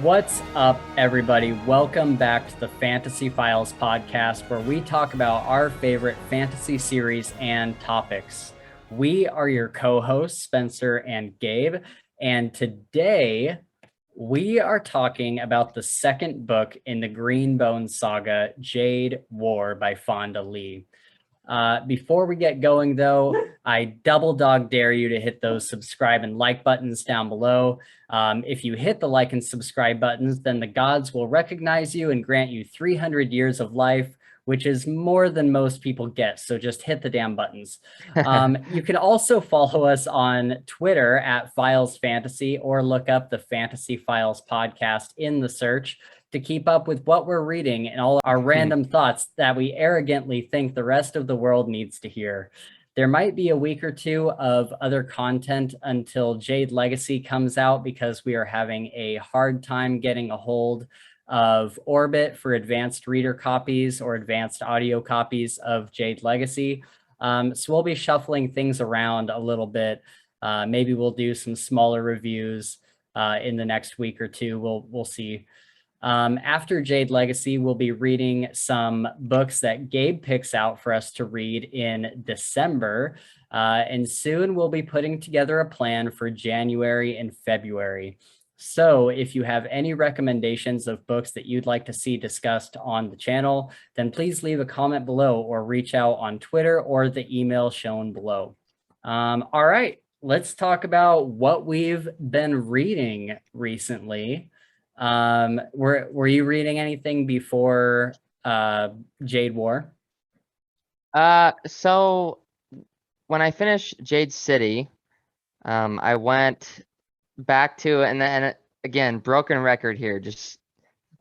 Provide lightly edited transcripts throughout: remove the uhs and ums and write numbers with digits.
What's up, everybody? Welcome back to the Fantasy Files podcast, where we talk about our favorite fantasy series and topics. We are your co-hosts, Spencer and Gabe, and today we are talking about the second book in the Green Bone Saga, Jade War by Fonda Lee. Before we get going, though, I double dog dare you to hit those subscribe and like buttons down below. If you hit the like and subscribe buttons, then the gods will recognize you and grant you 300 years of life, which is more than most people get. So just hit the damn buttons. You can also follow us on Twitter at Files Fantasy, or look up the Fantasy Files podcast in the search to keep up with what we're reading and all our random thoughts that we arrogantly think the rest of the world needs to hear. There might be a week or two of other content until Jade Legacy comes out, because we are having a hard time getting a hold of Orbit for advanced reader copies or advanced audio copies of Jade Legacy. So we'll be shuffling things around a little bit. Maybe we'll do some smaller reviews in the next week or two. We'll see. After Jade Legacy, we'll be reading some books that Gabe picks out for us to read in December. And soon we'll be putting together a plan for January and February. So if you have any recommendations of books that you'd like to see discussed on the channel, then please leave a comment below or reach out on Twitter or the email shown below. All right, let's talk about what we've been reading recently. Were you reading anything before Jade War? So when I finished Jade City, I went back to, and again, broken record here, just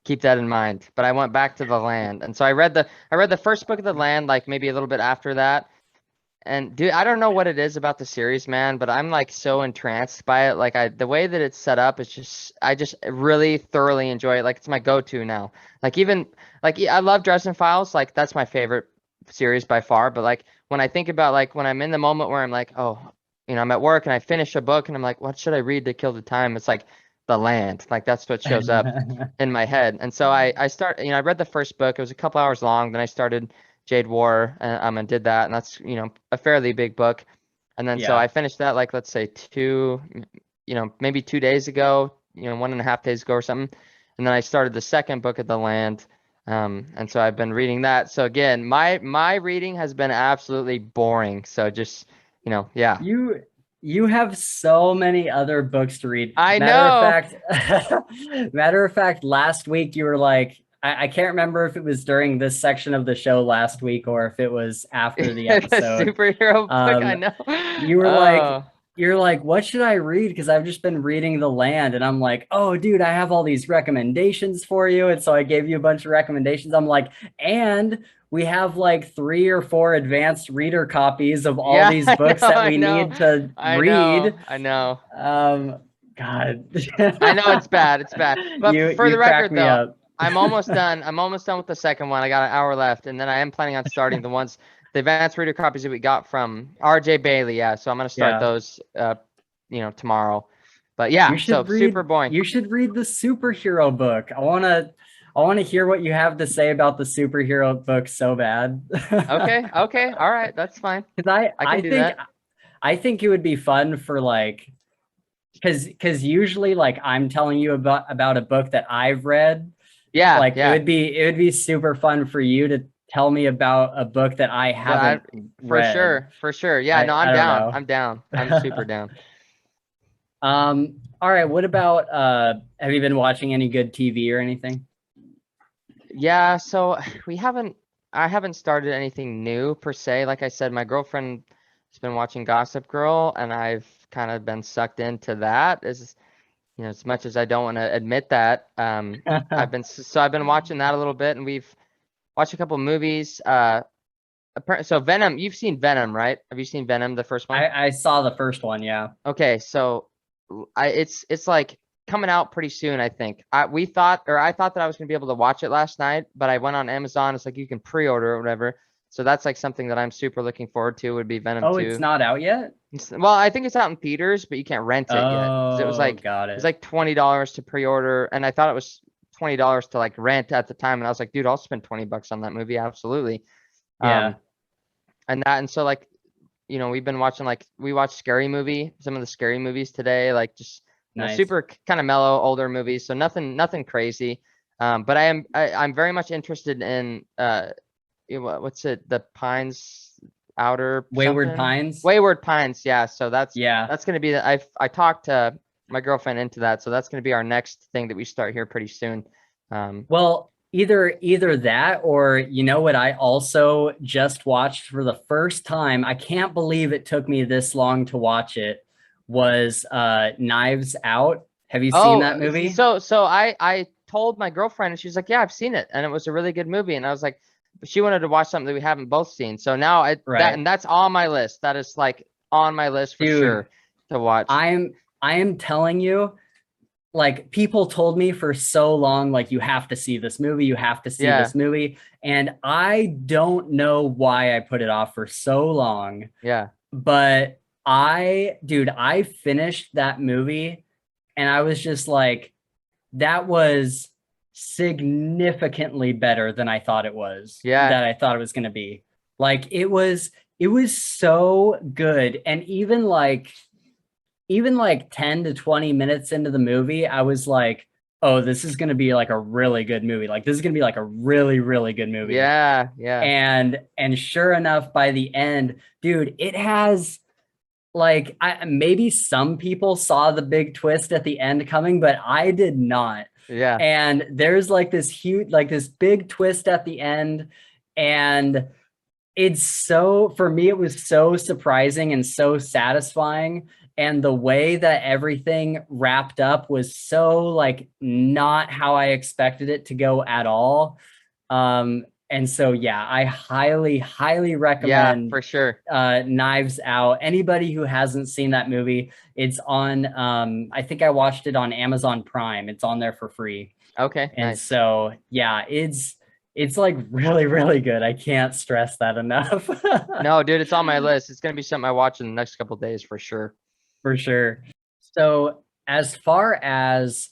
keep that in mind. But I went back to the land, and so I read the first book of the land, like maybe a little bit after that. And dude, I don't know what it is about the series, man, but I'm like so entranced by it. Like the way that it's set up is just, I just really thoroughly enjoy it. Like it's my go-to now. Like even like I love Dresden Files. Like that's my favorite series by far. But like when I think about like when I'm in the moment where I'm like, oh, I'm at work and I finish a book and I'm like, what should I read to kill the time? It's like the land. Like that's what shows up in my head. And so I start, I read the first book. It was a couple hours long. Then I started Jade War, and did that, and that's a fairly big book. And then so I finished that, like, let's say maybe 2 days ago, 1.5 days ago or something. And then I started the second book of the land, and so I've been reading that. So again, my reading has been absolutely boring. So just yeah. You have so many other books to read. I know. Matter of fact, last week you were like, I can't remember if it was during this section of the show last week or if it was after the episode. The superhero book, I know. You're like, what should I read? Because I've just been reading The Land, and I'm like, oh, dude, I have all these recommendations for you. And so I gave you a bunch of recommendations. I'm like, and we have like 3 or 4 advanced reader copies of all these books that we need to read. I know. God. I know it's bad. It's bad. But for the record, though, I'm almost done. I'm almost done with the second one. I got an hour left, and then I am planning on starting the advanced reader copies that we got from RJ Bailey. Yeah, so I'm gonna start those, tomorrow. But yeah, super boring. You should read the superhero book. I wanna hear what you have to say about the superhero book so bad. Okay, all right, that's fine. Because I think it would be fun for like, because usually like I'm telling you about a book that I've read. Yeah, like it would be super fun for you to tell me about a book that I haven't read. For sure. Yeah, I'm down. I'm down. I'm super down. All right. What about have you been watching any good TV or anything? Yeah, so I haven't started anything new per se. Like I said, my girlfriend has been watching Gossip Girl, and I've kind of been sucked into that. As much as I don't want to admit that, I've been watching that a little bit, and we've watched a couple movies. So Venom, you've seen Venom, right? Have you seen Venom, the first one? I saw the first one, yeah. Okay, so it's like coming out pretty soon, I think. I thought that I was gonna be able to watch it last night, but I went on Amazon. It's like you can pre-order or whatever. So that's like something that I'm super looking forward to, would be Venom 2. Oh, it's not out yet? Well, I think it's out in theaters, but you can't rent it yet because Oh, got it was it. like $20 to pre-order, and I thought it was $20 to like rent at the time, and I was like, dude, I'll spend $20 on that movie, absolutely. Yeah, Um, and so like we've been watching like we watched some of the scary movies today, like just nice. super kind of mellow older movies, so nothing crazy. But I'm very much interested in what's it, the Pines Outer Wayward something? Pines. Wayward Pines, yeah. So Yeah, that's gonna be I talked to my girlfriend into that, so that's gonna be our next thing that we start here pretty soon. well, either that or you know what I also just watched for the first time. I can't believe it took me this long to watch it. Was Knives Out. Have you seen Oh, that movie? so I told my girlfriend and she was like, yeah, I've seen it, and it was a really good movie, and I was like, but she wanted to watch something that we haven't both seen, so now Right. that's on my list. That is like on my list for Dude, sure to watch. I am telling you, like people told me for so long, like you have to see this movie, you have to see Yeah, this movie. And I don't know why I put it off for so long, yeah, but dude, I finished that movie and I was just like, that was significantly better than I thought it was, yeah. that I thought it was going to be. Like it was so good. And even like 10 to 20 minutes into the movie, I was like, oh, this is going to be like a really good movie. Like this is going to be like a really, really good movie. Yeah, yeah. And sure enough, by the end, dude, it has like maybe some people saw the big twist at the end coming, but I did not. Yeah. And there's like this huge, like this big twist at the end. And it's so, for me, it was so surprising and so satisfying. And the way that everything wrapped up was so like not how I expected it to go at all. And so yeah, I highly, highly Yeah, recommend for sure. Knives Out. Anybody who hasn't seen that movie, it's on I think I watched it on Amazon Prime. It's on there for free. Okay, And nice. so yeah, it's like really, really good. I can't stress that enough. No, dude, it's on my list. It's gonna be something I watch in the next couple days for sure. For sure. So as far as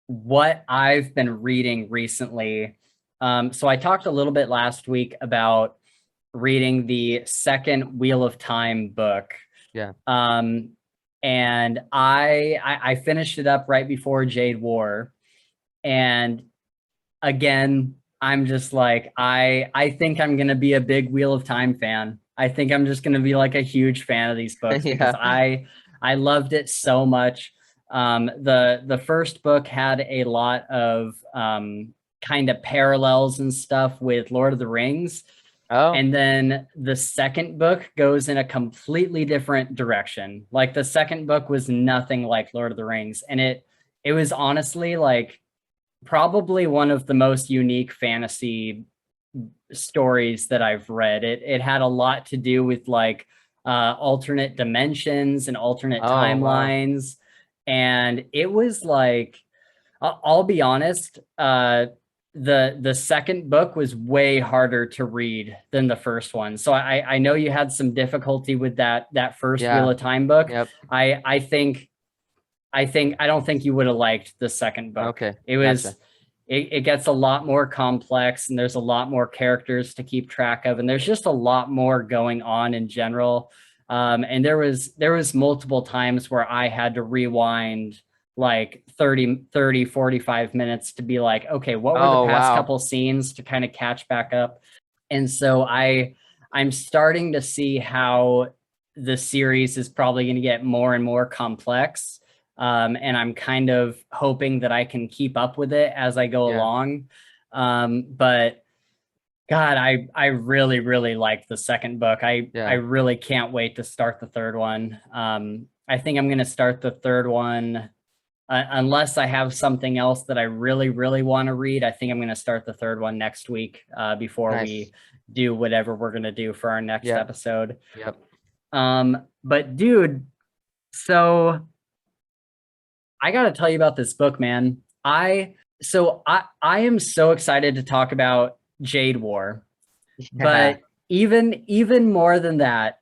what I've been reading recently, so I talked a little bit last week about reading the second Wheel of Time book. Yeah. Um, and I finished it up right before Jade War. And again, I'm just like, I think I'm gonna be a big Wheel of Time fan. I think I'm just gonna be like a huge fan of these books because Yeah. I loved it so much. The first book had a lot of kind of parallels and stuff with Lord of the Rings. Oh, And then the second book goes in a completely different direction. Like the second book was nothing like Lord of the Rings. And it was honestly like probably one of the most unique fantasy stories that I've read. It had a lot to do with like alternate dimensions and alternate oh, wow. timelines. And it was like I'll be honest, the second book was way harder to read than the first one. So I know you had some difficulty with that first Wheel Yeah. of Time book. Yep. I don't think you would have liked the second book. Okay. It Gotcha. was it gets a lot more complex and there's a lot more characters to keep track of and there's just a lot more going on in general. And there was multiple times where I had to rewind like 45 minutes to be like, okay, what were the Oh, past wow. couple scenes to kind of catch back up? And so I'm starting to see how the series is probably going to get more and more complex. And I'm kind of hoping that I can keep up with it as I go Yeah. along. But God, I really, really like the second book. I Yeah. really can't wait to start the third one. I think I'm going to start the third one unless I have something else that I really, really want to read. I think I'm going to start the third one next week before Nice. we do whatever we're going to do for our next Yep. episode. Yep. But dude, so I got to tell you about this book, man. I am so excited to talk about Jade War, Yeah. but even more than that,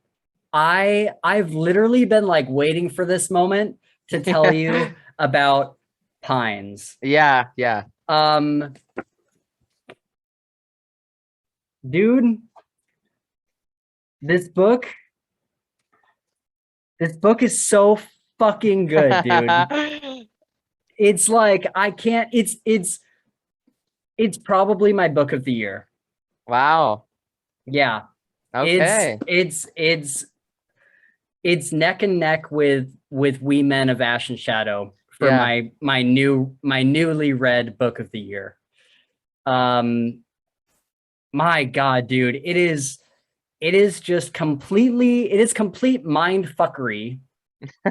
I've literally been like waiting for this moment to tell you about Pines. Yeah, yeah. Um, dude, this book, this book is so fucking good, dude. It's like I can't, it's probably my book of the year. Wow. Yeah. It's Okay. it's it's it's neck and neck with We Men of Ash and Shadow for Yeah. my newly read book of the year. Um my God, dude, it is just completely it is complete mind fuckery.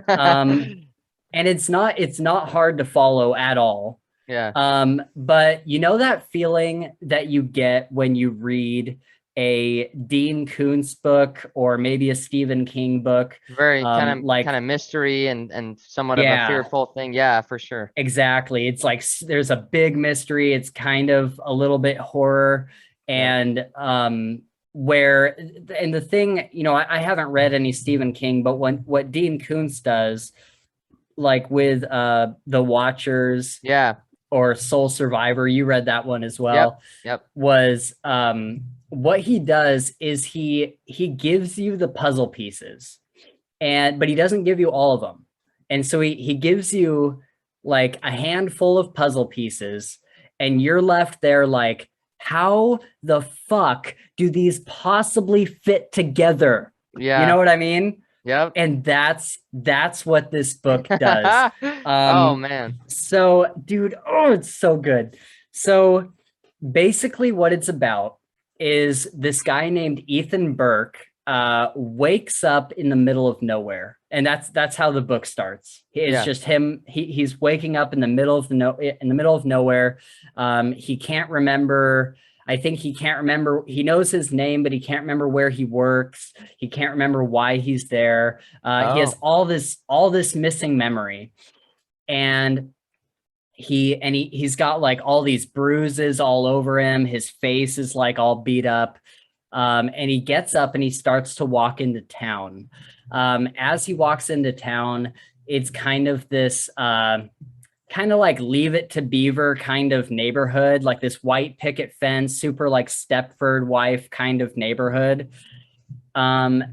Um and it's not hard to follow at all. Yeah. But you know that feeling that you get when you read a Dean Koontz book or maybe a Stephen King book, Very like, kind of mystery and somewhat of a yeah, fearful thing. Yeah, for sure. exactly. It's like there's a big mystery. It's kind of a little bit horror, Yep. and where and the thing, you know, I haven't read any Stephen King, but when what Dean Koontz does, like with The Watchers Yeah. or Soul Survivor, you read that one as Yep. well, Yep. was what he does is he gives you the puzzle pieces, and but he doesn't give you all of them. And so he gives you like a handful of puzzle pieces, and you're left there like, how the fuck do these possibly fit together? You know Yeah. what I mean? Yep. And that's what this book does. Oh Um, man. so dude, oh, it's so good. So basically what it's about is this guy named Ethan Burke wakes up in the middle of nowhere, and that's how the book starts. It's Yeah. just him. He's waking up in the middle of in the middle of nowhere. He can't remember. I think he can't remember. He knows his name, but he can't remember where he works. He can't remember why he's there. He has Oh. all this missing memory, and he's got like all these bruises all over him. His face is like all beat up. And he gets up and he starts to walk into town. As he walks into town, it's kind of this kind of like Leave It to Beaver kind of neighborhood, like this white picket fence, super like Stepford wife kind of neighborhood. Um,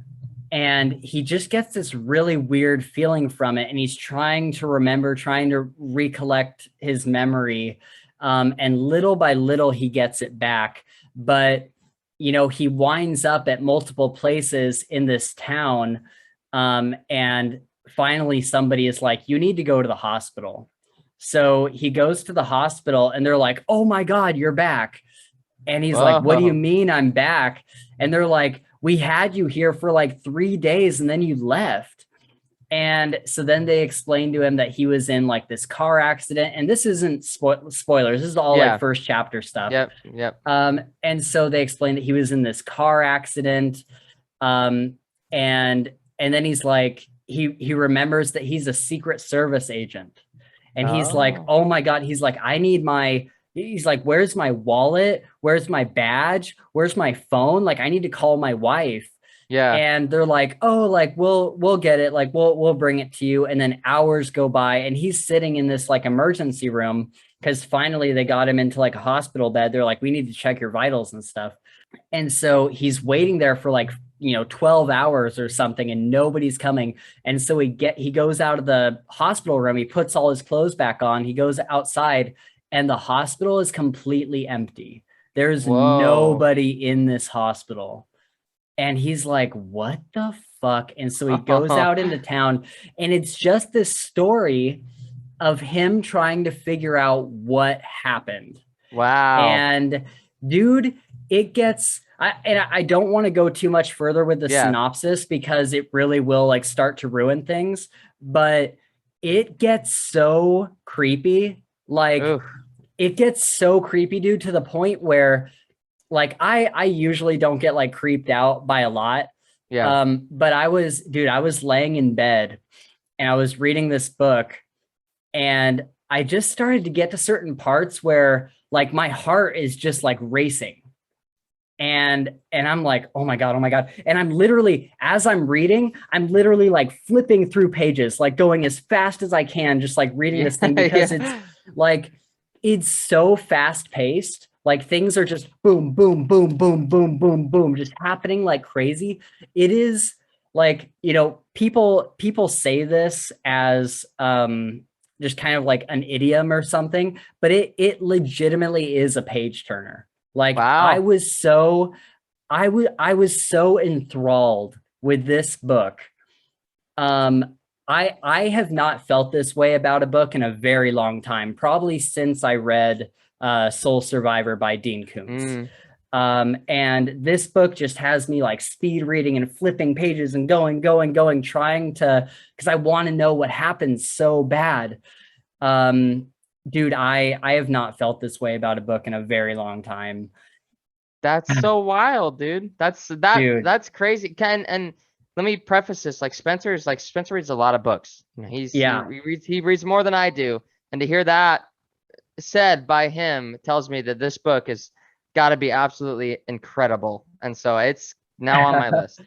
and he just gets this really weird feeling from it, and he's trying to remember, trying to recollect his memory, and little by little he gets it back. But you know, he winds up at multiple places in this town, and finally somebody is like, you need to go to the hospital. So he goes to the hospital and they're like, oh my God, you're back. And he's like, what do you Whoa. mean I'm back? And they're like, we had you here for like 3 days and then you left. And so then they explained to him that he was in like this car accident. And this isn't spoilers. This is all Yeah. like first chapter stuff. Yep. Yep. And so they explained that he was in this car accident. Um, and then he's like, he remembers that he's a Secret Service agent. And he's like, Oh. oh my God, he's like, he's like, where's my wallet? Where's my badge? Where's my phone? Like, I need to call my wife. Yeah. And they're like, oh, like we'll get it, like we'll bring it to you. And then hours go by and he's sitting in this like emergency room because finally they got him into like a hospital bed. They're like, we need to check your vitals and stuff. And so he's waiting there for like, you know, 12 hours or something, and nobody's coming. And so he goes out of the hospital room, he puts all his clothes back on, he goes outside, and the hospital is completely empty. There's Whoa. nobody in this hospital. And he's like, what the fuck? And so he goes out into town, and it's just this story of him trying to figure out what happened. Wow. And dude, it gets I don't want to go too much further with the Yeah. synopsis because it really will like start to ruin things, but it gets so creepy. Like Oof. it gets so creepy, dude, to the point where like I usually don't get like creeped out by a lot. Yeah. But I was laying in bed and I was reading this book, and I just started to get to certain parts where like my heart is just like racing. and I'm like, oh my god, oh my god. And I'm literally, as I'm reading, I'm literally like flipping through pages, like going as fast as I can, just like reading Yeah, this thing, because it's yeah. like, it's so fast paced. Like things are just boom, boom, boom, boom, boom, boom, boom, just happening like crazy. It is like, people say this as just kind of like an idiom or something, but it legitimately is a page turner. Like Wow. I was so enthralled with this book. Um, I have not felt this way about a book in a very long time, probably since I read Soul Survivor by Dean Koontz. Mm, And this book just has me like speed reading and flipping pages and going, trying to, because I want to know what happens so bad. Um, Dude, I have not felt this way about a book in a very long time. that's so wild, dude. Dude, That's crazy. And let me preface this. Spencer reads a lot of books. yeah. He reads more than I do. And to hear that said by him tells me that this book has got to be absolutely incredible. And so it's now on my list.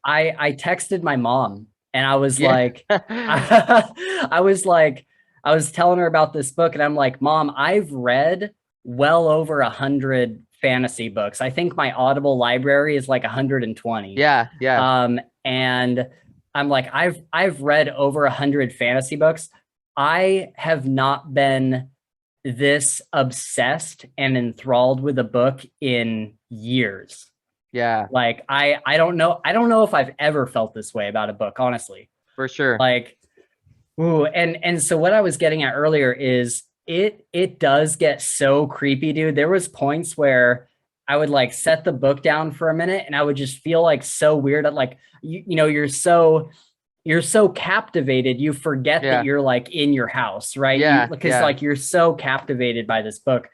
I texted my mom and I was Yeah. like, I was like, I was telling her about this book and I'm like, Mom, I've read well over 100 fantasy books. I think my Audible library is like 120. Yeah, yeah, And I'm like, I've read over 100 fantasy books. I have not been this obsessed and enthralled with a book in years. yeah, Like I don't know if I've ever felt this way about a book, honestly. for sure. Like, ooh, and so what I was getting at earlier is it does get so creepy, dude. There was points where I would like set the book down for a minute and I would just feel like so weird at like you're so captivated, you forget that Yeah, you're like in your house, right? You yeah, because yeah. like you're so captivated by this book.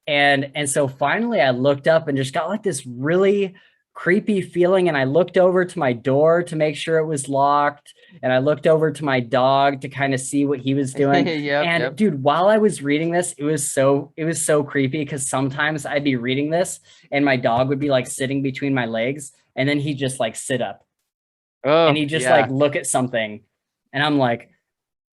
And so finally I looked up and just got like this really creepy feeling. And I looked over to my door to make sure it was locked. And I looked over to my dog to kind of see what he was doing. Yep, And yep. dude, while I was reading this, it was so creepy because sometimes I'd be reading this and my dog would be like sitting between my legs and then he'd just like sit up and Oh, he'd just like yeah. look at something. And I'm like,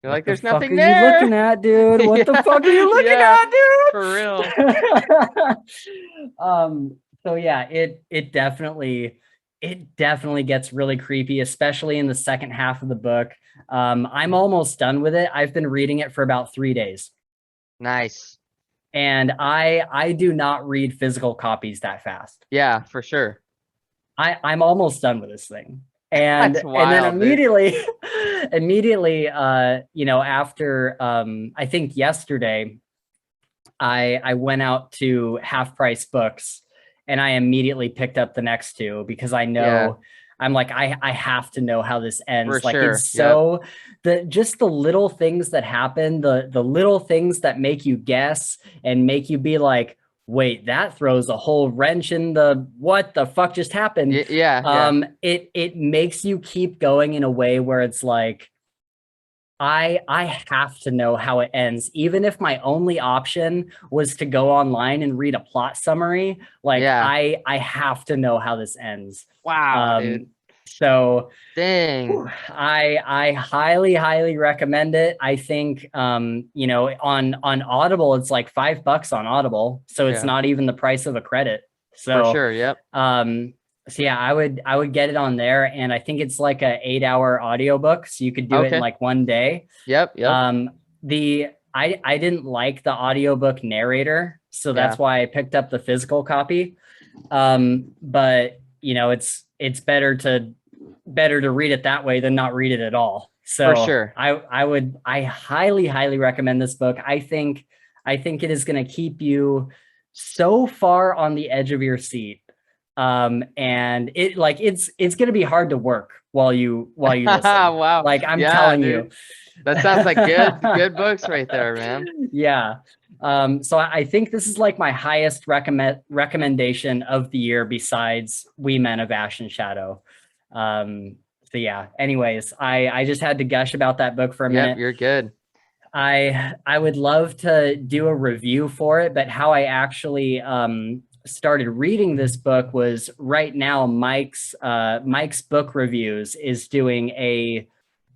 You're what like, the there's fuck nothing are you looking there. at, dude? What the fuck are Yeah, you looking yeah, for real. at, dude? So yeah, it definitely gets really creepy, especially in the second half of the book. I'm almost done with it. I've been reading it for about 3 days. Nice. And I do not read physical copies that fast. Yeah, for sure. I'm almost done with this thing. That's And then wild, dude. immediately immediately after I think yesterday I went out to Half Price Books and I immediately picked up the next two because I Yeah, know I'm like I have to know how this for ends. Like sure. it's Yep. so the little things that happen, the little things that make you guess and make you be like, wait, that throws a whole wrench in the what the fuck just happened. Yeah, yeah. It makes you keep going in a way where it's like I have to know how it ends. Even if my only option was to go online and read a plot summary, like Yeah. I have to know how this ends. Wow, dude. Um, so Dang. I highly recommend it. I think on Audible it's like $5 on Audible, so it's Yeah, not even the price of a credit. for So sure. Yep. um so yeah, I would get it on there, and I think it's like a 8-hour audiobook, so you could do it in Okay. like one day. Yep, yep. Um the I didn't like the audiobook narrator, so Yeah, that's why I picked up the physical copy. But it's better to read it that way than not read it at all. for So sure. I highly recommend this book. I think it is going to keep you so far on the edge of your seat. And it's going to be hard to work while you listen. Wow. Like I'm Yeah, telling you. dude. That sounds like good books right there, man. Yeah. So I think this is like my highest recommendation of the year besides We Men of Ash and Shadow. Um, so yeah, anyways, I just had to gush about that book for a Yep, minute. you're good. I would love to do a review for it, but how I actually started reading this book was right now Mike's book reviews is doing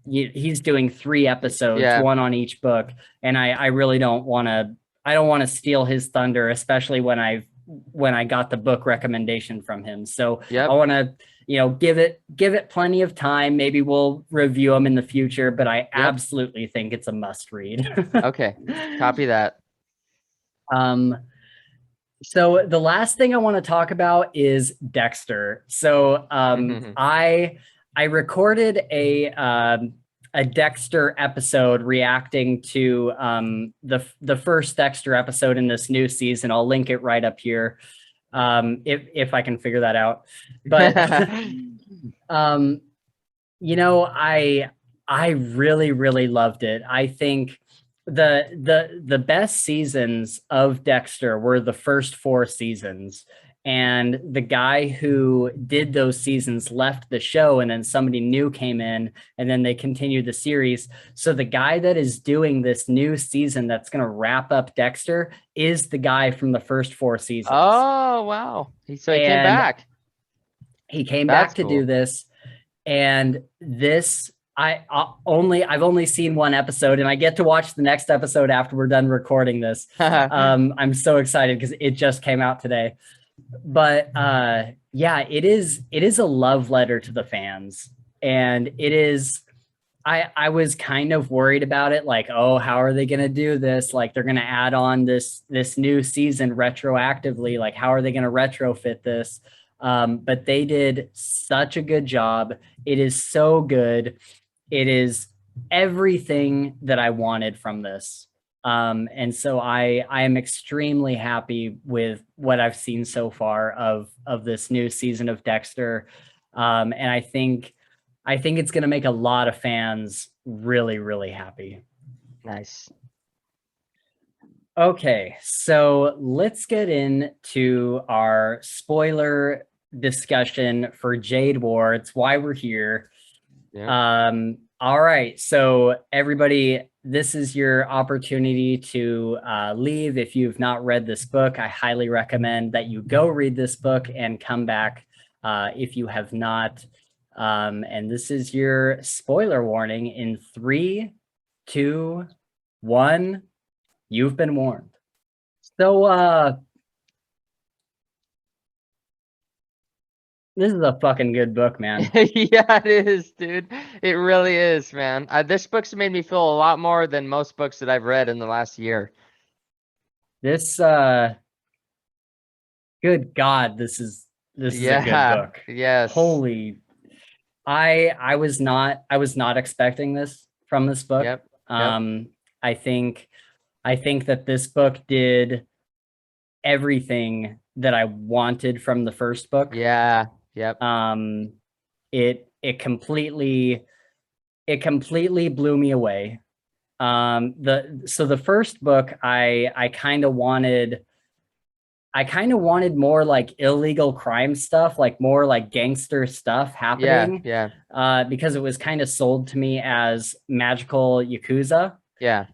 he's doing 3 episodes, Yeah. one on each book, and I really don't want to steal his thunder, especially when I got the book recommendation from him. So I Yep. want to, give it plenty of time. Maybe we'll review them in the future, but I Yep. absolutely think it's a must read. Okay. Copy that. Um, so the last thing I want to talk about is Dexter. So I recorded a Dexter episode reacting to the first Dexter episode in this new season. I'll link it right up here if I can figure that out. But I really really loved it. I think the best seasons of Dexter were the first 4 seasons, and the guy who did those seasons left the show, and then somebody new came in, and then they continued the series. So the guy that is doing this new season that's going to wrap up Dexter is the guy from the first 4 seasons. Oh, wow. So he came back. He came That's back to cool. do this, and this I've only seen 1 episode, and I get to watch the next episode after we're done recording this. I'm so excited because it just came out today. But yeah, it is a love letter to the fans, and it is. I was kind of worried about it, like, oh, how are they going to do this? Like, they're going to add on this new season retroactively. Like, how are they going to retrofit this? But they did such a good job. It is so good. It is everything that I wanted from this. And so I am extremely happy with what I've seen so far of this new season of Dexter. And I think it's going to make a lot of fans really, really happy. Nice. Okay, so let's get into our spoiler discussion for Jade War. It's why we're here. Yeah. All right, so everybody, this is your opportunity to leave. If you've not read this book, I highly recommend that you go read this book and come back if you have not. And this is your spoiler warning in 3, 2, 1. You've been warned. So this is a fucking good book, man. Yeah, it is, dude. It really is, man. This book's made me feel a lot more than most books that I've read in the last year. This good God, this is a good book. Yes. Holy, I was not expecting this from this book. Yep. I think that this book did everything that I wanted from the first book. Yeah. Yep. It completely blew me away. The first book I kind of wanted more like illegal crime stuff, like more like gangster stuff happening. Yeah. Because it was kind of sold to me as magical Yakuza. Yeah.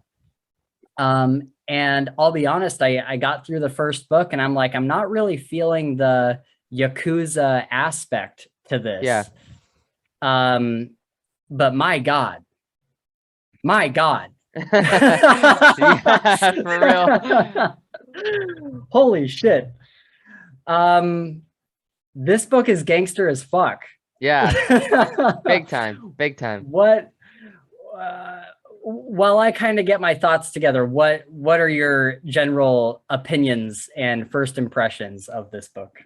And I'll be honest, I got through the first book and I'm like, I'm not really feeling the Yakuza aspect to this. Yeah. But my God. Yeah, for real. Holy shit. This book is gangster as fuck. Yeah. Big time. What while I kind of get my thoughts together, what are your general opinions and first impressions of this book?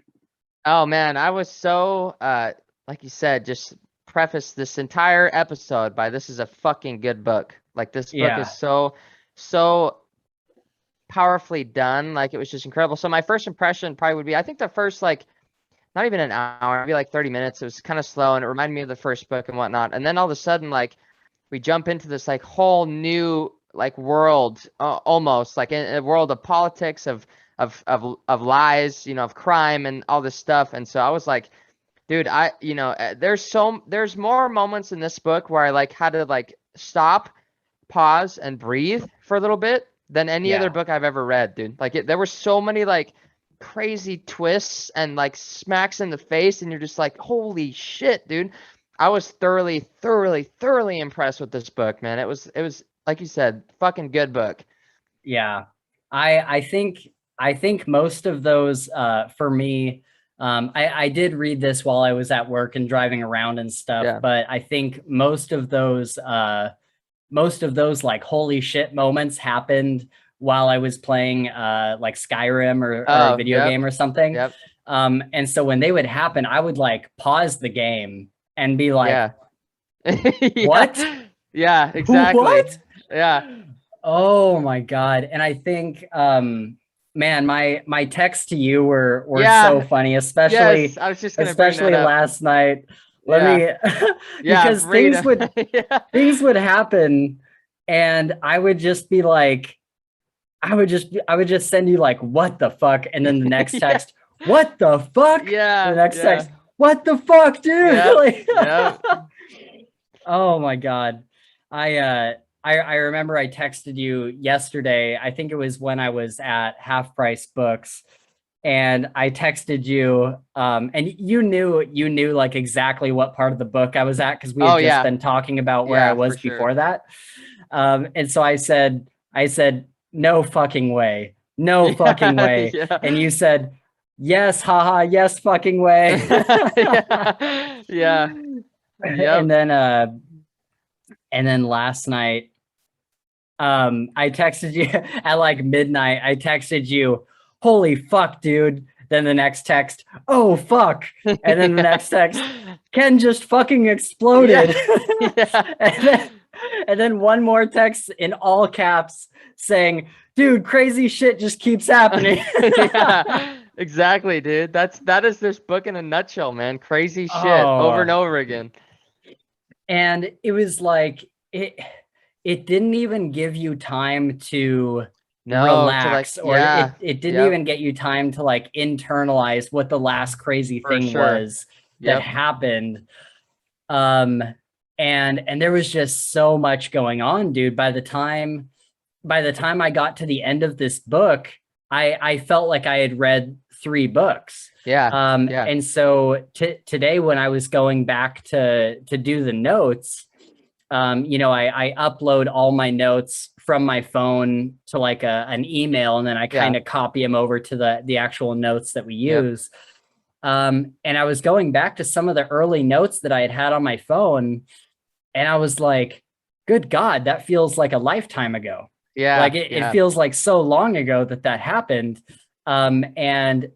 Oh man, I was so like you said, just preface this entire episode by this is a fucking good book. Like this book is so powerfully done. Like it was just incredible. So my first impression probably would be, I think the first like not even an hour, maybe like 30 minutes. It was kind of slow and it reminded me of the first book and whatnot. And then all of a sudden, like we jump into this like whole new like world, almost like in a world of politics, of lies, of crime and all this stuff. And so I was like, dude, there's more moments in this book where I like had to like stop, pause, and breathe for a little bit than any other book I've ever read, dude. Like there were so many like crazy twists and like smacks in the face, and you're just like, holy shit, dude. I was thoroughly, thoroughly, thoroughly impressed with this book, man. It was like you said, fucking good book. Yeah. I think most of those for me, I did read this while I was at work and driving around and stuff, Yeah. but I think most of those like holy shit moments happened while I was playing like Skyrim or a Oh, video yep, game or something. yep, And so when they would happen, I would like pause the game and be like, yeah. what? Yeah, yeah, exactly. What? Yeah, Oh my God. And I think man, my texts to you were so yeah, funny, yes. especially I was just gonna bring that especially up. last night. Let Yeah, me yeah, because Rita. Yeah. things would happen and I would just be like I would just send you like what the fuck, and then the next Yeah, text, what the fuck? The yeah, next yeah. text, what the fuck, dude? Yep, Like, yep. oh my God. I I remember I texted you yesterday. I think it was when I was at Half Price Books, and I texted you and you knew like exactly what part of the book I was at because we Oh had just yeah, been talking about where I yeah, for was sure. before that. And so I said no fucking way. No fucking Yeah, way. And yeah. you said yes, haha, yes fucking way. Yeah, yeah, and yep. then uh and then last night I texted you at like midnight. I texted you, holy fuck, dude. Then the next text, oh fuck. And then the Yeah. next text, Ken just fucking Yeah, exploded. yeah. and, then, and then one more text in all caps saying, dude, crazy shit just keeps happening. Yeah, exactly, dude. That is this book in a nutshell, man. Crazy shit over and Oh, over again. and it was like it didn't even give you time to No, to like, relax, or yeah, it didn't yep, even get you time to like internalize what the last crazy for thing sure. was that Yep. happened. um and there was just so much going on, dude. By the time I got to the end of this book, I felt like I had read three books. Yeah, yeah, And so today when I was going back to do the notes, I upload all my notes from my phone to like an email, and then I kind yeah, of copy them over to the actual notes that we yep, use. And I was going back to some of the early notes that I had had on my phone, and I was like, good God, that feels like a lifetime ago. Like yeah, it yeah, feels like so long ago that happened. And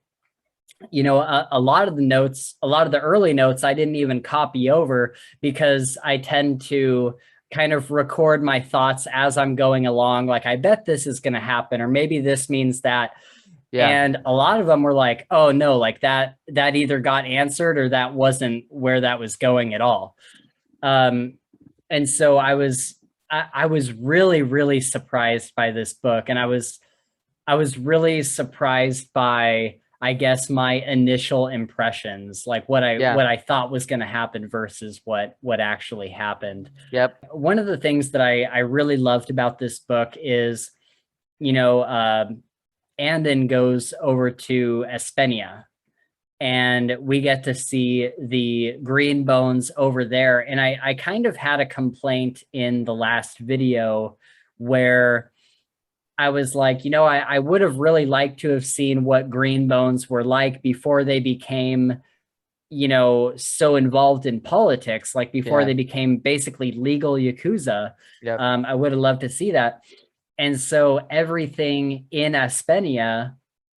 a lot of the notes, a lot of the early notes, I didn't even copy over because I tend to kind of record my thoughts as I'm going along. Like, I bet this is going to happen, or maybe this means that. yeah, And a lot of them were like, oh no, like that either got answered or that wasn't where that was going at all. Um, and so I was really, really surprised by this book. And I was really surprised by, I guess, my initial impressions, like yeah, what I thought was going to happen versus what actually happened. yep, One of the things that I really loved about this book is, you know, Andon goes over to Espenia, and we get to see the green bones over there. And I kind of had a complaint in the last video where I was like, I would have really liked to have seen what green bones were like before they became, so involved in politics, like before yeah, they became basically legal Yakuza. yep, I would have loved to see that. And so everything in Espenia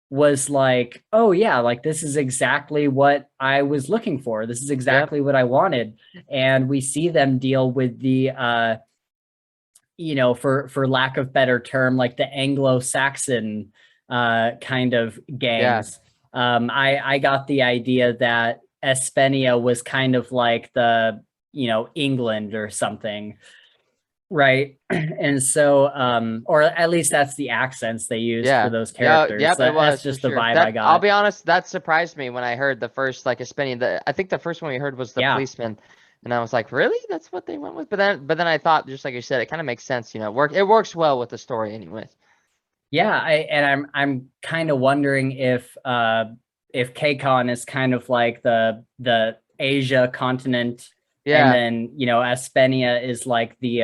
was like, oh yeah, like this is exactly what I was looking for. This is yep, exactly what I wanted. And we see them deal with the for lack of better term, like the Anglo-Saxon kind of yeah, gangs. I got the idea that Espenia was kind of like the, England or something, right? And so, or at least that's the accents they used for yeah, those yeah, characters. yep, it That's was for just the sure. vibe I That, I'll got. be honest, that surprised me when I heard the first like Hispanic. I think the first one we heard was the Yeah. policeman, and I was like, really? That's what they went with? But then I thought, just like you said, it kind of makes sense. It works well with the story, anyways. Yeah, I'm kind of wondering if KCON is kind of like the Asia continent, and Yeah, then Espenia is like the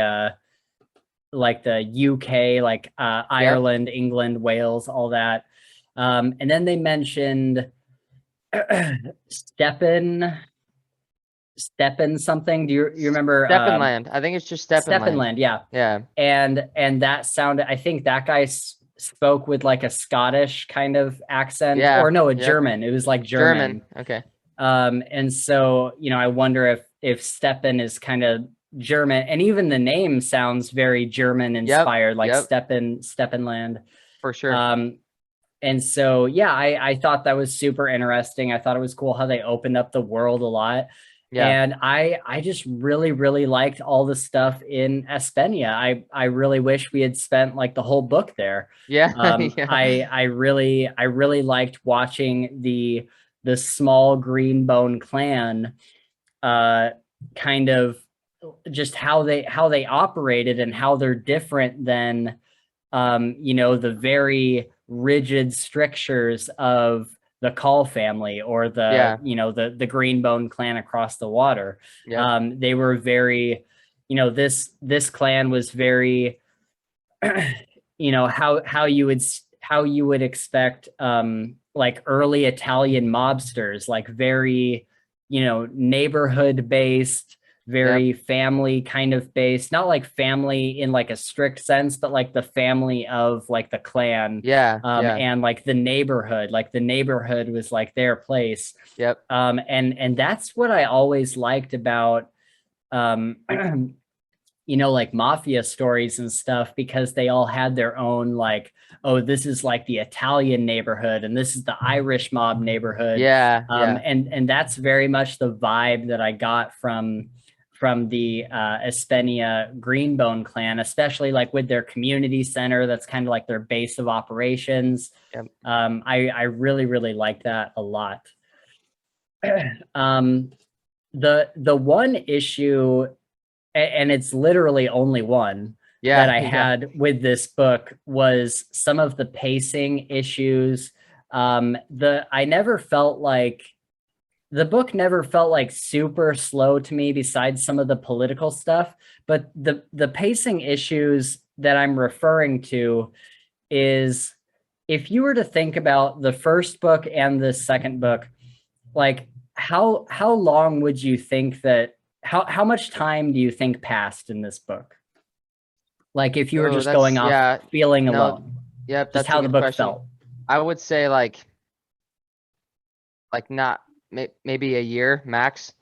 UK, like yep, Ireland, England, Wales, all that. And then they mentioned Steppen Steppen something. Do you remember Steppenland. I think it's just Steppenland. Steppenland? Yeah. Yeah, And that sounded, I think that guy spoke with like a Scottish kind of accent, yeah, or no, a yep. German. It was like German. German. Okay. And so, I wonder if Steppen is kind of German, and even the name sounds very German Yep, inspired, like yep, Steppenland. for sure. Um, and so, yeah, I thought that was super interesting. I thought it was cool how they opened up the world a lot. Yeah, And I just really, really liked all the stuff in Espenia. I really wish we had spent like the whole book there. yeah, yeah, I really liked watching the small green bone clan uh kind of just how they operated and how they're different than the very rigid strictures of the Call family, or yeah, the Green Bone clan across the water. yep, They were very, this clan was very, how you would expect like early Italian mobsters, like very, neighborhood based, yep, very family kind of based, not like family in like a strict sense, but like the family of like the clan, yeah, yeah, and like the neighborhood was like their place. yep, And that's what I always liked about um like mafia stories and stuff, because they all had their own, like, oh, this is like the Italian neighborhood and this is the Irish mob neighborhood. yeah, yeah, And that's very much the vibe that I got from the Espenia Greenbone clan, especially like with their community center. That's kind of like their base of operations. yep, I really, really like that a lot. um, the one issue, and it's literally only one, that yeah, I yeah. had with this book was some of the pacing issues. I never felt like the book never felt like super slow to me, besides some of the political stuff. But the pacing issues that I'm referring to is, if you were to think about the first book and the second book, like how long would you think that how much time do you think passed in this book? Like if you were Oh, just going off yeah, feeling no, alone, yep, just that's a how the good book question. felt. I would say like not maybe a year max,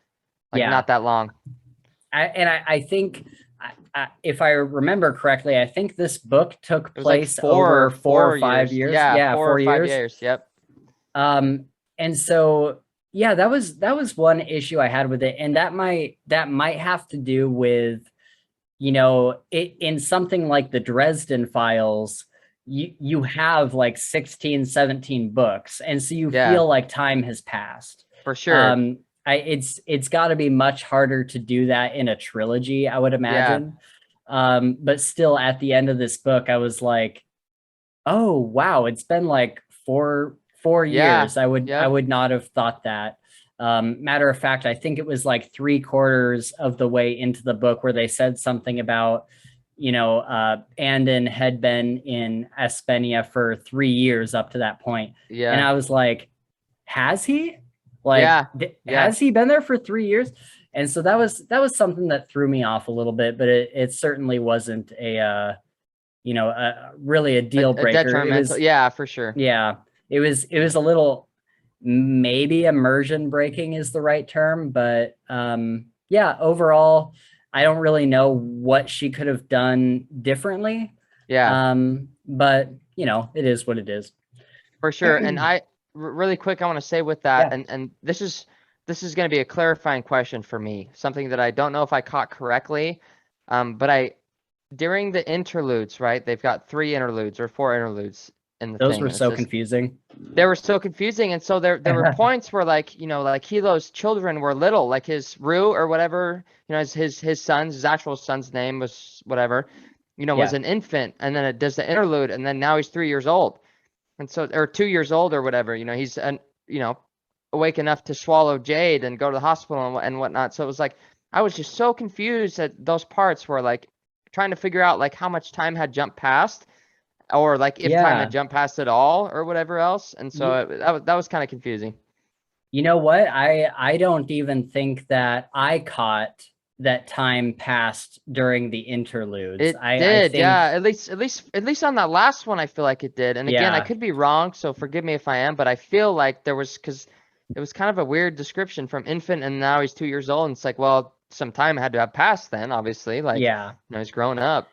like Yeah. not that long. I think, if I remember correctly, I think this book took It was like place over 4 or 5 years. years. Yeah, Yeah, four or 4 years. 5 years. Yep. And so, yeah, that was one issue I had with it. And that might have to do with, it in something like the Dresden Files. You have like 16, 17 books, and so you Yeah, feel like time has passed. for sure. It's got to be much harder to do that in a trilogy, I would Yeah, imagine. But still, at the end of this book, I was like, oh wow, it's been like four yeah, years. I yep, would not have thought that. Matter of fact, I think it was like 3/4 of the way into the book where they said something about, Andon had been in Espenia for 3 years up to that point. And yeah, I was like, has he? Like, yeah, yeah. has he been there for 3 years? And so that was something that threw me off a little bit, but it certainly wasn't really a deal A breaker. It detrimental. was, Yeah, for sure. yeah, it was a little, maybe immersion breaking is the right term, but yeah, overall, I don't really know what she could have done differently. Yeah, But it is what it is. for sure. And really quick, I want to say with that, Yeah, and this is going to be a clarifying question for me, something that I don't know if I caught correctly. But during the interludes, right? They've got 3 interludes or 4 interludes in the those thing, were and it so says confusing. they were so confusing, and so there were points where like like Hilo's children were little, like his Rue or whatever, his actual son's name was whatever. was an infant, and then it does the interlude, and then now he's 3 years old, and so, or 2 years old or whatever. He's awake enough to swallow Jade and go to the hospital and whatnot. So it was like I was just so confused at those parts where like trying to figure out like how much time had jumped past, or like if time had jumped past at all or whatever else. And so that was kind of confusing. You know what? I don't even think that I caught that time passed during the interludes. It I did, think, yeah. At least on that last one, I feel like it did. And again, I could be wrong, so forgive me if I am, but I feel like there was, because it was kind of a weird description from infant and now he's 2 years old. And it's like, well, some time had to have passed then, obviously. Like, he's grown up.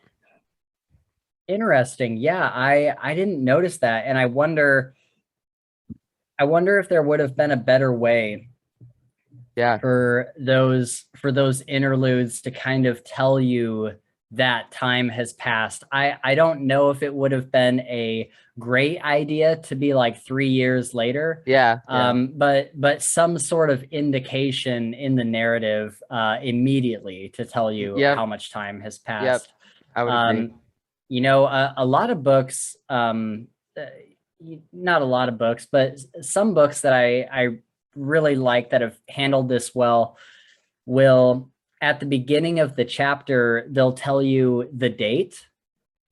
Interesting. Yeah, I didn't notice that, and I wonder if there would have been a better way for those interludes to kind of tell you that time has passed. I don't know if it would have been a great idea to be like 3 years later. But some sort of indication in the narrative immediately to tell you how much time has passed. I would agree. A lot of books, not a lot of books, but some books that I really like that have handled this well will, at the beginning of the chapter, they'll tell you the date.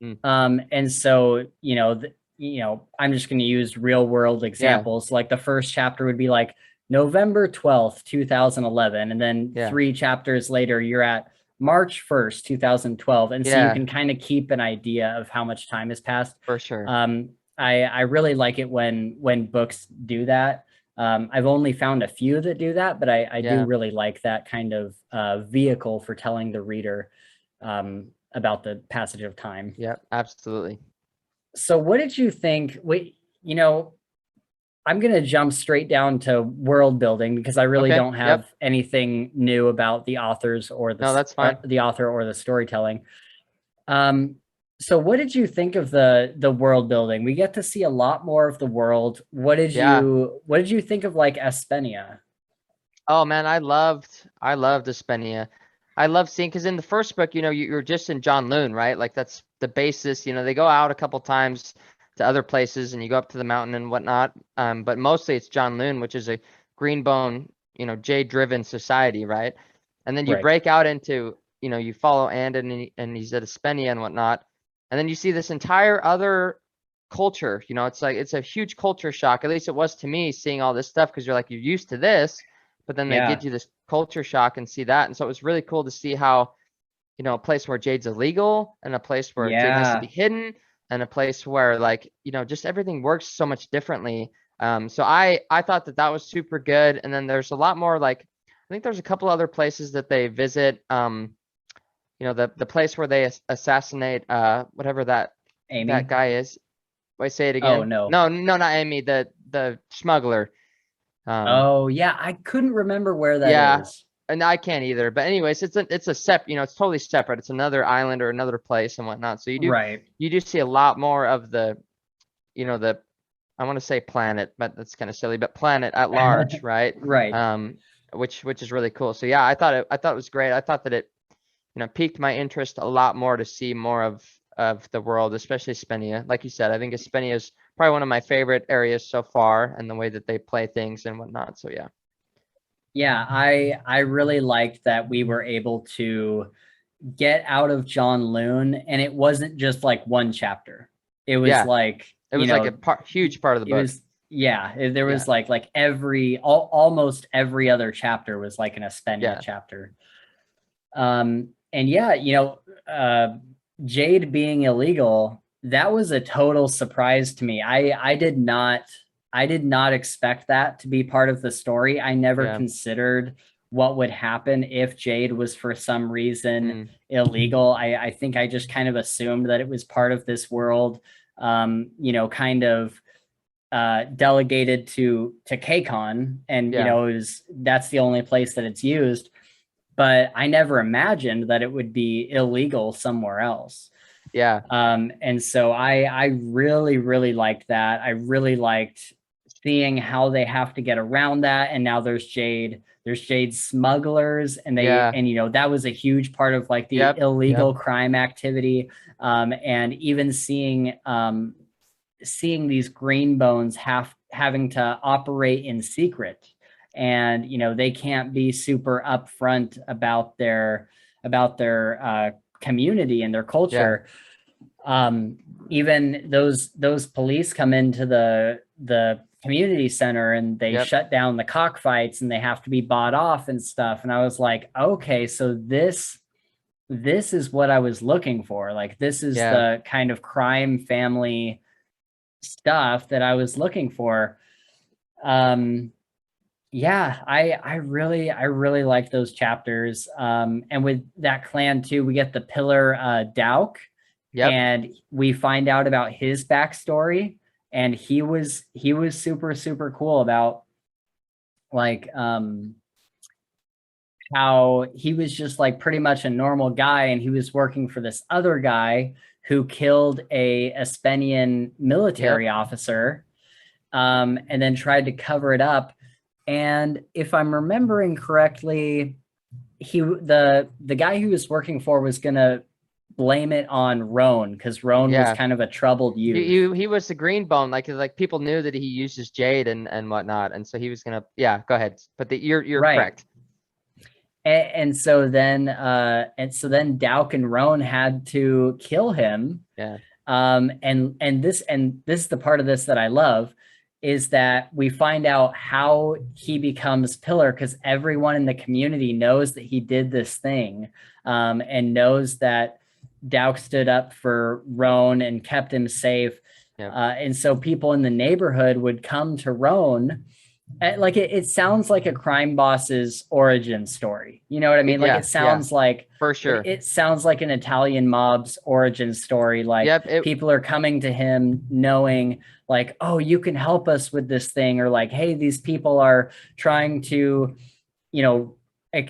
And so, I'm just going to use real world examples. Like the first chapter would be like November 12th, 2011. And then 3 chapters later, you're at March 1st, 2012. And so you can kind of keep an idea of how much time has passed. For sure. I really like it when books do that. I've only found a few that do that, but I do really like that kind of vehicle for telling the reader about the passage of time. Yeah, absolutely. So what did you think? I'm going to jump straight down to world building because I really don't have anything new about the authors or that's fine. The author or the storytelling. So what did you think of the world building? We get to see a lot more of the world. What did you think of like Espenia? Oh man, I loved Espenia. I love seeing, because in the first book, you're just in John Loon, right? Like that's the basis. They go out a couple times to other places and you go up to the mountain and whatnot. But mostly it's John Loon, which is a Green Bone, Jade driven society, right? And then you break out into, you follow Andon and he's at Espenia and whatnot. And then you see this entire other culture. It's like, it's a huge culture shock. At least it was to me, seeing all this stuff, because you're used to this, but then they give you this culture shock and see that. And so it was really cool to see how, a place where Jade's illegal and a place where Jade has to be hidden and a place where just everything works so much differently. So I thought that was super good. And then there's a lot more, I think there's a couple other places that they visit. The place where they assassinate whatever that guy is. Wait, say it again. No, not Amy, the smuggler. I couldn't remember where that is. And I can't either. But anyways, it's it's totally separate. It's another island or another place and whatnot. So you do see a lot more of the, I want to say planet, but that's kind of silly, but planet at large, right? Right. Which is really cool. So yeah, I thought it was great. I thought that it, piqued my interest a lot more to see more of the world, especially Espenia. Like you said, I think Espenia is probably one of my favorite areas so far, and the way that they play things and whatnot. So yeah. Yeah, I really liked that we were able to get out of John Loon, and it wasn't just like one chapter. It was like it was like a huge part of the book. There was like almost every other chapter was like an Espenia chapter. And Jade being illegal, that was a total surprise to me. I did not expect that to be part of the story. I never considered what would happen if Jade was for some reason illegal. I think I just kind of assumed that it was part of this world, kind of delegated to KCON, and that's the only place that it's used. But I never imagined that it would be illegal somewhere else. Yeah. And so I really, really liked that. I really liked seeing how they have to get around that. And now there's Jade smugglers, and that was a huge part of like the illegal crime activity. And even seeing these green bones having to operate in secret, and they can't be super upfront about their community and their culture. Even those police come into the community center, and they shut down the cockfights, and they have to be bought off and stuff. And I was like, okay, so this is what I was looking for. Like, this is the kind of crime family stuff that I was looking for. I really like those chapters. And with that clan too, we get the pillar Dauk. And we find out about his backstory, and he was super, super cool about like how he was just like pretty much a normal guy, and he was working for this other guy who killed a Espenian military officer, and then tried to cover it up. And if I'm remembering correctly, the guy who was working for was gonna blame it on Roan, because Roan was kind of a troubled youth. He was the green bone, like people knew that he uses Jade and whatnot, and so he was gonna go ahead. But you're right. Correct. And so then Dauk and Roan had to kill him. And this is the part of this that I love, is that we find out how he becomes pillar, because everyone in the community knows that he did this thing, and knows that Dauk stood up for Roan and kept him safe. And so people in the neighborhood would come to Roan. Like it sounds like a crime boss's origin story. You know what I mean? Like it sounds like, for sure, it sounds like an Italian mob's origin story. Like people are coming to him knowing like, oh, you can help us with this thing, or like, hey, these people are trying to,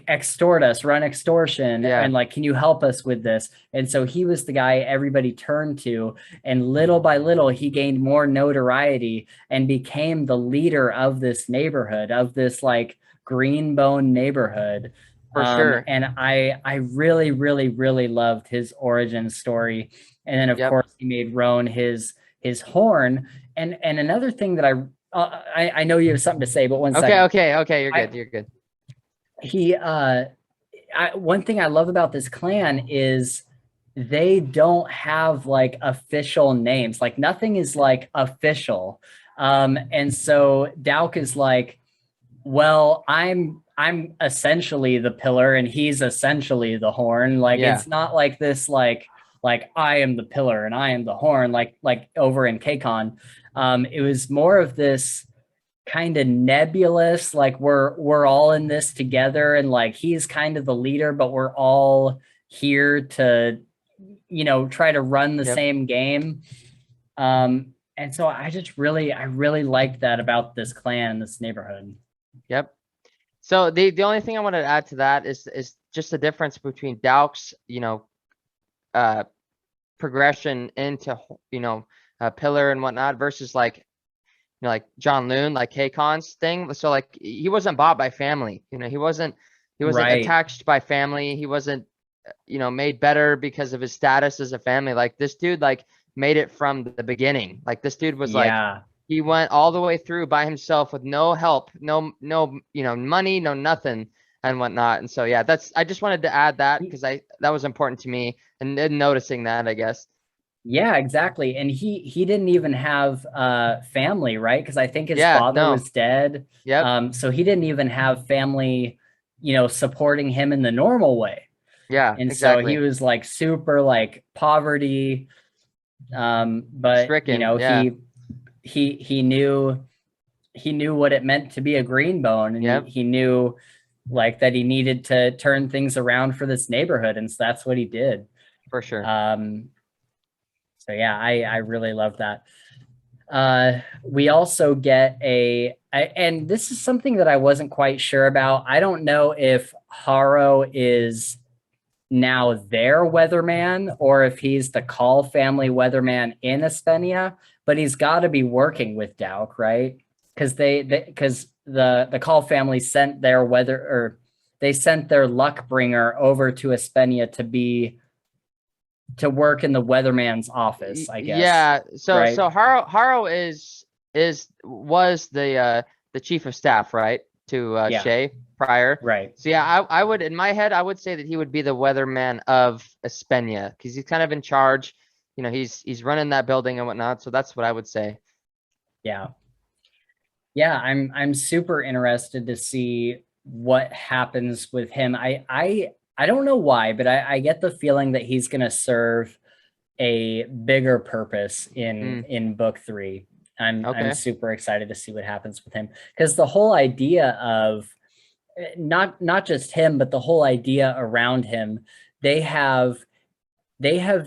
extort us, run extortion, and like, can you help us with this? And so he was the guy everybody turned to, and little by little he gained more notoriety and became the leader of this neighborhood, of this like green bone neighborhood. For sure. And I really, really, really loved his origin story. And then of course he made Roan his horn. And another thing that I know you have something to say, but one second. Okay, you're good. One thing I love about this clan is they don't have like official names. Like nothing is like official. And so Dauk is like, well, I'm essentially the pillar and he's essentially the horn. Like it's not like this, like I am the pillar and I am the horn, like over in KCON. It was more of this kind of nebulous, like we're all in this together, and like he's kind of the leader, but we're all here to try to run the same game. And so I really liked that about this clan and this neighborhood. So the only thing I wanted to add to that is just the difference between Dauk's progression into pillar and whatnot versus like like John Loon, like KCON's thing. So like he wasn't bought by family, he wasn't attached by family. He wasn't, made better because of his status as a family. Like this dude, like made it from the beginning. Like this dude was like, he went all the way through by himself with no help, no, money, no nothing and whatnot. And so, I just wanted to add that because that was important to me and noticing that, I guess. Yeah, exactly. And he didn't even have family, right? Because I think his father was dead. So he didn't even have family, supporting him in the normal way. And so he was like super like poverty. But stricken, he knew what it meant to be a green bone, and he knew like that he needed to turn things around for this neighborhood, and so that's what he did. For sure. So yeah, I really love that. We also get and this is something that I wasn't quite sure about. I don't know if Haro is now their weatherman or if he's the Call family weatherman in Espenia, but he's got to be working with Dauk, right? because the Call family sent their they sent their luck bringer over to Espenia to work in the weatherman's office, I guess. Yeah. So right? Haro was the chief of staff, right? To Yeah. Shay prior. Right. So yeah, I would, in my head, I would say that he would be the weatherman of Espenia because he's kind of in charge. You know, he's running that building and whatnot. So that's what I would say. Yeah. Yeah, I'm super interested to see what happens with him. I don't know why, but I get the feeling that he's gonna serve a bigger purpose in book 3. I'm Okay. super excited to see what happens with him, because the whole idea of not just him, but the whole idea around him, they have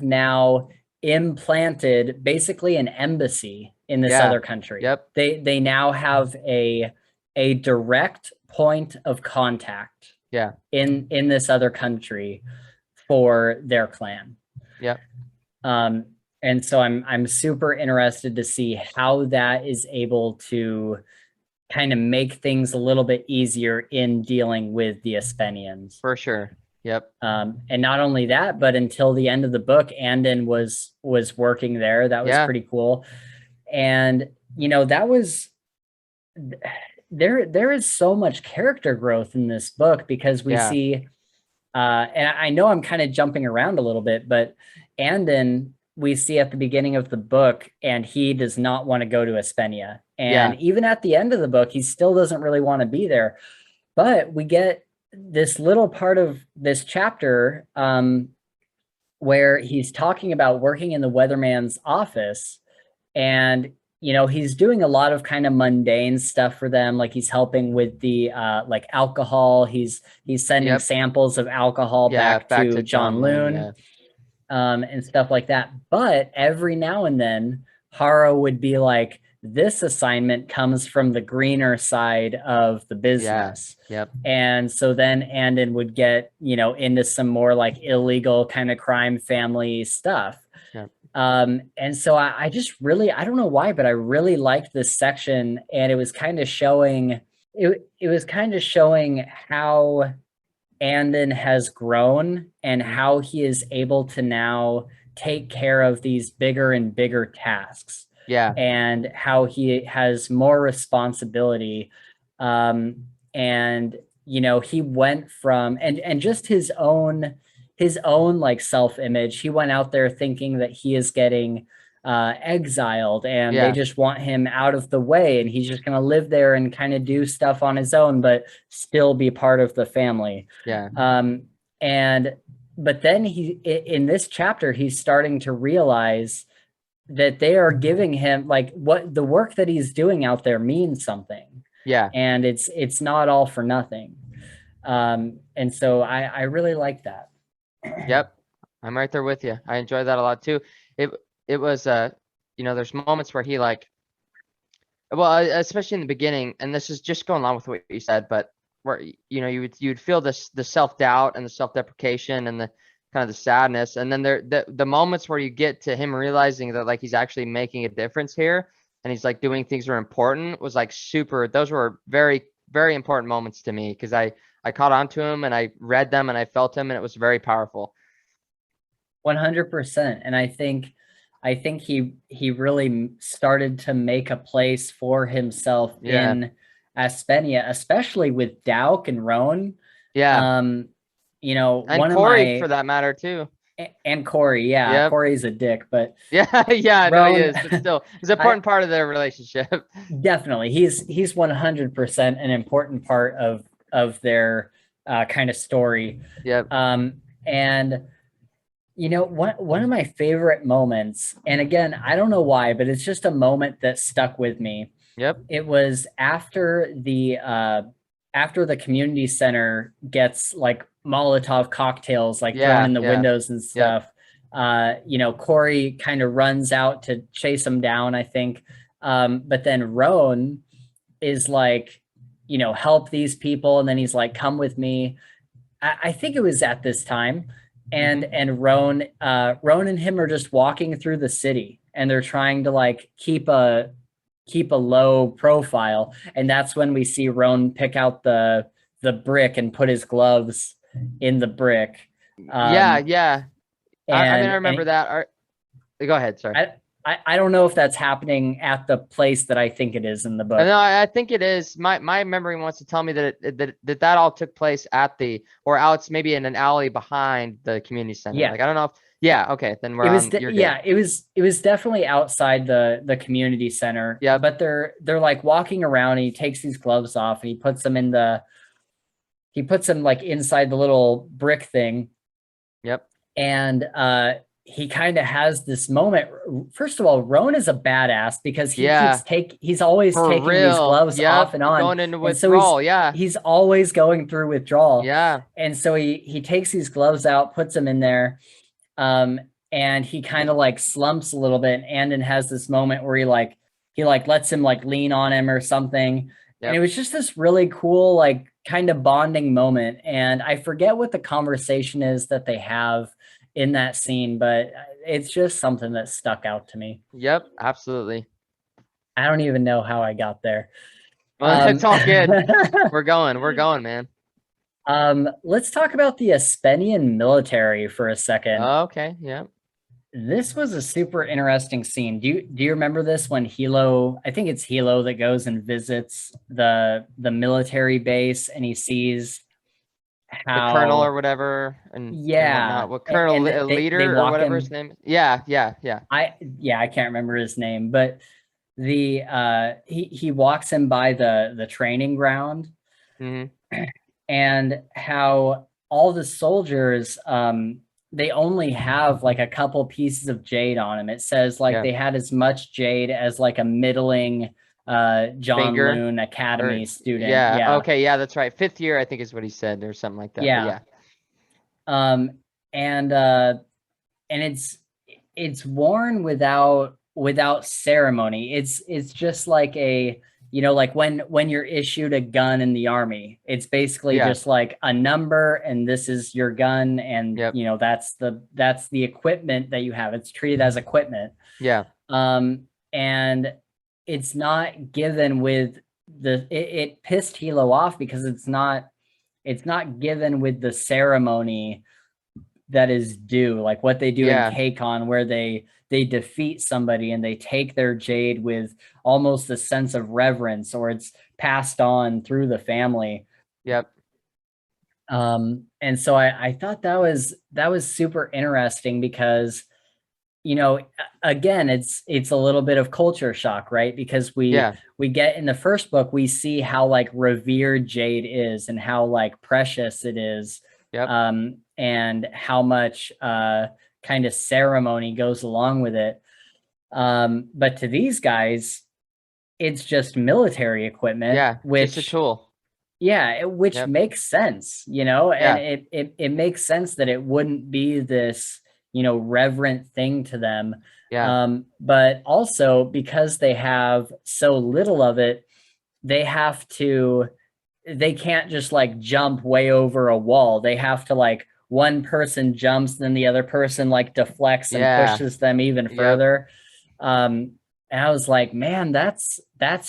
now implanted basically an embassy in this Yeah. other country. Yep. They now have a direct point of contact Yeah. in this other country for their clan. Yep. And so I'm super interested to see how that is able to kind of make things a little bit easier in dealing with the Espenians. For sure. Yep. And not only that, but until the end of the book, Andon was working there. That was pretty cool. And you know, that was there is so much character growth in this book, because we see and I know I'm kind of jumping around a little bit, but Andon we see at the beginning of the book, and he does not want to go to Espenia. And even at the end of the book, he still doesn't really want to be there. But we get this little part of this chapter where he's talking about working in the weatherman's office, and you know, he's doing a lot of kind of mundane stuff for them, like he's helping with the like alcohol. He's sending samples of alcohol back to John Loon. And stuff like that. But every now and then, Haro would be like, this assignment comes from the greener side of the business. And so then Andon would get, you know, into some more like illegal kind of crime family stuff. And so I just really, I don't know why, but I really liked this section, and it was kind of showing how Andon has grown and how he is able to now take care of these bigger and bigger tasks. And how he has more responsibility. And you know, he went from and just his own like self-image. He went out there thinking that he is getting exiled, and they just want him out of the way, and he's just going to live there and kind of do stuff on his own, but still be part of the family. But then in this chapter, he's starting to realize that they are giving him, like, what the work that he's doing out there means something. And it's not all for nothing. And so I really like that. I'm right there with you. I enjoy that a lot too. It was you know, there's moments where he like, well, especially in the beginning, and this is just going along with what you said, but where, you know, you'd feel the self-doubt and the self-deprecation and the kind of the sadness, and then the moments where you get to him realizing that like he's actually making a difference here, and he's like doing things that are important, was like super. Those were very, very important moments to me, because I caught on to him and I read them and I felt him, and it was very powerful. 100%. And I think he really started to make a place for himself in Espenia, especially with Dauk and Roan. You know, and one Corey, of my, for that matter too. And Corey, Corey's a dick, but Roan, no, he is, but still, he's an important part of their relationship. Definitely, he's 100% an important part of their kind of story. And you know, one of my favorite moments, and again, I don't know why, but it's just a moment that stuck with me. It was after the community center gets like Molotov cocktails like thrown in the windows and stuff. You know, Corey kind of runs out to chase him down, I think. But then Roan is like, you know, help these people, and then he's like, come with me. I think it was at this time. And Roan and him are just walking through the city, and they're trying to like keep a keep a low profile. And that's when we see Roan pick out the brick and put his gloves in the brick. Yeah, yeah. I mean, I remember And that. Go ahead, sorry. I don't know if that's happening at the place that I think it is in the book. No, I think it is. My memory wants to tell me that all took place at or out maybe in an alley behind the community center. Yeah. Like I don't know if okay, then It was you're good. yeah, it was definitely outside the community center. Yep. But they're like walking around and he takes these gloves off and he puts them like inside the little brick thing. Yep. And he kind of has this moment. First of all, Roan is a badass because he's always For taking real. these gloves Yep. off and on. Going into withdrawal. So he's always going through withdrawal. Yeah. And so he takes these gloves out, puts them in there. And he kind of like slumps a little bit. And Andon has this moment where he lets him like lean on him or something. Yep. And it was just this really cool, like kind of bonding moment. And I forget what the conversation is that they have in that scene, but it's just something that stuck out to me. Yep, absolutely. I don't even know how I got there. It's all good. We're going, man. Let's talk about the Aspenian military for a second. Okay, yeah. This was a super interesting scene. Do you remember this when Hilo, I think it's Hilo that goes and visits the military base and he sees how the colonel or whatever and whatnot. What colonel leader or whatever his name? Yeah. I can't remember his name, but he walks him by the training ground. Mm-hmm. And how all the soldiers they only have like a couple pieces of jade on them. It says like they had as much jade as like a middling John Loon Academy student. Yeah. Okay. Yeah, that's right. 5th year, I think is what he said, or something like that. Yeah. And it's worn without ceremony. It's just like a, like when you're issued a gun in the army, it's basically just like a number and this is your gun. And that's the equipment that you have. It's treated as equipment. Yeah. And it's not given with it pissed Hilo off because it's not given with the ceremony that is due, like what they do in KCON, where they defeat somebody and they take their jade with almost a sense of reverence, or it's passed on through the family. Yep. And so I thought that was super interesting because, again, it's a little bit of culture shock, right? Because we get in the first book, we see how like revered jade is and how like precious it is. Yep. And how much kind of ceremony goes along with it. But to these guys, it's just military equipment. Yeah, which just a tool. Yeah, which makes sense, and it makes sense that it wouldn't be this, reverent thing to them. Yeah. But also because they have so little of it, they can't just like jump way over a wall. They have to like one person jumps, then the other person like deflects and pushes them even further. And I was like, man, that's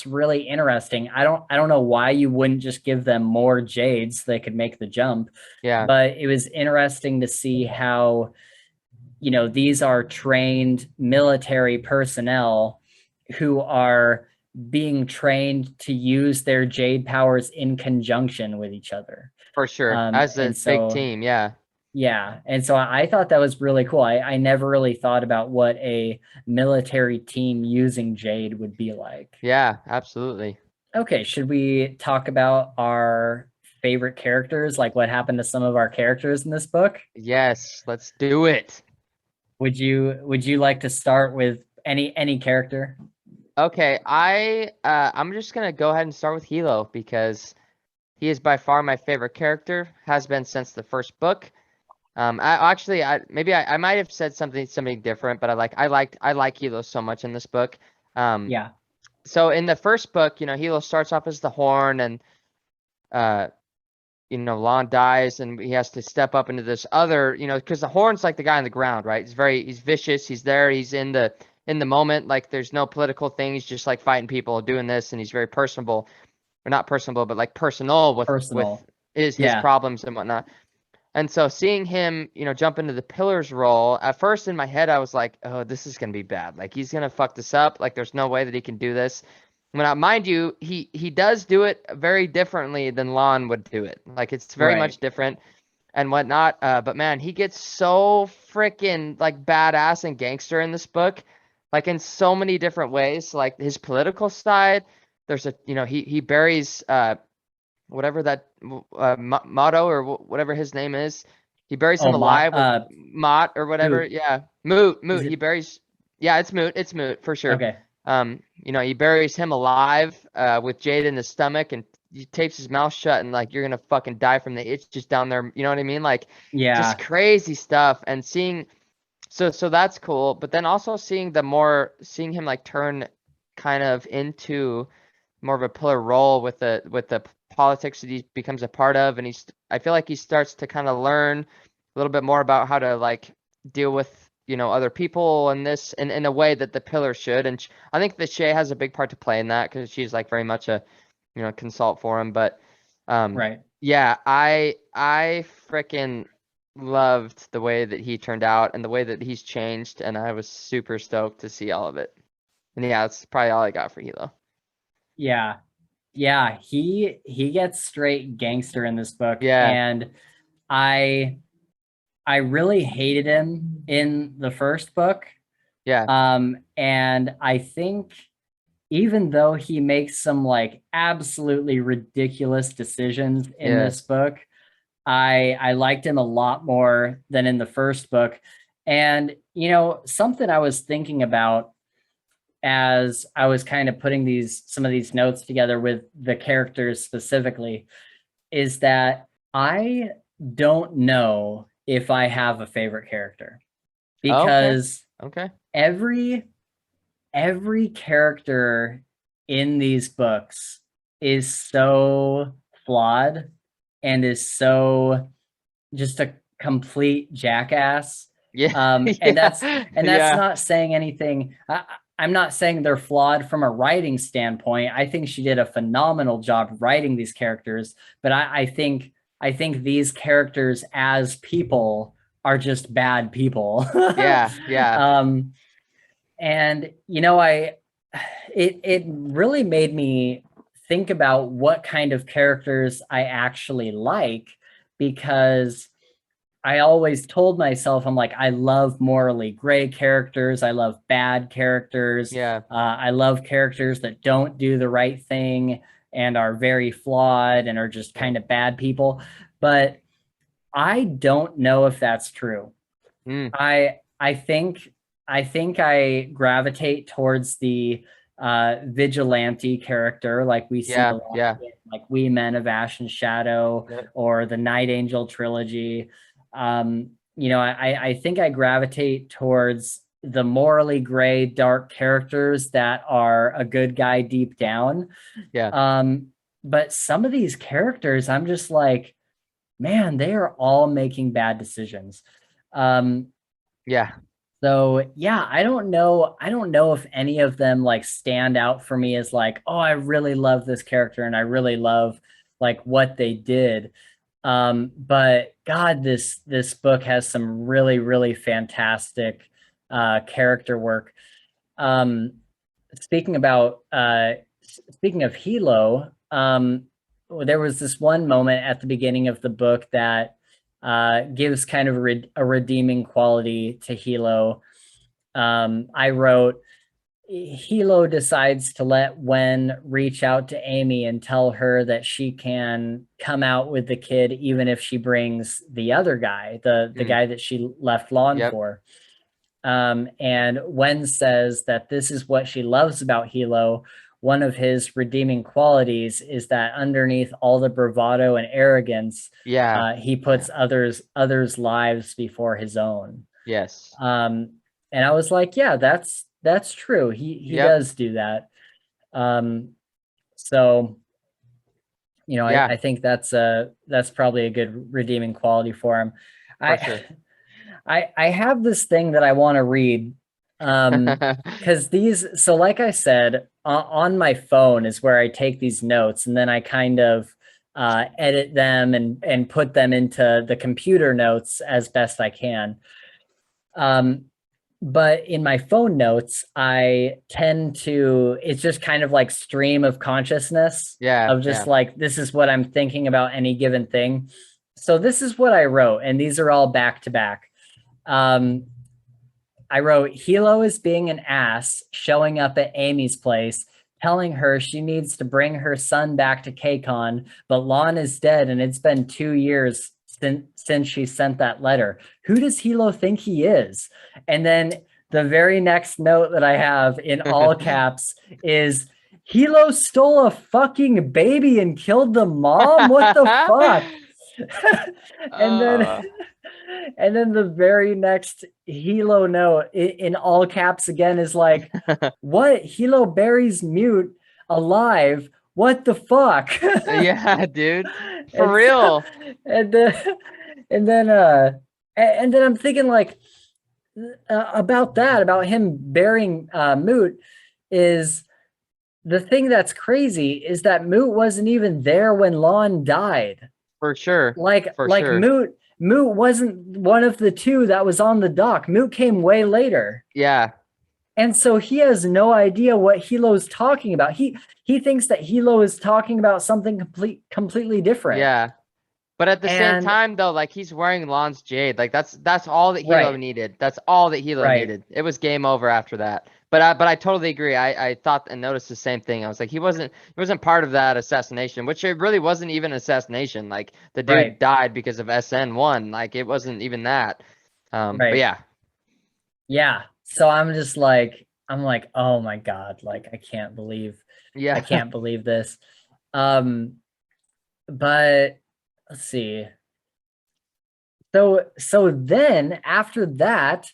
really interesting. I don't know why you wouldn't just give them more jades so they could make the jump. Yeah. But it was interesting to see how, these are trained military personnel who are being trained to use their jade powers in conjunction with each other. For sure. As a big team. Yeah. Yeah. And so I thought that was really cool. I never really thought about what a military team using jade would be like. Yeah, absolutely. Okay. Should we talk about our favorite characters? Like what happened to some of our characters in this book? Yes, let's do it. Would you like to start with any character? Okay. I'm just going to go ahead and start with Hilo because he is by far my favorite character, has been since the first book. I might have said something different, but I like Hilo so much in this book. Yeah. So in the first book, Hilo starts off as the Horn, and Lon dies, and he has to step up into this other, because the Horn's like the guy on the ground, right? He's vicious. He's there. He's in the in the moment. Like there's no political thing. He's just like fighting people, doing this, and he's very personable, or not personable, but like personal with Personal. his Yeah. problems and whatnot. And so seeing him, jump into the pillars role, at first in my head, I was like, oh, this is going to be bad. Like he's going to fuck this up. Like there's no way that he can do this. Mind you, he does do it very differently than Lon would do it. Like it's very Right. much different and whatnot. But man, he gets so freaking like badass and gangster in this book, like in so many different ways. Like his political side, there's he buries whatever that motto or whatever his name is. He buries him Oh, alive with Mott or whatever. Moot. Yeah, Moot. Is He it? buries. Yeah, it's Moot. It's Moot for sure. Okay. He buries him alive with Jade in the stomach and he tapes his mouth shut and like you're gonna fucking die from the itch just down there. You know what I mean? Like just Yeah. crazy stuff and seeing. So that's cool. But then also seeing seeing him like turn kind of into more of a pillar role with the politics that he becomes a part of, and I feel like he starts to kind of learn a little bit more about how to like deal with other people and this in a way that the pillar should. And I think that Shay has a big part to play in that because she's like very much a consult for him. But Right. yeah, I freaking loved the way that he turned out and the way that he's changed, and I was super stoked to see all of it. And yeah, that's probably all I got for Hilo. Yeah. Yeah. He gets straight gangster in this book. Yeah, And I I really hated him in the first book. yeah. And I think even though he makes some like absolutely ridiculous decisions in Yeah. this book, I liked him a lot more than in the first book. And something I was thinking about as I was kind of putting some of these notes together with the characters specifically is that I don't know if I have a favorite character Okay. because Okay. every character in these books is so flawed and is so just a complete jackass. Yeah. And Yeah. that's Yeah. not saying anything. I'm not saying they're flawed from a writing standpoint. I think she did a phenomenal job writing these characters, but I think these characters as people are just bad people. Yeah. Yeah. um, and it really made me think about what kind of characters I actually like, because I always told myself, I'm like, I love morally gray characters. I love bad characters. Yeah. I love characters that don't do the right thing and are very flawed and are just Yeah. kind of bad people. But I don't know if that's true. Mm. I think I gravitate towards the vigilante character, like we see a Yeah. lot Yeah. in like We Men of Ash and Shadow Yep. or the Night Angel trilogy. I think I gravitate towards the morally gray, dark characters that are a good guy deep down. Yeah. But some of these characters, I'm just like, man, they are all making bad decisions. Um, Yeah. so yeah, I don't know. I don't know if any of them like stand out for me as like, oh, I really love this character and I really love like what they did. But God, this book has some really, really fantastic character work. Um, speaking about speaking of Hilo, there was this one moment at the beginning of the book that gives kind of a redeeming quality to Hilo. I wrote, Hilo decides to let Wen reach out to Amy and tell her that she can come out with the kid even if she brings the other guy, the Mm. guy that she left Lon Yep. for. And Wen says that this is what she loves about Hilo. One of his redeeming qualities is that underneath all the bravado and arrogance, Yeah. he Yeah. puts others' lives before his own. Yes. And I was like, yeah, that's true. He Yep. does do that. So Yeah. I think that's probably a good redeeming quality for him. For I sure. I have this thing that I want to read Because so like I said, on my phone is where I take these notes, and then I kind of edit them and put them into the computer notes as best I can. Um, but in my phone notes, I tend to, it's just kind of like stream of consciousness Yeah, of just yeah. like, this is what I'm thinking about any given thing. So this is what I wrote, and these are all back to back. I wrote, Hilo is being an ass, showing up at Amy's place, telling her she needs to bring her son back to KCON, but Lon is dead and it's been 2 years since she sent that letter. Who does Hilo think he is? And then the very next note that I have in all caps is, Hilo stole a fucking baby and killed the mom? What the fuck? and then Uh, and then the very next Hilo note in all caps again is like, what? Hilo buries mute alive? What the fuck? yeah, dude. For and so, real. and then and then and then I'm thinking like about that, about him burying Moot, is the thing that's crazy is that Moot wasn't even there when Lon died. For sure. For Like sure. Moot wasn't one of the two that was on the dock. Moot came way later. Yeah. And so he has no idea what Hilo's talking about. He thinks that Hilo is talking about something completely different. Yeah. But at the same And time, though, like he's wearing Lon's Jade. Like that's all that Hilo right, needed. That's all that Hilo right, needed. It was game over after that. But I totally agree. I thought and noticed the same thing. I was like, he wasn't part of that assassination, which it really wasn't even assassination. Like the dude right, died because of SN1. Like it wasn't even that. But right. yeah. Yeah. So I'm just like, I'm like, oh my God, like I Yeah. can't believe this. Um, but let's see. So then after that,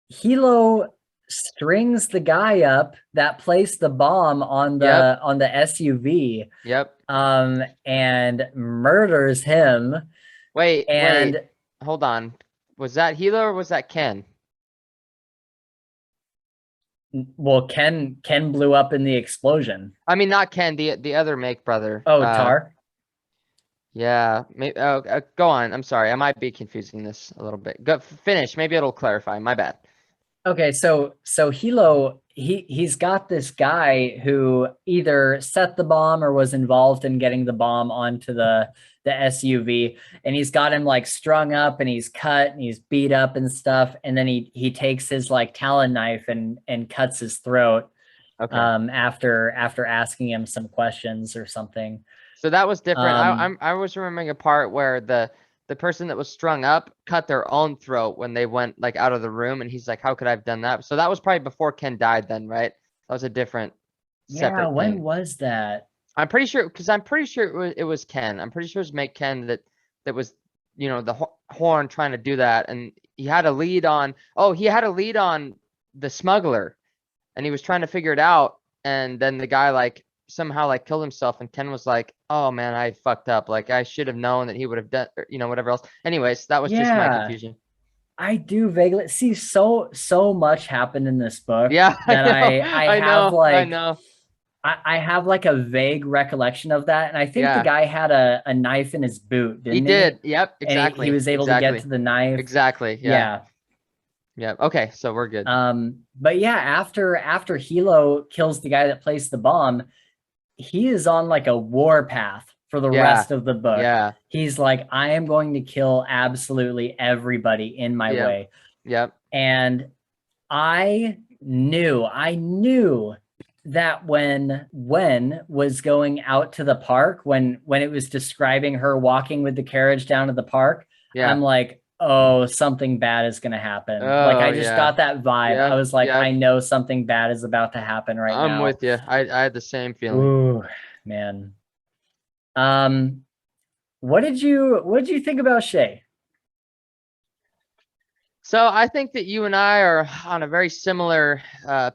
Hilo strings the guy up that placed the bomb Yep. on the SUV, Yep. and murders him. Wait. And Hold on. Was that Hilo or was that Ken? well, Ken blew up in the explosion. I mean, not Ken, the other Make brother. Oh, Tar. Yeah. Maybe. Go on. I'm sorry. I might be confusing this a little bit. Go finish. Maybe it'll clarify. My bad. Okay, so Hilo, he's got this guy who either set the bomb or was involved in getting the bomb onto the SUV, and he's got him like strung up and he's cut and he's beat up and stuff, and then he takes his like Talon knife and cuts his throat Okay. after asking him some questions or something. So that was different. Um I was remembering a part where the person that was strung up cut their own throat when they went like out of the room, and he's like, "How could I have done that?" So that was probably before Ken died, then, right? That was a different, yeah, separate when thing. was that? I'm pretty sure because I'm pretty sure it was Ken. I'm pretty sure it was Make Ken that was the horn trying to do that, and he had a lead on. Oh, he had a lead on the smuggler, and he was trying to figure it out, and then the guy like somehow like killed himself, and Ken was like, "Oh man, I fucked up. Like I should have known that he would have done, whatever else." Anyways, that was just my Yeah. confusion. I do vaguely see, so much happened in this book Yeah, I that know, I I have know, I like know. I have like a vague recollection of that. And I think the Yeah, guy had a knife in his boot, he didn't he? did. Yep, And he exactly, was able to get exactly, to the knife. exactly. Yeah, Yeah. yeah. Okay, so we're good. But yeah, after Hilo kills the guy that placed the bomb, he is on like a war path for the Yeah, rest of the book. yeah. He's like, I am going to kill absolutely everybody in my Yep. way. Yep. And I knew that when was going out to the park, when it was describing her walking with the carriage down to the park, Yeah. I'm like, oh, something bad is gonna happen. Like Oh I just yeah. got that vibe. I Yep. was like, I Yep. know something bad is about to happen right I'm now. with you. I had the same feeling. Ooh, man. Um, what did you think about Shay? So I think that you and I are on a very similar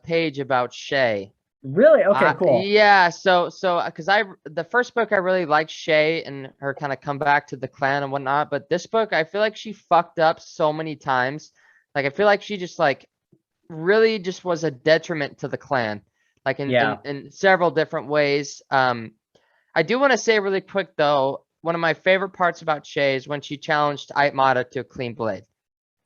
page about Shay. Really? Okay, cool. Yeah, so because the first book I really liked Shay and her kind of come back to the clan and whatnot, but this book I feel like she fucked up so many times. Like I feel like she just like really just was a detriment to the clan, like in several different ways. I do want to say really quick though, one of my favorite parts about Shay is when she challenged Aitmata to a clean blade.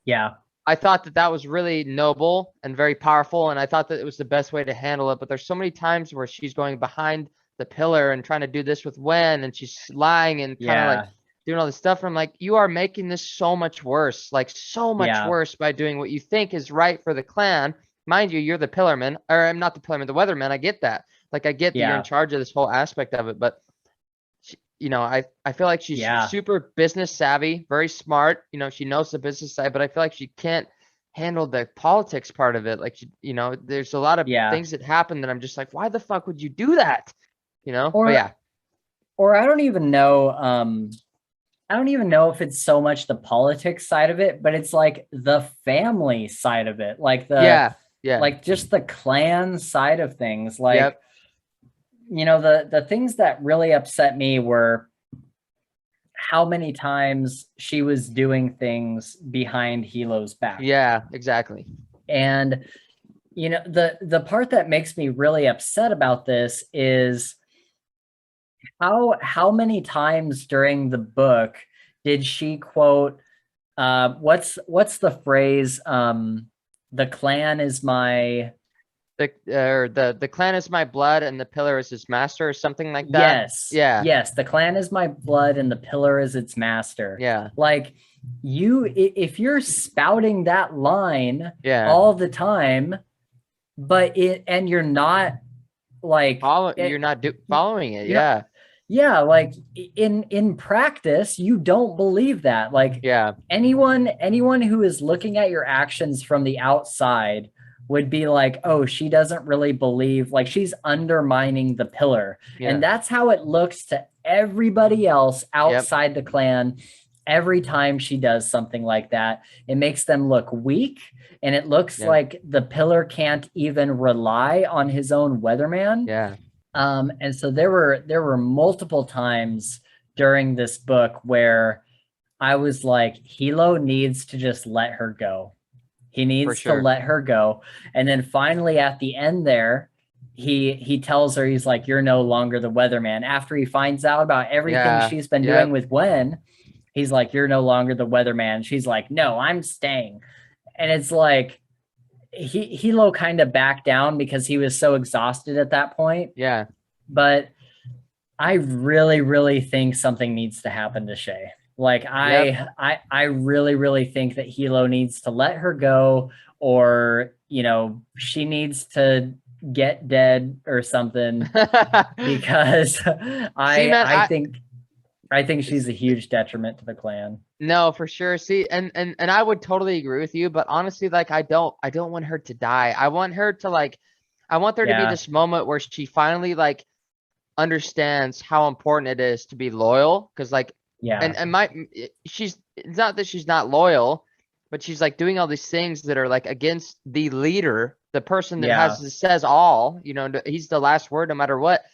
Yeah. I thought that that was really noble and very powerful, and I thought that it was the best way to handle it. But there's so many times where she's going behind the pillar and trying to do this with Wen, and she's lying and kind of like doing all this stuff. And I'm like, you are making this so much worse, like so much worse by doing what you think is right for the clan. Mind you, you're the pillarman, or I'm not the pillarman, the weatherman. I get that. Like, I get that you're in charge of this whole aspect of it, but you know, I feel like she's super business savvy, very smart. You know, she knows the business side, but I feel like she can't handle the politics part of it. Like, you know, there's a lot of things that happen that I'm just like, why the fuck would you do that? You know, but or I don't even know. I don't even know if it's so much the politics side of it, but it's like the family side of it, like like just the clan side of things. Like, you know, the things that really upset me were how many times she was doing things behind Hilo's back. Yeah, exactly. And, you know, the part that makes me really upset about this is how many times during the book did she quote, what's the phrase, the clan is my... The clan is my blood and the pillar is its master, or something like that. Yes. Yeah. Yes. The clan is my blood and the pillar is its master. Yeah. Like, if you're spouting that line all the time, but you're not like you're not following it. Yeah. Yeah. Like in practice, you don't believe that. Like, anyone who is looking at your actions from the outside would be like, oh, she doesn't really believe, like she's undermining the pillar. And that's how it looks to everybody else outside the clan. Every time she does something like that, it makes them look weak. And it looks like the pillar can't even rely on his own weatherman. Yeah. And so there were multiple times during this book where I was like, Hilo needs to just let her go. He needs to let her go. And then finally at the end there, he tells her, he's like, you're no longer the weatherman. After he finds out about everything she's been doing with Wen, he's like, you're no longer the weatherman. She's like, no, I'm staying. And it's like, Hilo kind of backed down because he was so exhausted at that point. Yeah. But I really, really think something needs to happen to Shay. Like, I really, really think that Hilo needs to let her go, or, you know, she needs to get dead or something, because I think she's a huge detriment to the clan. No, for sure. See, and I would totally agree with you, but honestly, like, I don't want her to die. I want her to, like, I want there to be this moment where she finally, like, understands how important it is to be loyal, because, like, it's not that she's not loyal, but she's like doing all these things that are like against the leader, the person that says all, you know, he's the last word no matter what.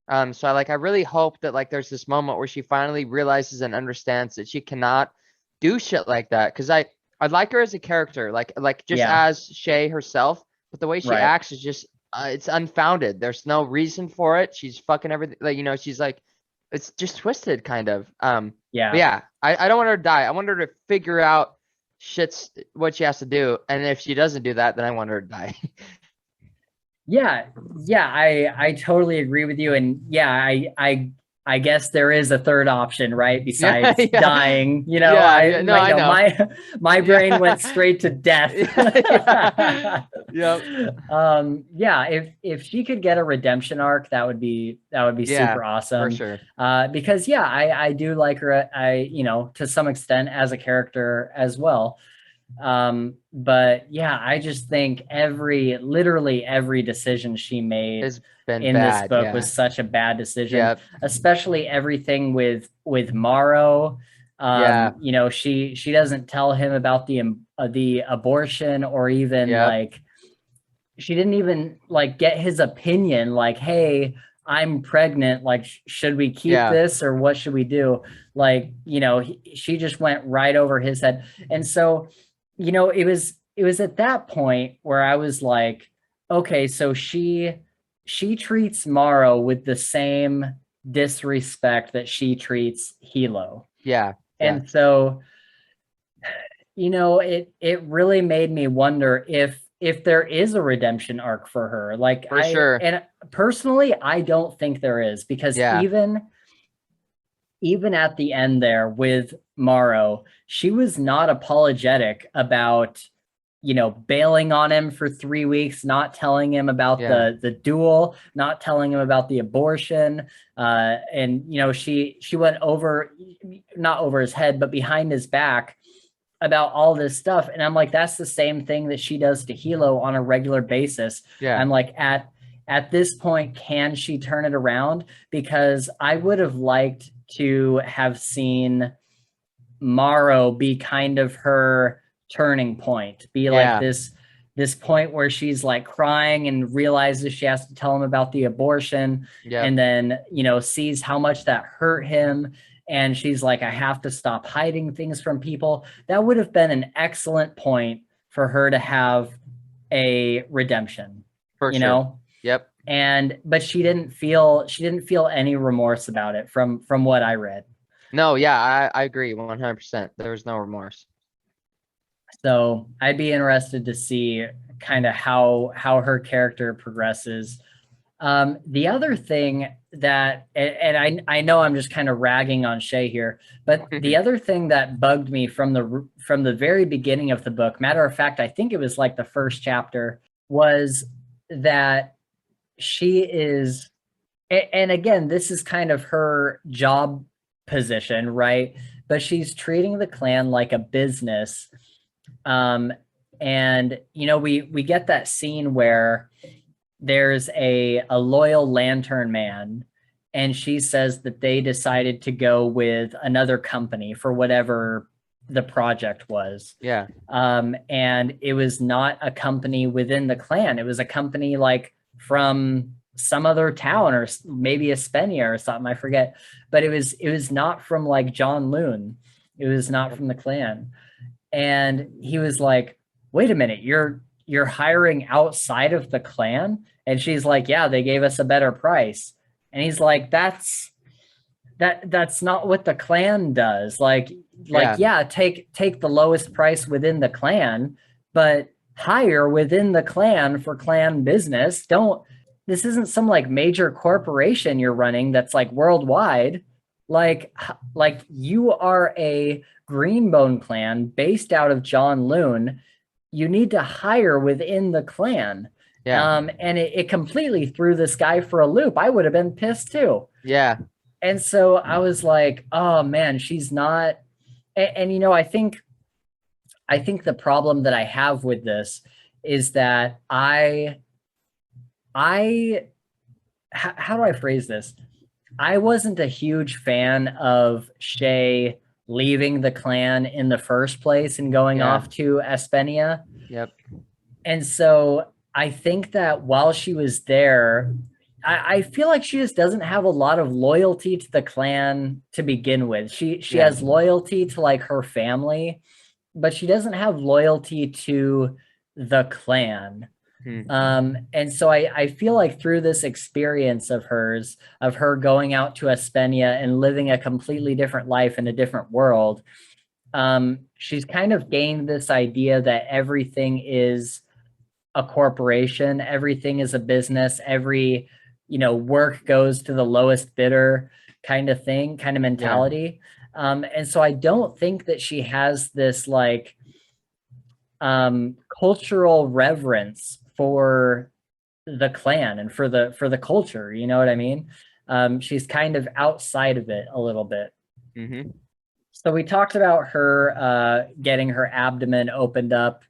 So I really hope that, like, there's this moment where she finally realizes and understands that she cannot do shit like that. Cause I like her as a character, like just as Shay herself, but the way she acts is just, it's unfounded. There's no reason for it. She's fucking everything. Like, you know, she's like, it's just twisted kind of. I don't want her to die. I want her to figure out what she has to do. And if she doesn't do that, then I want her to die. I totally agree with you. And I guess there is a third option, right? Besides dying, you know, I know. My brain went straight to death. If she could get a redemption arc, that would be super awesome. For sure. Because I do like her, you know, to some extent as a character as well. But I just think literally every decision she made in this book was such a bad decision, especially everything with Morrow. You know, she doesn't tell him about the abortion, or even like, she didn't even like get his opinion, like, hey, I'm pregnant, like, should we keep this, or what should we do? Like, you know, she just went right over his head. And so, you know, it at that point where I was like, okay, so she treats Morrow with the same disrespect that she treats Hilo. Yeah. Yeah. And so, it really made me wonder if there is a redemption arc for her. Like For sure. and personally, I don't think there is, because Yeah. even at the end there with Morrow, she was not apologetic about, bailing on him for 3 weeks, not telling him about Yeah. the duel, not telling him about the abortion. And she went over, not over his head, but behind his back about all this stuff. And I'm like, that's the same thing that she does to Hilo on a regular basis. Yeah. I'm like, at this point, can she turn it around? Because I would have liked to have seen Morrow be kind of her turning point, be like this point where she's like crying and realizes she has to tell him about the abortion, and then sees how much that hurt him, and she's like, I have to stop hiding things from people. That would have been an excellent point for her to have a redemption, For sure. Yep. but she didn't feel any remorse about it from what I read. No, yeah, I agree 100%. There was no remorse. So I'd be interested to see kind of how her character progresses. The other thing that, and I know I'm just kind of ragging on Shay here, but the other thing that bugged me from the very beginning of the book, matter of fact, I think it was like the first chapter, was that she is, and again, this is kind of her job position, right? But she's treating the clan like a business. And we get that scene where there's a loyal lantern man, and she says that they decided to go with another company for whatever the project was. Yeah. And it was not a company within the clan. It was a company like from some other town, or maybe Espenia or something, I forget. But it was not from like John Loon. It was not from the clan. And he was like, wait a minute, you're hiring outside of the clan? And she's like, yeah, they gave us a better price. And he's like, that's not what the clan does. Like yeah, take the lowest price within the clan, but hire within the clan for clan business. This isn't some like major corporation you're running that's like worldwide. Like you are a Greenbone clan based out of John Loon. You need to hire within the clan. Yeah. And it completely threw this guy for a loop. I would have been pissed too. Yeah. And so I was like, oh man, she's not. And I think the problem that I have with this is that how do I phrase this? I wasn't a huge fan of Shay leaving the clan in the first place and going off to Espenia. Yep. And so I think that while she was there, I feel like she just doesn't have a lot of loyalty to the clan to begin with. She has loyalty to like her family, but she doesn't have loyalty to the clan. And so I feel like through this experience of hers, of her going out to Espenia and living a completely different life in a different world, she's kind of gained this idea that everything is a corporation, everything is a business, every work goes to the lowest bidder kind of thing, kind of mentality. And so I don't think that she has this like cultural reverence for the clan and for the culture, you know what I mean? She's kind of outside of it a little bit. So we talked about her getting her abdomen opened up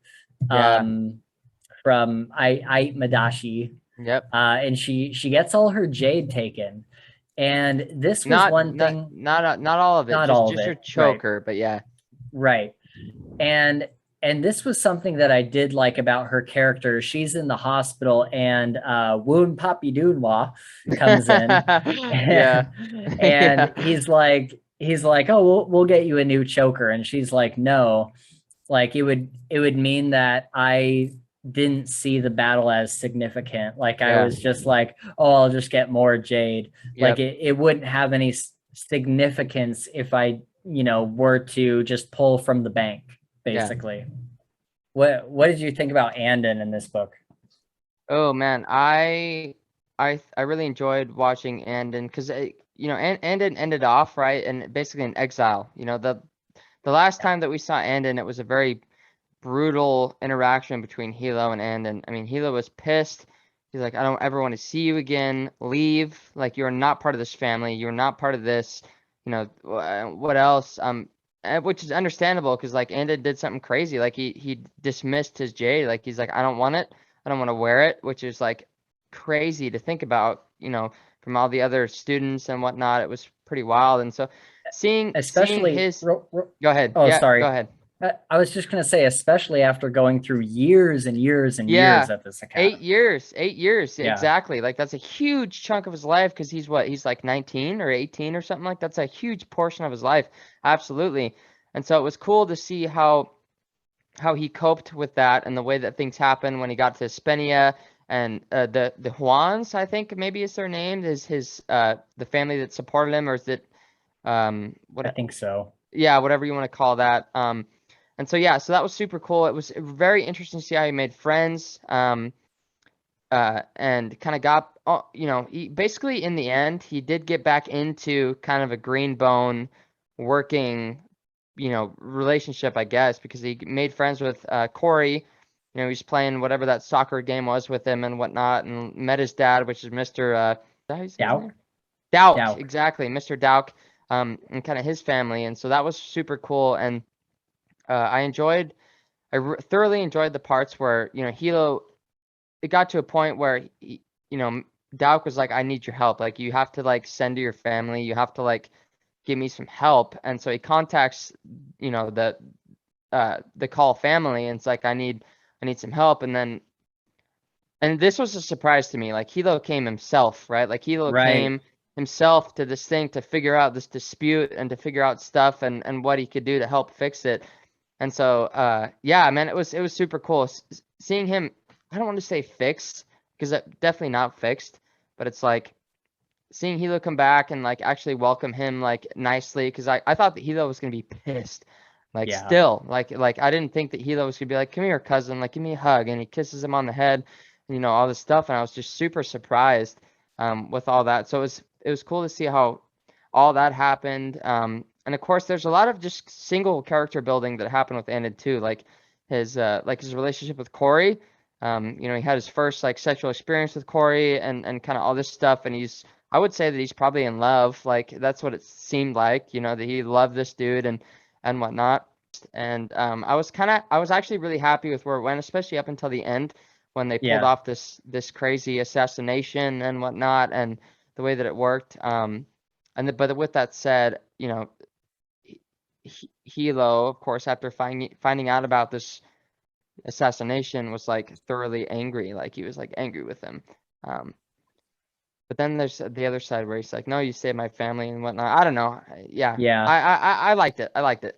from Ait Madashi. Yep. And she gets all her jade taken. And this was one thing. Not all of it. Not just, all of just it. her choker, right. But yeah. Right. And this was something that I did like about her character. She's in the hospital, and Woon Papi Dunwa comes in. And he's like, oh, we'll get you a new choker. And she's like, no. Like it would mean that I didn't see the battle as significant. Like I Yeah. was just like, oh, I'll just get more Jade. Like Yep. it wouldn't have any significance if I, were to just pull from the bank, Yeah. basically. What did you think about Andon in this book? Oh man, I really enjoyed watching Andon because Andon ended off right and basically in exile. The last time that we saw Andon, it was a very brutal interaction between Hilo and Andon. I mean, Hilo was pissed. He's like, I don't ever want to see you again. Leave. Like, you're not part of this family. You're not part of this. What else? Which is understandable because like Andon did something crazy. Like he dismissed his Jade. Like he's like, I don't want it. I don't want to wear it, which is like crazy to think about. From all the other students and whatnot, it was pretty wild. And so seeing Especially, his, go ahead. oh, Yeah, go sorry. ahead. I was just going to say, especially after going through years and years and years Yeah, at this 8 academy. years, 8 years, Yeah. exactly. Like that's a huge chunk of his life because he's what, he's like 19 or 18 or something like that's a huge portion of his life. Absolutely. And so it was cool to see how he coped with that and the way that things happened when he got to Spenia and the Juans, I think maybe is their name, is his the family that supported him, or is it I what think so. yeah, whatever you want to call that. And so yeah, so that was super cool. It was very interesting to see how he made friends. And kind of got, he basically in the end, he did get back into kind of a green bone working, relationship, I guess, because he made friends with Corey. He's playing whatever that soccer game was with him and whatnot, and met his dad, which is Mr. Is that how you say his Doubt. name? Doubt, Doubt. exactly, Mr. Doubt, and kind of his family, and so that was super cool, and thoroughly enjoyed the parts where Hilo, it got to a point where Dauk was like, I need your help. Like you have to like send to your family. You have to like give me some help. And so he contacts, the call family and it's like, I need some help. And this was a surprise to me. Like Hilo came himself, right? Like Hilo Right. came himself to this thing to figure out this dispute and to figure out stuff and what he could do to help fix it. And so, yeah, man, it was super cool seeing him. I don't want to say fixed because that definitely not fixed, but it's like seeing Hilo come back and like actually welcome him like nicely because I thought that Hilo was gonna be pissed, like Yeah. still like I didn't think that Hilo was gonna be like, come here, cousin, like give me a hug, and he kisses him on the head, and, all this stuff, and I was just super surprised with all that. So it was cool to see how all that happened. And of course, there's a lot of just single character building that happened with Andon too, like his relationship with Corey. He had his first like sexual experience with Corey and kind of all this stuff, and I would say that he's probably in love. Like that's what it seemed like, that he loved this dude and whatnot. And I was actually really happy with where it went, especially up until the end when they pulled Yeah. off this crazy assassination and whatnot, and the way that it worked. But with that said, Hilo, of course, after finding out about this assassination, was like thoroughly angry. Like he was like angry with them. Um, but then there's the other side where he's like, "No, you saved my family and whatnot." I don't know. Yeah, Yeah. I liked it. I liked it.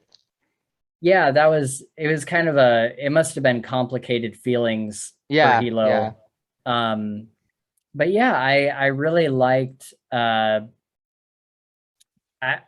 Yeah, it was kind of it must have been complicated feelings for Yeah, yeah, Hilo. Um, but yeah, I really liked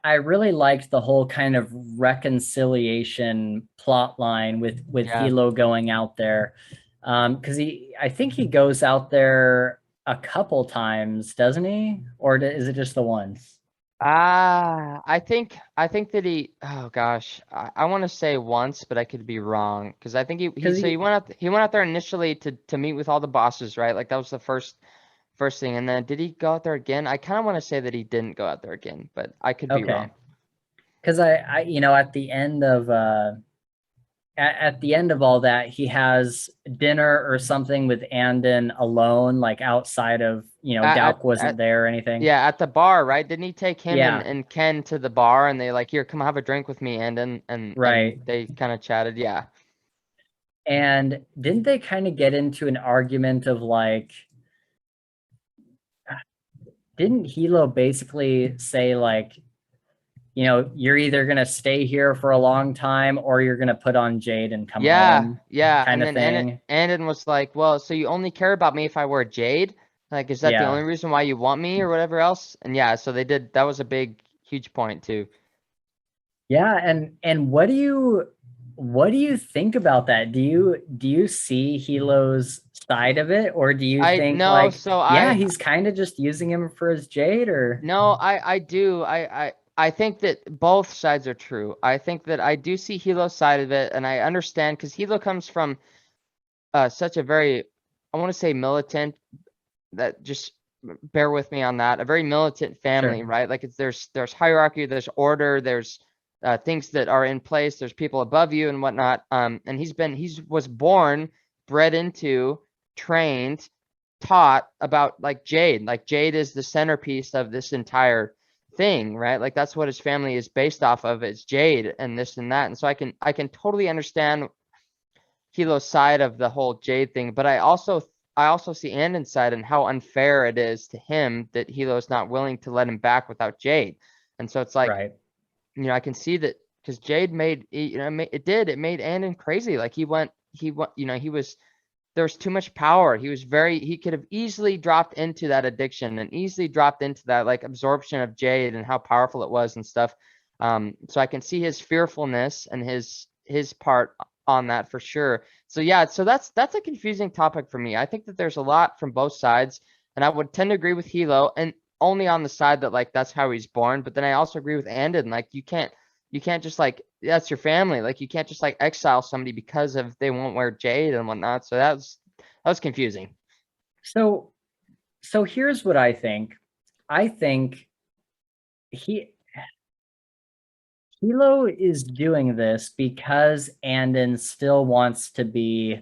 I really liked the whole kind of reconciliation plot line with yeah. Hilo going out there. Because I think he goes out there a couple times, doesn't he? Or is it just the once? I think that oh gosh, I want to say once, but I could be wrong because I think Because he went out there initially to meet with all the bosses, right? Like that was the first thing, and then did he go out there again? I kind of want to say that he didn't go out there again, but I could be okay. wrong. Because at the end of at the end of all that, he has dinner or something with Andon alone, like outside of, At Dauk wasn't at there or anything. Yeah, at the bar, right? Didn't he take him and, Yeah, and Ken to the bar and they like, here, come have a drink with me, and right. they kind of chatted. Yeah. And didn't they kind of get into an argument of like, didn't Hilo basically say like you're either going to stay here for a long time or you're going to put on Jade and come Yeah, home yeah. kind And of then thing. Andon was like, well, so you only care about me if I wear Jade? Like, is that the only Yeah. reason why you want me or whatever else? And yeah, so they did. That was a big, huge point too. Yeah, and what do you think about that? Do you see Hilo's side of it, or do you I think no, like, so yeah, he's kind of just using him for his Jade, or no, I do. I think that both sides are true. I think that I do see Hilo's side of it, and I understand because Hilo comes from such a very, I want to say militant, that just bear with me on that, a very militant family, sure. right? Like there's hierarchy, there's order, there's things that are in place, there's people above you and whatnot. And he was born, bred into, trained, taught about like Jade is the centerpiece of this entire thing, right? Like that's what his family is based off of, is Jade and this and that. And so I can totally understand Hilo's side of the whole Jade thing, but I also see Andon's side and how unfair it is to him that Hilo's not willing to let him back without Jade. And so it's like, Right. I can see that because Jade it made Andon crazy. Like he went, there was too much power. He could have easily dropped into that addiction and easily dropped into that like absorption of Jade and how powerful it was and stuff. So I can see his fearfulness and his part on that for sure. So yeah, so that's a confusing topic for me. I think that there's a lot from both sides, and I would tend to agree with Hilo, and only on the side that like that's how he's born. But then I also agree with Andon. Like you can't just like, that's your family. Like you can't just like exile somebody because of they won't wear Jade and whatnot. So that was confusing. So so here's what I think. I think he Hilo is doing this because Andon still wants to be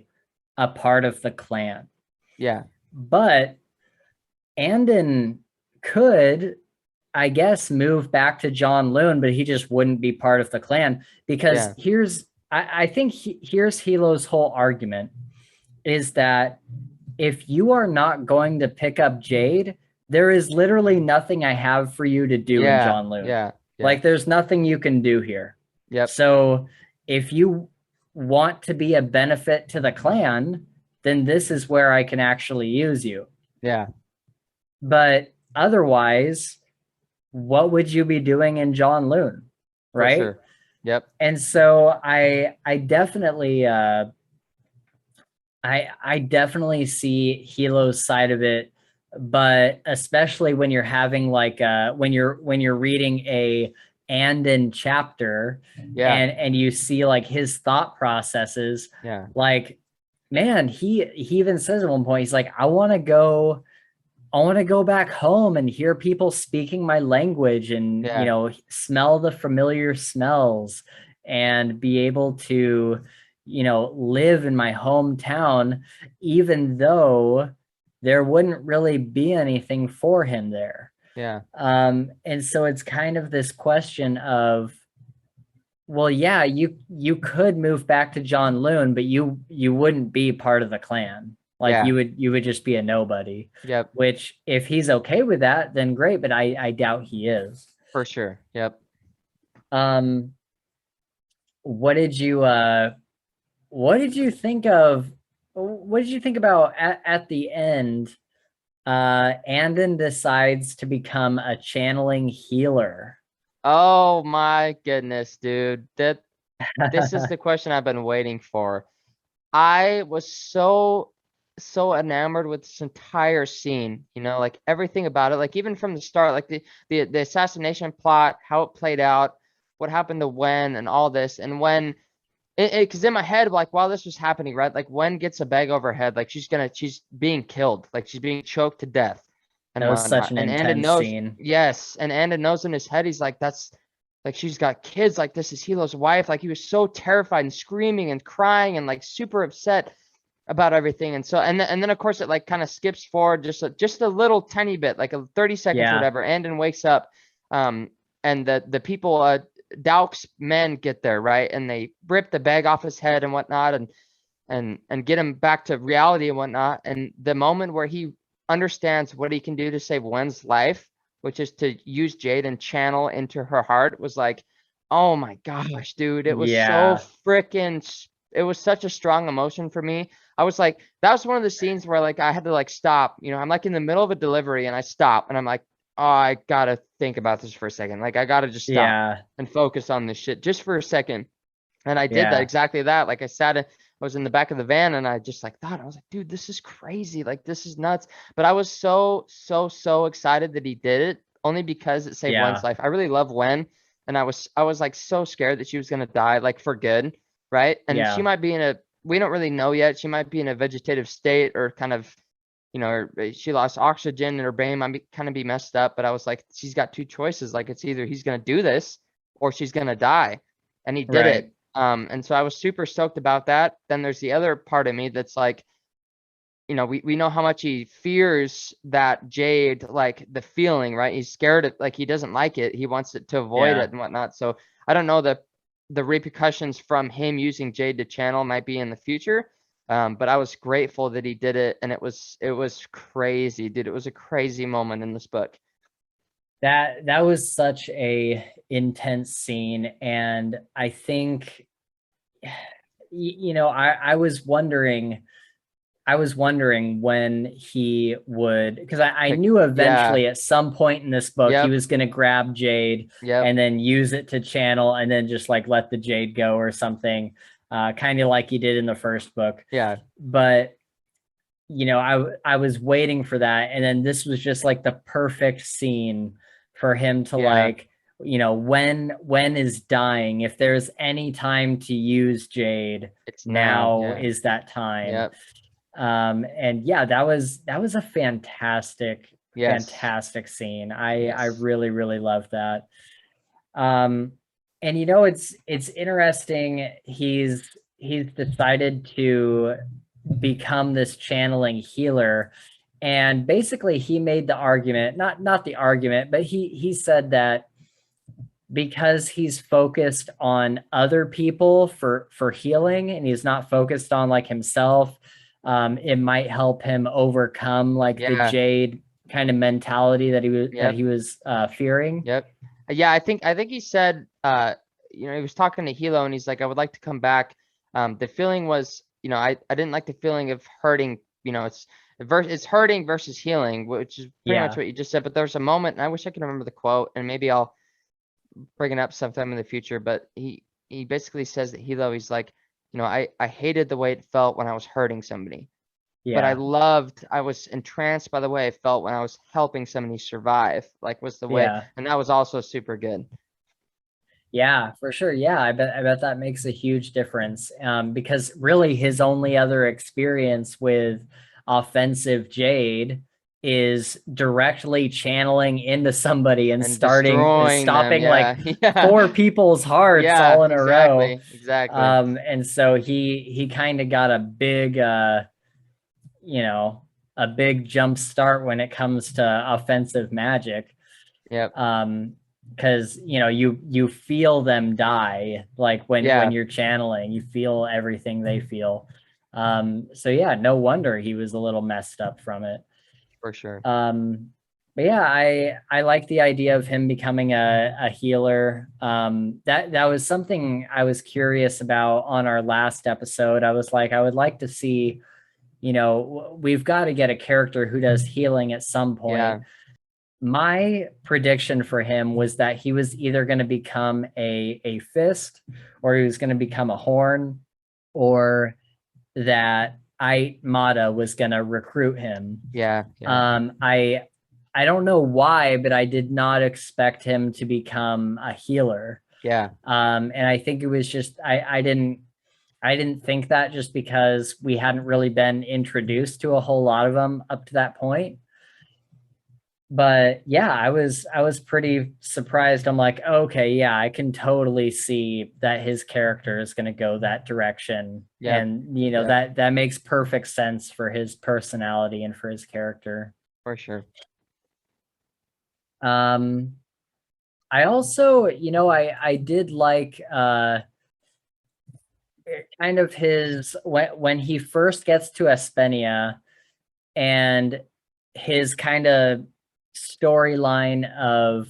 a part of the clan. Yeah, But Andon could, I guess, move back to John Loon, but he just wouldn't be part of the clan because yeah, I think here's Hilo's whole argument is that if you are not going to pick up Jade, there is literally nothing I have for you to do in yeah, John Loon. yeah, yeah. Like there's nothing you can do here. Yep. So if you want to be a benefit to the clan, then this is where I can actually use you. Yeah, But otherwise, what would you be doing in John Loon? for Right. sure. Yep. And so I definitely I definitely see Hilo's side of it, but especially when you're having like when you're reading a Andon chapter Yeah, and you see like his thought processes, yeah, like man, he even says at one point, he's like, I want to go back home and hear people speaking my language and, yeah, smell the familiar smells and be able to, live in my hometown, even though there wouldn't really be anything for him there. yeah, And so it's kind of this question of, well, yeah, you could move back to John Loon, but you wouldn't be part of the clan. Like yeah. you would just be a nobody. Yep. Which if he's okay with that, then great, but I doubt he is. For sure. Yep. Um, what did you what did you think of what did you think about at the end? Andon decides to become a channeling healer. Oh my goodness, dude. This is the question I've been waiting for. I was so enamored with this entire scene, like everything about it, like even from the start, like the assassination plot, how it played out, what happened to Wen and all this. And when because in my head, like while this was happening, right, like Wen gets a bag over her head, like she's being killed, like she's being choked to death and That was such whatnot. an And Anda intense knows, scene. yes, and Anda knows in his head, he's like, that's like she's got kids, like this is Hilo's wife. Like he was so terrified and screaming and crying and like super upset about everything. And so and then of course it like kind of skips forward just a little tiny bit, like a 30 seconds or Yeah. whatever. Andon wakes up, and the people, Dauk's men get there, right? And they rip the bag off his head and whatnot, and get him back to reality and whatnot. And the moment where he understands what he can do to save Wen's life, which is to use Jade and channel into her heart, was like, oh my gosh, dude, it was so Yeah. it was such a strong emotion for me. I was like, that was one of the scenes where like I had to like stop, I'm like in the middle of a delivery and I stop and I'm like, oh, I gotta think about this for a second. Like I gotta just stop Yeah. and focus on this shit just for a second. And I did that, Yeah. exactly that. Like I was in the back of the van and I just like thought, I was like, dude, this is crazy. Like this is nuts. But I was so excited that he did it only because it saved Wen's Yeah. life. I really love Wen. And I was like so scared that she was gonna die, like for good. Right. And she Yeah. might be we don't really know yet. She might be in a vegetative state or kind of, she lost oxygen and her brain might kind of be messed up. But I was like, she's got two choices. Like it's either he's gonna do this or she's gonna die. And he did Right. it. And so I was super stoked about that. Then there's the other part of me that's like, we know how much he fears that Jade, like the feeling, right? He's scared of, like, he doesn't like it. He wants it to avoid Yeah. it and whatnot. So I don't know the repercussions from him using Jade to channel might be in the future. But I was grateful that he did it. And it was crazy, dude. It was a crazy moment in this book. That was such a intense scene. And I think, I was wondering when he would, because I knew Yeah. eventually at some point in this book he Yep. was going to grab Jade Yep. and then use it to channel and then just like let the Jade go or something, kind of like he did in the first book. Yeah. But I was waiting for that, and then this was just like the perfect scene for him to Yeah. like, when is dying. If there's any time to use Jade, It's now. now Yeah. is that time. Yep. And yeah, that was a Yes. fantastic scene. I Yes. really, really love that. um and it's interesting, he's decided to become this channeling healer, and basically he made the argument, not the argument, but he said that because he's focused on other people for healing and he's not focused on like himself, it might help him overcome like the Yeah. Jade kind of mentality that Yep. he was fearing. Yep. Yeah, I think he said, he was talking to Hilo and he's like, I would like to come back. The feeling was, I didn't like the feeling of hurting, it's hurting versus healing, which is pretty much Yeah. what you just said. But there's a moment, and I wish I could remember the quote, and maybe I'll bring it up sometime in the future. But he basically says that he's like, I hated the way it felt when I was hurting somebody. But Yeah. I was entranced by the way I felt when I was helping somebody survive, like was the way, Yeah. and that was also super good. Yeah, for sure. Yeah, I bet that makes a huge difference. Because really his only other experience with offensive Jade is directly channeling into somebody and And destroying them. stopping like Yeah. Yeah. four people's hearts Yeah, all in a row. exactly. Exactly. And so he kind of got a big you know, a big jump start when it comes to offensive magic. Yep. Because you feel them die, like when Yeah, you're channeling, you feel everything they feel. So yeah, no wonder he was a little messed up from it. for sure. But yeah, I like the idea of him becoming a healer. That was something I was curious about on our last episode. I was like, I would like to see, we've got to get a character who does healing at some point. Yeah. My prediction for him was that he was either going to become a fist, or he was going to become a horn, or that Mata was going to recruit him. Yeah. Yeah. I don't know why, but I did not expect him to become a healer. Yeah. And I think it was just I didn't think that, just because we hadn't really been introduced to a whole lot of them up to that point. But yeah, I was pretty surprised. I'm like, okay, yeah, I can totally see that his character is going to go that direction. Yep. And Yep. that makes perfect sense for his personality and for his character. For sure. Um I also, I did like kind of his when he first gets to Espenia, and his kind of storyline of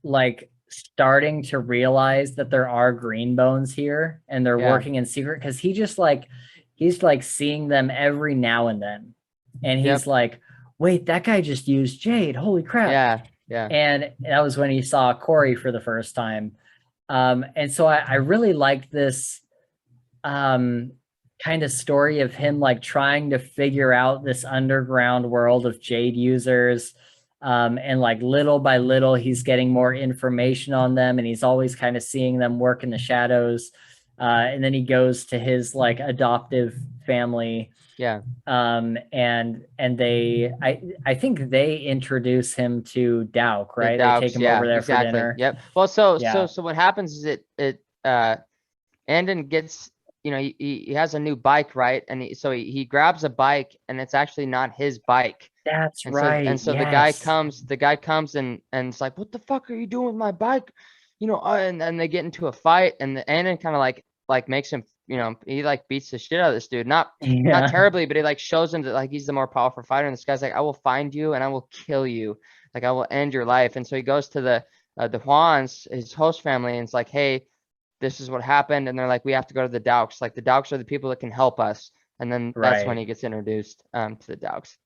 like starting to realize that there are green bones here and they're working in secret, because he's like seeing them every now and then, and he's like, wait, that guy just used Jade, holy crap. And that was when he saw Corey for the first time. And so I really liked this kind of story of him like trying to figure out this underground world of Jade users. And like little by little, he's getting more information on them, and he's always kind of seeing them work in the shadows. And then he goes to his like adoptive family. And I think they introduce him to Dauk, right? They take him over there for dinner. Well, so what happens is Andon gets, you know, he has a new bike, right? And he grabs a bike, and it's actually not his bike. That's right. So the guy comes and it's like, what the fuck are you doing with my bike? You know, and they get into a fight, and the Andon kind of like makes him, you know, he like beats the shit out of this dude. Not terribly, but he like shows him that like he's the more powerful fighter. And this guy's like, I will find you and I will kill you. Like I will end your life. And so he goes to the Juans, his host family, and it's like, hey, this is what happened. And they're like, we have to go to the Dauks. Like the Dauks are the people that can help us. And then that's when he gets introduced to the Dauks.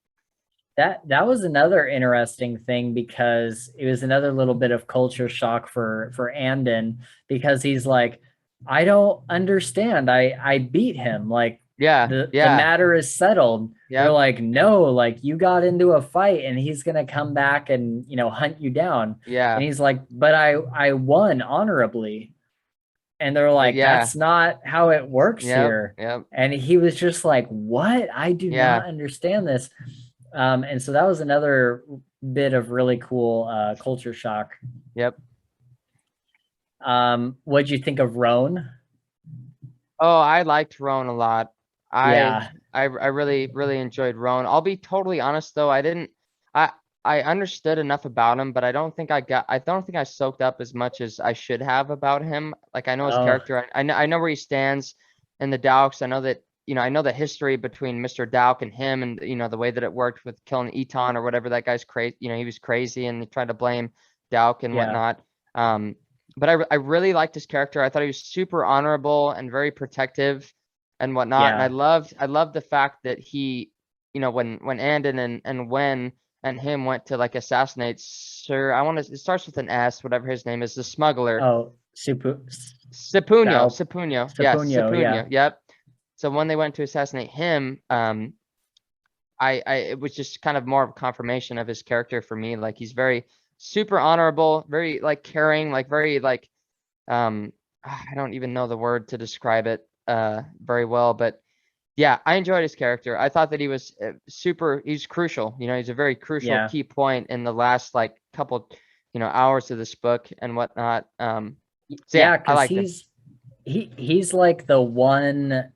That was another interesting thing, because it was another little bit of culture shock for Andon, because he's like, I don't understand. I beat him. Like the matter is settled. They're like, no, like you got into a fight and he's gonna come back and, you know, hunt you down. And he's like, but I won honorably. And they're like, that's not how it works here. And he was just like, what? I do not understand this. And so that was another bit of really cool culture shock. What'd you think of Roan? Oh, I liked Roan a lot. I really enjoyed Roan. I'll be totally honest though, I understood enough about him, but I don't think I soaked up as much as I should have about him. Like I know his character. I know where he stands in the Dauks. I know that, you know, I know the history between Mr. Dauk and him, and you know the way that it worked with killing Eton or whatever. That guy's crazy. You know, he was crazy and he tried to blame Dauk and whatnot. But I really liked his character. I thought he was super honorable and very protective and whatnot. And I loved the fact that he, you know, when Andon and Wen and him went to like assassinate Sir, it starts with an S, whatever his name is, the smuggler. Sepunyo. Yeah. Yep. So when they went to assassinate him, it was just kind of more of a confirmation of his character for me. Like he's very super honorable, very like caring, like very like, I don't even know the word to describe it very well, but yeah, I enjoyed his character. I thought that he was he's crucial. You know, he's a very crucial key point in the last like couple, you know, hours of this book and whatnot. I like he's like the one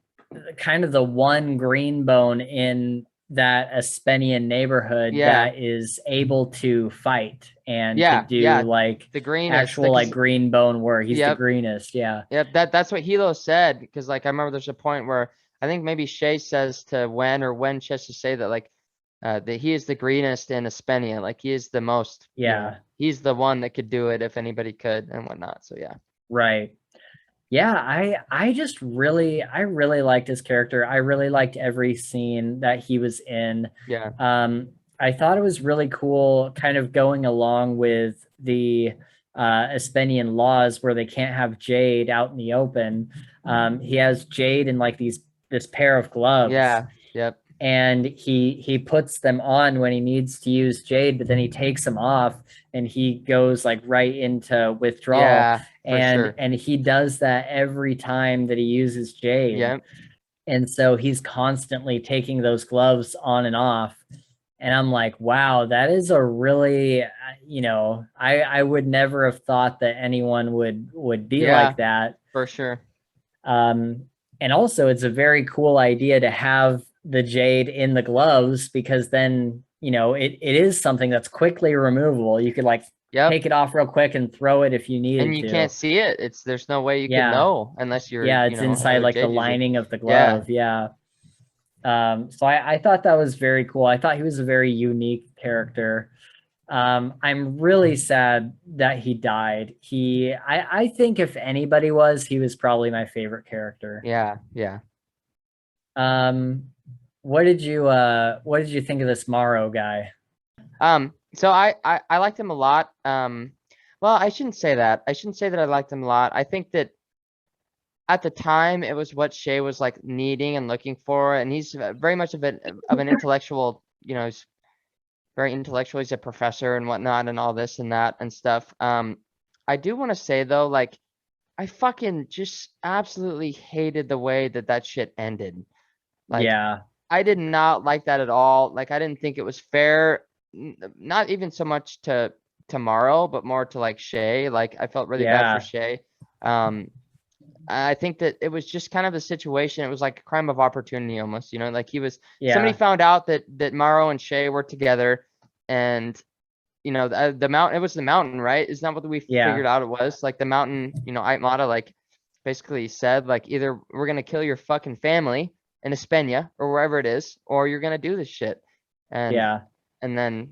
green bone in that Aspenian neighborhood that is able to fight and to do like the greenest, actual like green bone work. He's the greenest. That's what Hilo said, because like I remember there's a point where I think maybe Shay says to Wen, or Wen says to say that like that he is the greenest in Aspenia. Like he is the most, you know, he's the one that could do it if anybody could and whatnot. So right. Yeah, I really liked his character. I really liked every scene that he was in. I thought it was really cool kind of going along with the Aspenian laws where they can't have Jade out in the open. He has Jade in like this pair of gloves. And he puts them on when he needs to use Jade, but then he takes them off and he goes like right into withdrawal. And he does that every time that he uses Jade. And so he's constantly taking those gloves on and off. And I'm like, wow, that is a really, you know, I would never have thought that anyone would be like that. For sure. And also it's a very cool idea to have the Jade in the gloves, because then, you know, it is something that's quickly removable. You could like take it off real quick and throw it if you needed to. And you can't see it. There's no way you can know unless you're, it's inside like the lining of the glove. So I thought that was very cool. I thought he was a very unique character. I'm really sad that he died. I think if anybody was, he was probably my favorite character. Yeah, yeah. Um, what did you think of this Morrow guy? So I liked him a lot. Well, I shouldn't say that. I shouldn't say that I liked him a lot. I think that at the time it was what Shay was like needing and looking for, and he's very much of an intellectual, he's very intellectual. He's a professor and whatnot and all this and that and stuff. I do want to say though, like I fucking just absolutely hated the way that that shit ended. Like Yeah, I did not like that at all. Like I didn't think it was fair, not even so much to Tomorrow, but more to like Shay. Like I felt really bad for yeah, Shay. Um, I think that it was just kind of a situation. It was like a crime of opportunity almost, like somebody yeah, found out that Morrow and Shay were together, and the mountain, it was the mountain, right? Isn't that what we yeah, figured out it was? Like the mountain, Aitmata like basically said like either we're gonna kill your fucking family in Espana or wherever it is, or you're gonna do this shit. And yeah. and then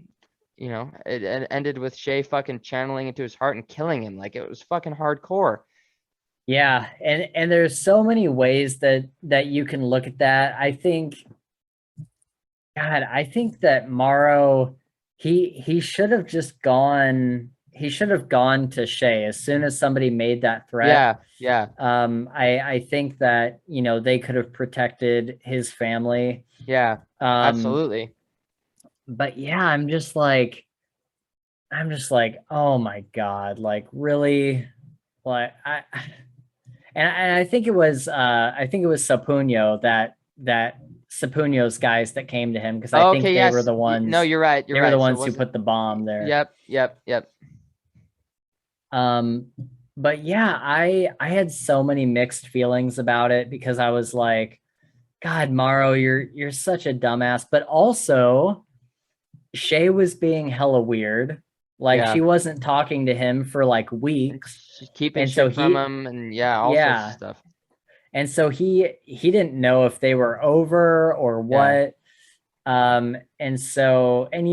it ended with Shay fucking channeling into his heart and killing him. Like it was fucking hardcore. Yeah, and there's so many ways that you can look at that. I think that Morrow, he should have just gone. He should have gone to Shay as soon as somebody made that threat. Yeah, yeah, I think that they could have protected his family. yeah, Um, absolutely. but yeah, I'm just like, oh my God, like really, like and I think it was Sapunyo that Sapunyo's guys that came to him because I Oh, think okay, they were yes. the No, ones you're right. You're they were the right. So it ones who wasn't. put the bomb there. Yep, yep, yep. Um, but yeah, I had so many mixed feelings about it because I was like, God, Morrow, you're such a dumbass. But also, Shay was being hella weird. Like Yeah. she wasn't talking to him for like And weeks. she's keeping And so shit from he, him and yeah, all sorts of yeah. stuff. And so he didn't know if they were over or Yeah. what. And so, and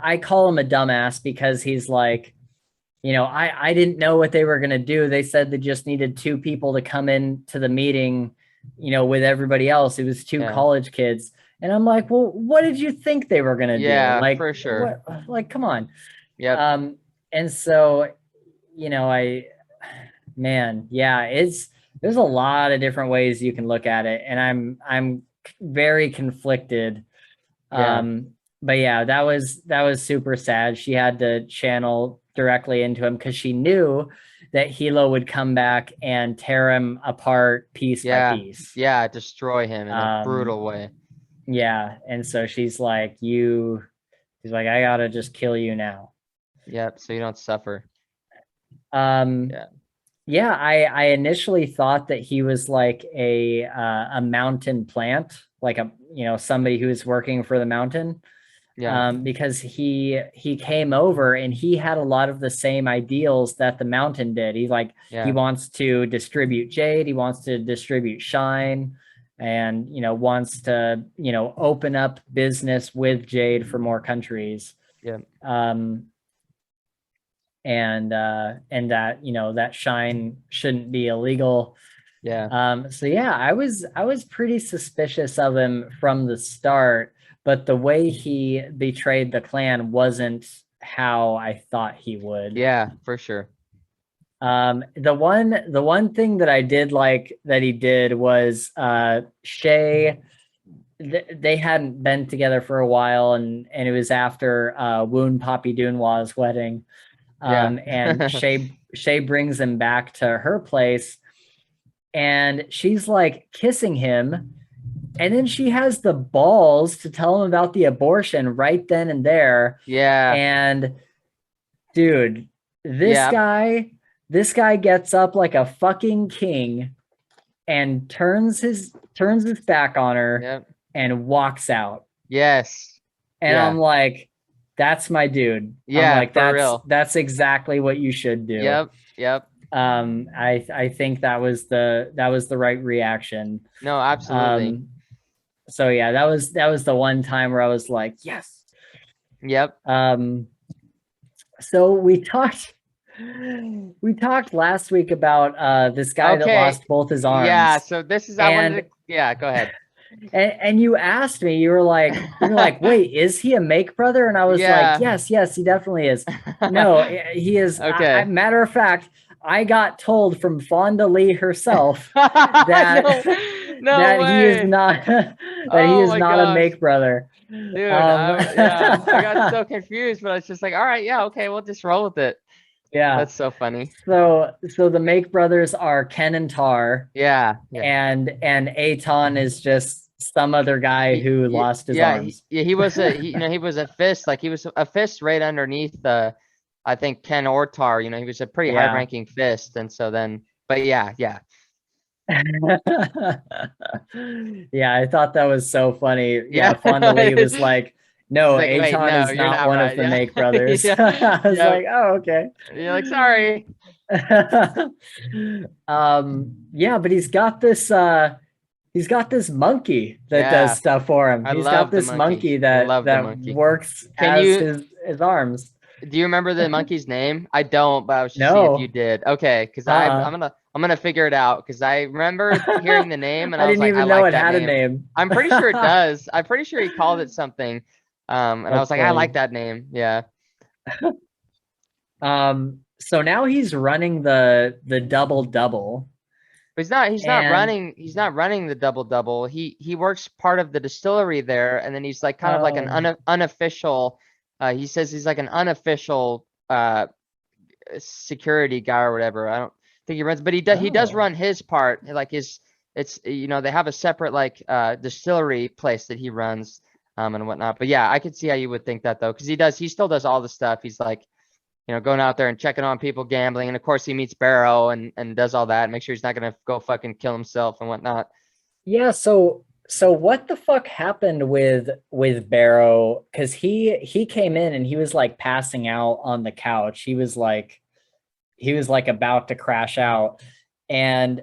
I call him a dumbass because he's like, I didn't know what they were gonna do. They said they just needed two people to come in to the meeting, with everybody else. It was two Yeah. college kids. And I'm like, well, what did you think they were gonna do? Yeah, Like, for sure. what, like, come on. Yep. And so, I man, yeah, there's a lot of different ways you can look at it, and I'm very conflicted. Yeah. But yeah, that was super sad. She had to channel directly into him because she knew that Hilo would come back and tear him apart piece by Yeah. piece. Yeah. Destroy him in a Um, brutal way. yeah, and so she's like, I gotta just kill you now. Yep. So you don't suffer. Um, Yeah. Yeah, I initially thought that he was like a mountain plant, like somebody who's working for the mountain, Yeah. because he came over and he had a lot of the same ideals that the mountain did. He Yeah. wants to distribute Jade, he wants to distribute Shine, and wants to open up business with Jade for more countries. Yeah. Um, and that that Shine shouldn't be illegal. Yeah. So yeah, I was pretty suspicious of him from the start, but the way he betrayed the clan wasn't how I thought he would. Yeah, for sure. The one thing that I did like that he did was Shay, they hadn't been together for a while, and it was after Woon Poppy Dunwa's wedding. Yeah. And Shay brings him back to her place, and she's like kissing him, and then she has the balls to tell him about the abortion right then and there. Yeah. And dude, this Yeah. guy, this guy gets up like a fucking king and turns his back on her Yep. and walks out. Yes. And I'm Yeah. like, that's my dude. I'm Yeah, like, for that's real. that's exactly what you should do. Yep. Yep. I think that was the right reaction. No, absolutely. Um, so yeah, that was the one time where I was like, yes. Yep. Um, so we talked last week about this guy that Okay. lost both his Yeah. arms. So this is I wanted And to. Yeah. Go ahead. and you asked me, you were like, wait, is he a make brother? And I was like, Yeah. yes, he definitely is. No, he is. Okay. Matter of fact, I got told from Fonda Lee herself that No, no that he is way. not that he Oh is my not a gosh. make brother. Dude, Um, I got so confused, but I was just like, all right, yeah, okay, we'll just roll with it. yeah. That's so funny. So the make brothers are Ken and Tar, Yeah, yeah. and Aton is just some other guy who lost his Yeah, arms. he was he was a fist, like he was a fist right underneath the, I think Ken Ortar, he was a pretty high Yeah. ranking fist, and so then, but yeah, yeah, Yeah, I thought that was so funny. Yeah, yeah. Fonda Lee was like, She's no, like, wait, Aton no, is you're not not one of right. the Yeah, make brothers. yeah, I was yeah. like, oh, okay. You're like, sorry. Yeah, but he's got this monkey that does Yeah, stuff for him. I He's got love the this monkey. monkey I that love the that monkey. works Can as you his arms. Do you remember the monkey's name? I don't, but I was just seeing if you No. did. Okay, because Uh-uh. I'm gonna figure it out because I remember hearing the name and I I was didn't like, I even know like it that had a name. name. I'm pretty sure it does. I'm pretty sure he called it something. And I was That's like, I like funny. that name. Yeah. So now he's running the double double. But he's not And running the double double. He works part of the distillery there, and then he's like kind of like an oh, unofficial, he says he's like an unofficial security guy or whatever. I don't think he runs, but he does oh. run his part. Like it's they have a separate like distillery place that he runs and whatnot. But yeah, I could see how you would think that though, because he still does all the stuff. He's like going out there and checking on people gambling, and of course he meets Barrow and does all that, make sure he's not gonna go fucking kill himself and whatnot. Yeah, so what the fuck happened with Barrow? Because he came in and he was like passing out on the couch. He was like about to crash out. And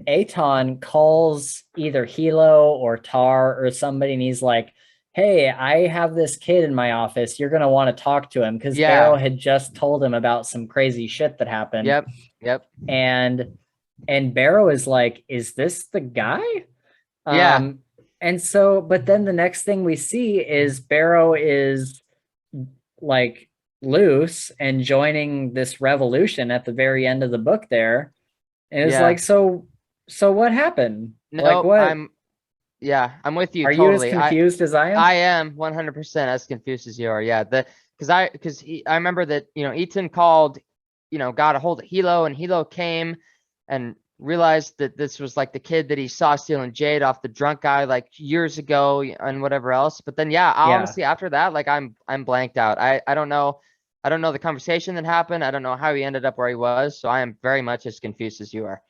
Aton calls either Hilo or Tar or somebody, and he's like, hey, I have this kid in my office. You're gonna want to talk to him because Barrow Yeah. had just told him about some crazy shit that happened. Yep. Yep. And and Barrow is like, is this the guy? Yeah. Um, and so, but then the next thing we see is Barrow is like loose and joining this revolution at the very end of the book there. And it's Yeah. like, so what happened? Like Nope. what I'm with you are you as totally. I confused as I I am? am 100% as confused as you are. Yeah, I remember that Eaton called, got a hold of Hilo, and Hilo came and realized that this was like the kid that he saw stealing Jade off the drunk guy like years ago and whatever else. But then yeah, Yeah, honestly after that, like I'm blanked out. I don't know the conversation that happened. I don't know how he ended up where he was. So I am very much as confused as you are.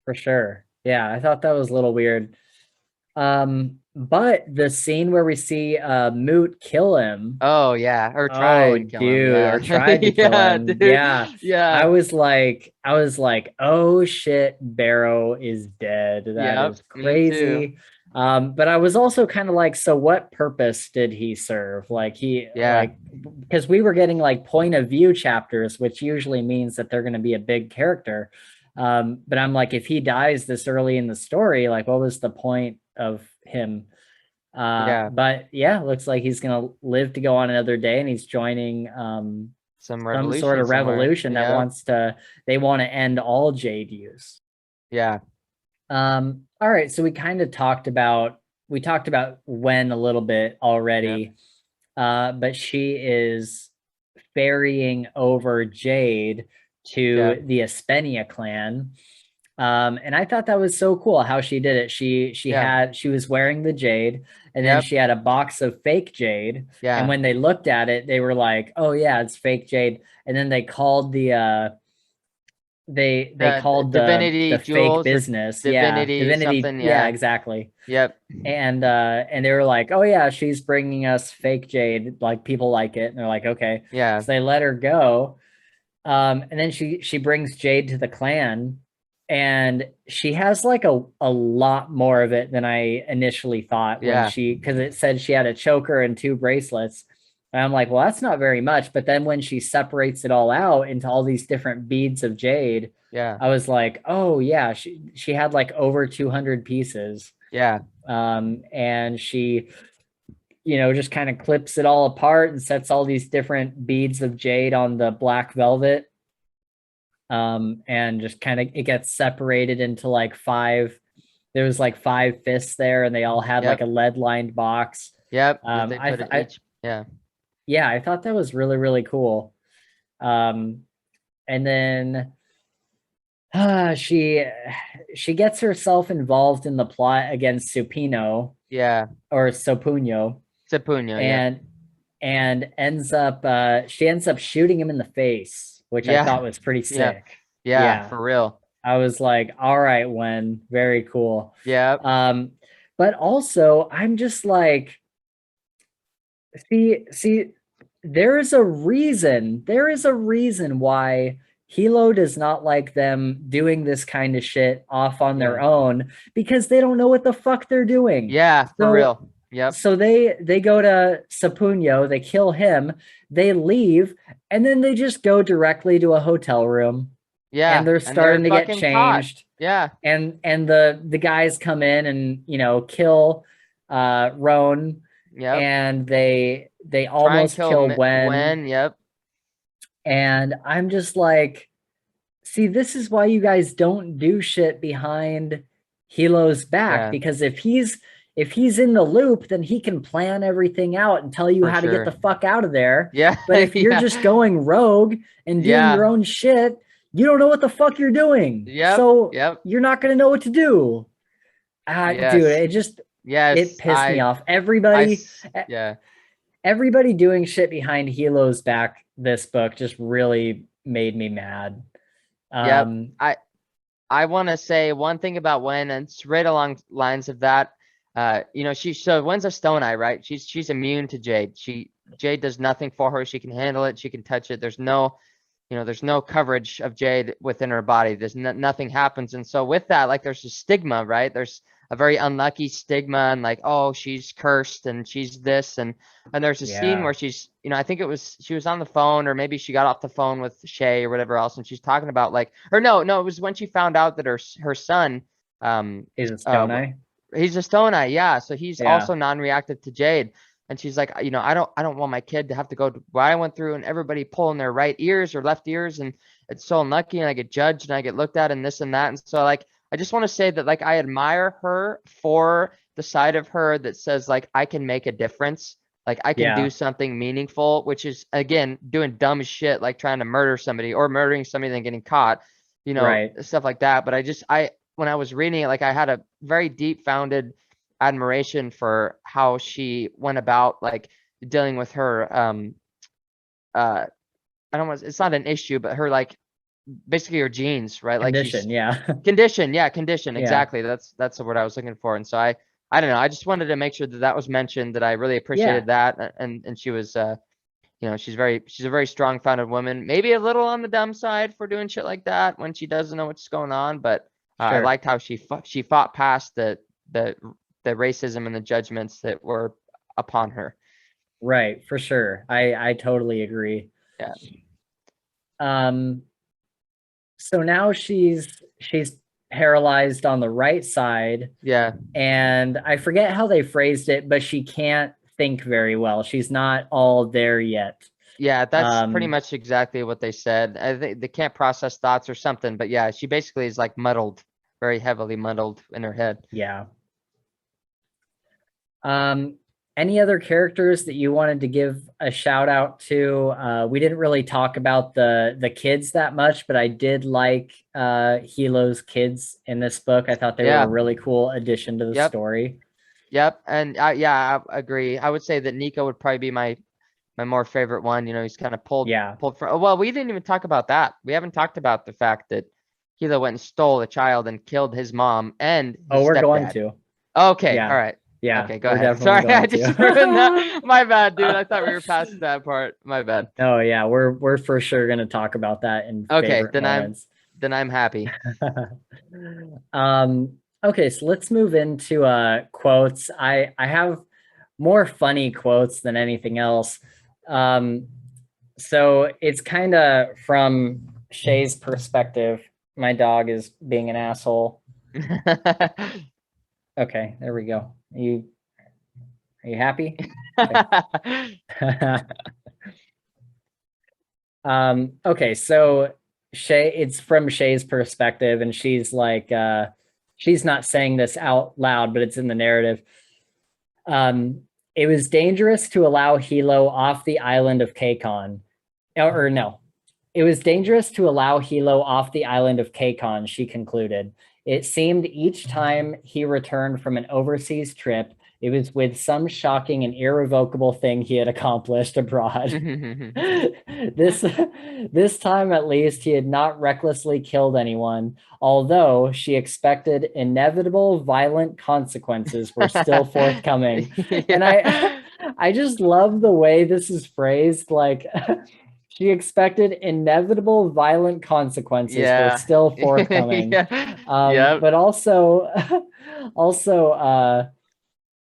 for sure. Yeah, I thought that was a little weird. But the scene where we see Moot kill him. Oh yeah, or try Oh, and kill him. dude, or Yeah. tried to kill Yeah, him. dude. Yeah. Yeah. I was like, oh shit, Barrow is dead. That Yep, is me too. crazy. But I was also kind of like, so what purpose did he serve? Yeah. Because we were getting like point of view chapters, which usually means that they're going to be a big character. But I'm like, if he dies this early in the story, like, what was the point of him? Yeah. But yeah, looks like he's gonna live to go on another day, and he's joining Some some sort revolution of somewhere. revolution that Yep. they want to end all jade use. Yeah. All right, so we talked about Wen a little bit Yep. already, but she is ferrying over Jade to Yep. the Espenia clan. And I thought that was so cool how she did it. Yeah. She was wearing the jade, and then Yep. she had a box of fake jade. And Yeah. when they looked at it, they were like, "Oh yeah, it's fake jade." And then they called they The called divinity the fake jewels or business, yeah, divinity divinity, something. yeah, Yeah. exactly. Yep. And they were like, "Oh yeah, she's bringing us fake jade. Like people like it." And they're like, "Okay." Yeah. So they let her go, And then she brings Jade to the clan, and she has like a lot more of it than I initially thought when Yeah. she, because it said she had a choker and 2 bracelets. And I'm like, well, that's not very much. But then when she separates it all out into all these different beads of jade, Yeah. I was like, oh yeah, she had like over 200 pieces. Yeah. And she, just kind of clips it all apart and sets all these different beads of jade on the black velvet. And just kind of it gets separated into like five. There was like 5 fists there, and they all had like Yep. a lead lined box. Yep. That Um, they I, put th- it I each. Yeah. Yeah, I thought that was really really cool. Um, and then she gets herself involved in the plot against Supino Yeah. or Sopunyo, Sapuño. Yep. and she ends up shooting him in the face, which I Yeah. thought was pretty Yeah. sick. Yeah. Yeah, For real. I was like, all right, Wen, very cool. Yep. Um, but also I'm just like, see, there is a reason why Hilo does not like them doing this kind of shit off on their Yeah. own, because they don't know what the fuck they're doing. Yeah. For So real. Yep. they go to Sapunyo, they kill him, they leave, and then they just go directly to a hotel room, and Yeah. they're And they're starting to get fucking caught. changed, Yeah. and the guys come in and kill Roan, Yep. and they Try and almost kill kill Wen, Gwen. Yep. and I'm just like, see, this is why you guys don't do shit behind Hilo's back, Yeah. because if he's in the loop, then he can plan everything out and tell you For how to get the sure. fuck out of there. Yeah. But if you're Yeah. just going rogue and doing Yeah. your own shit, you don't know what the fuck you're doing. Yep. So Yep. you're not going to know what to do. Dude, Yes. it Yes. pissed me off. Yeah. Everybody doing shit behind Hilo's back this book just really made me mad. Yep. Um, I want to say one thing about Wen, and it's right along lines of that. So Wen's a stone eye, right? She's immune to Jade. Jade does nothing for her. She can handle it. She can touch it. There's no coverage of Jade within her body. Nothing happens. And so with that, like there's a stigma, right? There's a very unlucky stigma, and like, oh, she's cursed and she's this. And there's a scene yeah, where I think she was on the phone, or maybe she got off the phone with Shay or whatever else. And she's talking about like, or no, it was when she found out that her son, he's a stone eye. he's a stone eye. Yeah. So he's Yeah, also non-reactive to Jade. And she's like, I don't want my kid to have to go to what I went through, and everybody pulling their right ears or left ears. And it's so unlucky, and I get judged and I get looked at and this and that. And so like, I just want to say that like, I admire her for the side of her that says like, I can make a difference. Like I can yeah, do something meaningful, which is again, doing dumb shit, like trying to murder somebody or murdering somebody and then getting caught, right. stuff like that. But when I was reading it, like I had a very deep founded admiration for how she went about like dealing with her I don't want, it's not an issue, but her like basically her genes, right? Like she's Condition, yeah. condition, yeah, condition, Yeah, exactly. That's the word I was looking for. And so I don't know, I just wanted to make sure that that was mentioned, that I really yeah, appreciated that. And she was she's a very strong founded woman, maybe a little on the dumb side for doing shit like that when she doesn't know what's going on, but I sure. liked how she fought past the the racism and the judgments that were upon her. Right, for sure. I totally agree. Yeah. Um, so now she's paralyzed on the right side, Yeah. and I forget how they phrased it, but she can't think very well. She's not all there yet. Yeah, that's pretty Um, much exactly what they said. I think they can't process thoughts or something, but yeah, she basically is like muddled, very heavily muddled in her head. yeah. Um, any other characters that you wanted to give a shout out to? We didn't really talk about the kids that much, but I did like Hilo's kids in this book. I thought they were a Yeah. really cool addition to the Yep. story. Yep. And yeah, I agree. I would say that Nico would probably be my more favorite one. He's kind of Yeah. pulled from. Oh, well, we didn't even talk about that. We haven't talked about the fact that Hilo went and stole a child and killed his mom and Oh, his we're going stepdad. to. Okay. All Yeah. right. Yeah, Okay, go we're ahead. definitely Sorry, I going just to. ruined that. My bad, dude. I thought we were past that part. My bad. Oh yeah, we're for sure gonna talk about that in Okay, favorite moments. then I'm happy. Okay, so let's move into quotes. I have more funny quotes than anything else. Um, so it's kind of from Shay's perspective. My dog is being an asshole. Okay, there we go. Are you happy? Okay. Okay, so Shay, it's from Shay's perspective, and she's like, she's not saying this out loud, but it's in the narrative. It was dangerous to allow Hilo off the island of Kakon. Or no, it was dangerous to allow Hilo off the island of Kakon, she concluded. It seemed each time he returned from an overseas trip, it was with some shocking and irrevocable thing he had accomplished abroad. this this time at least he had not recklessly killed anyone, although she expected inevitable violent consequences were still forthcoming. Yeah. And I just love the way this is phrased, like she expected inevitable violent consequences were still forthcoming. Yeah. Yep. But also also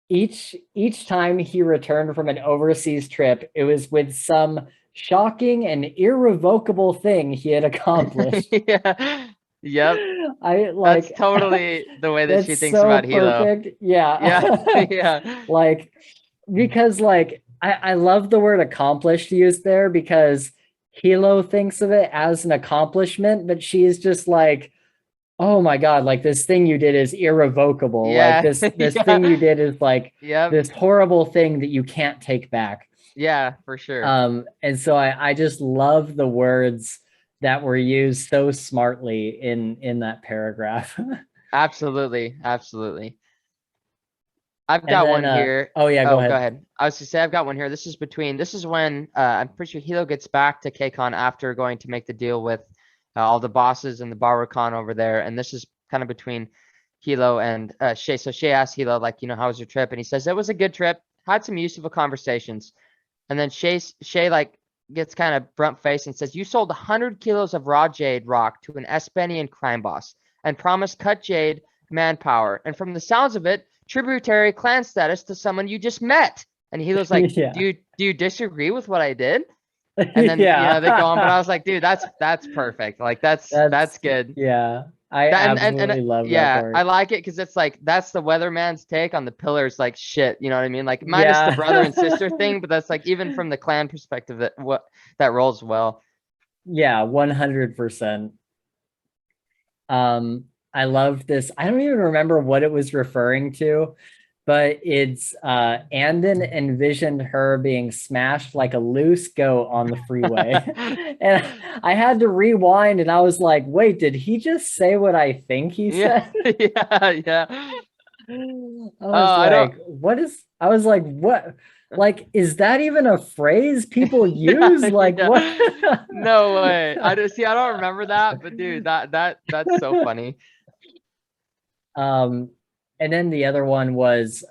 each time he returned from an overseas trip, it was with some shocking and irrevocable thing he had accomplished. Yeah. Yep. I That's like totally the way that she that's thinks so about Hilo. perfect. Yeah. Yeah. Yeah. Like because like I love the word accomplished used there because Hilo thinks of it as an accomplishment, but she's just like, oh my God, like this thing you did is irrevocable. Like Yeah. this thing you Yeah. did is like Yep. this horrible thing that you can't take back. Yeah, for sure. And so I just love the words that were used so smartly in that paragraph. Absolutely. Absolutely. I've And got then one here. oh yeah, go Oh, go ahead. ahead. I was to say I've got one here. This is when I'm pretty sure Hilo gets back to KCON after going to make the deal with all the bosses and the Barrakan over there. And this is kind of between Hilo and Shay. So Shay asks Hilo, like, how was your trip? And he says it was a good trip. Had some useful conversations. And then Shay like gets kind of brunt faced and says, "You sold 100 kilos of raw jade rock to an Espenian crime boss and promised cut jade manpower. And from the sounds of it, tributary clan status to someone you just met." And he was like, Yeah. do you disagree with what I did? And then Yeah. they go on, but I was like, dude, that's perfect. Like that's good. Yeah. I absolutely love that Yeah, part. I like it because it's like that's the weatherman's take on the pillars, like shit. You know what I mean? Like minus the Yeah. brother and sister thing, but that's like even from the clan perspective that rolls well. Yeah, 100%. I love this. I don't even remember what it was referring to, but it's Andon envisioned her being smashed like a loose goat on the freeway. And I had to rewind and I was like, wait, did he just say what I think he Yeah, said? yeah. I don't. was like, what? Like, is that even a phrase people Yeah, use? Like, what? yeah. No way. I don't remember that, but dude, that's so funny. And then the other one was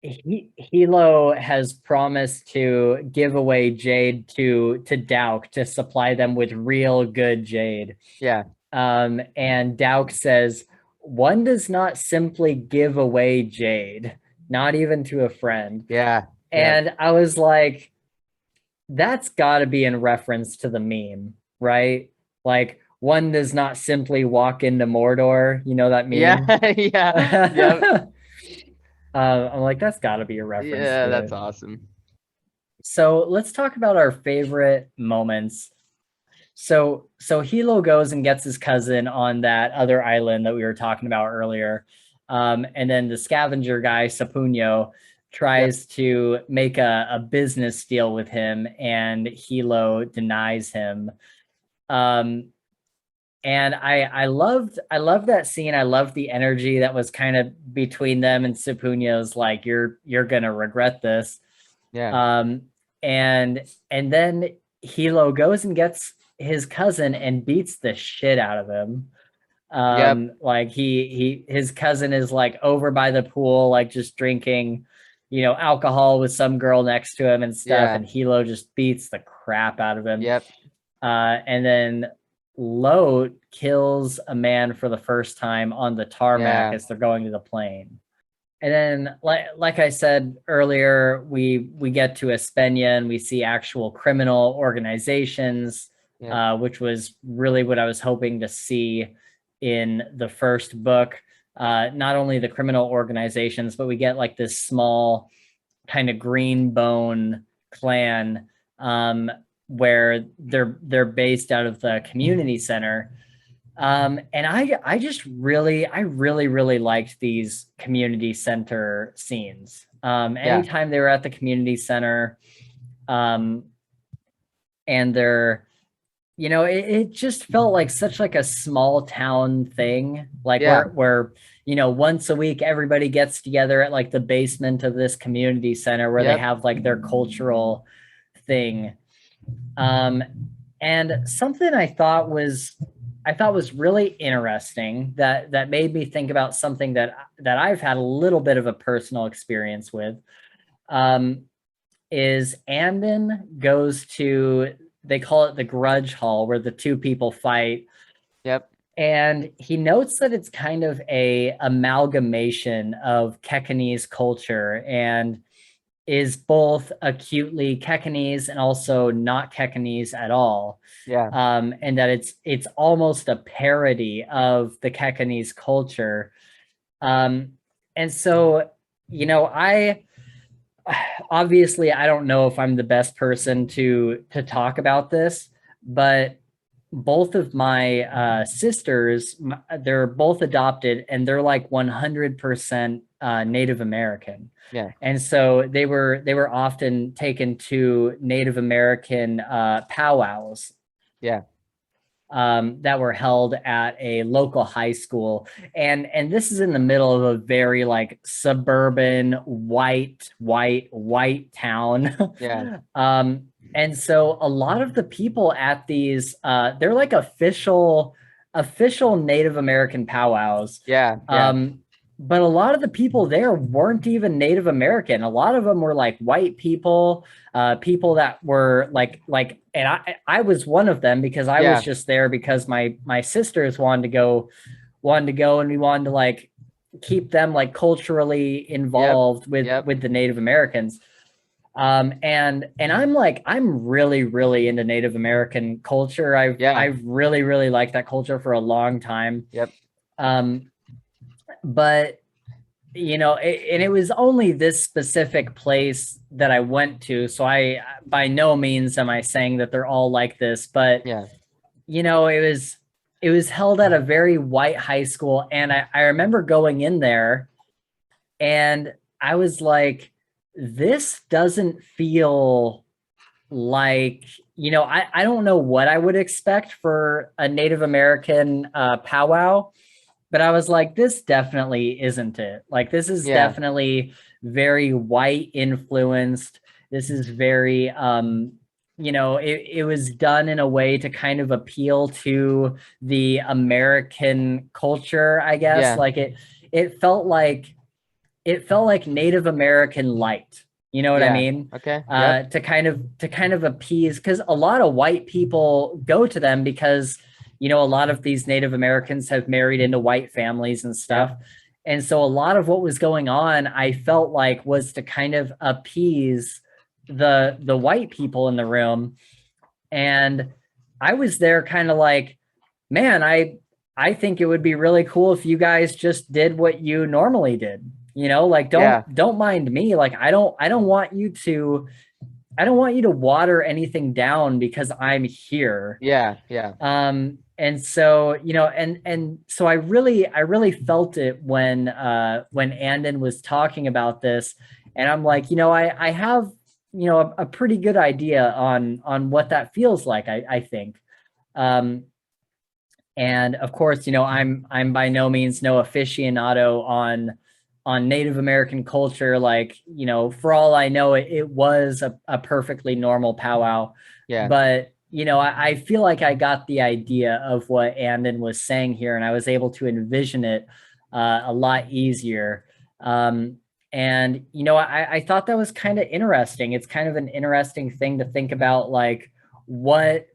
Hilo has promised to give away jade to Dauk to supply them with real good jade. Yeah. And Dauk says, one does not simply give away jade, not even to a friend. Yeah. And I was like, that's got to be in reference to the meme, right? Like, one does not simply walk into Mordor. You know that meme? Yeah. Yeah. Yep. I'm like, that's got to be a reference Yeah, to that's it. awesome. So let's talk about our favorite moments. So Hilo goes and gets his cousin on that other island that we were talking about earlier. And then the scavenger guy, Sapunyo, tries to make a business deal with him, and Hilo denies him. And I loved that scene. I loved the energy that was kind of between them, and Sapunyo's like, you're gonna regret this. Yeah. And then Hilo goes and gets his cousin and beats the shit out of him. Yep. Like his cousin is like over by the pool, like just drinking, alcohol with some girl next to him and stuff. Yeah. And Hilo just beats the crap out of him. Yep. And then Lote kills a man for the first time on the tarmac Yeah. as they're going to the plane. And then, like I said earlier, we get to Espenia and we see actual criminal organizations, Yep. which was really what I was hoping to see in the first book. Not only the criminal organizations, but we get like this small kind of green bone clan, where they're based out of the community center. And I just really liked these community center scenes. Yeah. Anytime they were at the community center, and they're, it just felt like such like a small town thing, like Yeah. where once a week everybody gets together at like the basement of this community center where they Yep. have like their cultural thing. And something I thought was really interesting that made me think about something that I've had a little bit of a personal experience with, is Andon goes to, they call it the grudge hall where the two people fight, Yep. and he notes that it's kind of a amalgamation of Kekanese culture and is both acutely Kekanese and also not Kekanese at all. Yeah. And that it's almost a parody of the Kekanese culture. And so, I obviously I don't know if I'm the best person to talk about this, but both of my sisters, they're both adopted, and they're like 100% Native American. Yeah. And so they were often taken to Native American powwows, Yeah. that were held at a local high school. And this is in the middle of a very like suburban white town. Yeah. And so a lot of the people at these, they're like official Native American powwows. Yeah. Yeah. But a lot of the people there weren't even Native American. A lot of them were like white people, people that were and I was one of them because I was Yeah. just there because my sisters wanted to go, and we wanted to like keep them like culturally involved Yep. with the Native Americans. And I'm really into Native American culture. Yeah. I've really liked that culture for a long time. Yep. But and it was only this specific place that I went to, so I by no means am I saying that they're all like this, but Yeah. it was held at a very white high school, and I remember going in there and I was like, this doesn't feel like, I don't know what I would expect for a Native American powwow, but I was like, this definitely isn't it. Like, this is Yeah. definitely very white influenced. This is very, it was done in a way to kind of appeal to the American culture, I guess. Yeah. Like it felt like Native American light. You know what I Yeah. mean? Okay. Yep. To kind of appease, because a lot of white people go to them because a lot of these Native Americans have married into white families and stuff. Yep. And so a lot of what was going on, I felt like, was to kind of appease the white people in the room. And I was there kind of like, man, I think it would be really cool if you guys just did what you normally did. Like don't mind me. Like I don't want you to water anything down because I'm here. Yeah. Yeah. And so, and so I really felt it when Andon was talking about this, and I'm like, I have, a pretty good idea on what that feels like, I think. And of course, I'm by no means no aficionado on Native American culture. Like, for all I know, it was a perfectly normal powwow. Yeah. But, I feel like I got the idea of what Andon was saying here, and I was able to envision it a lot easier. And I thought that was kind of interesting. It's kind of an interesting thing to think about, like what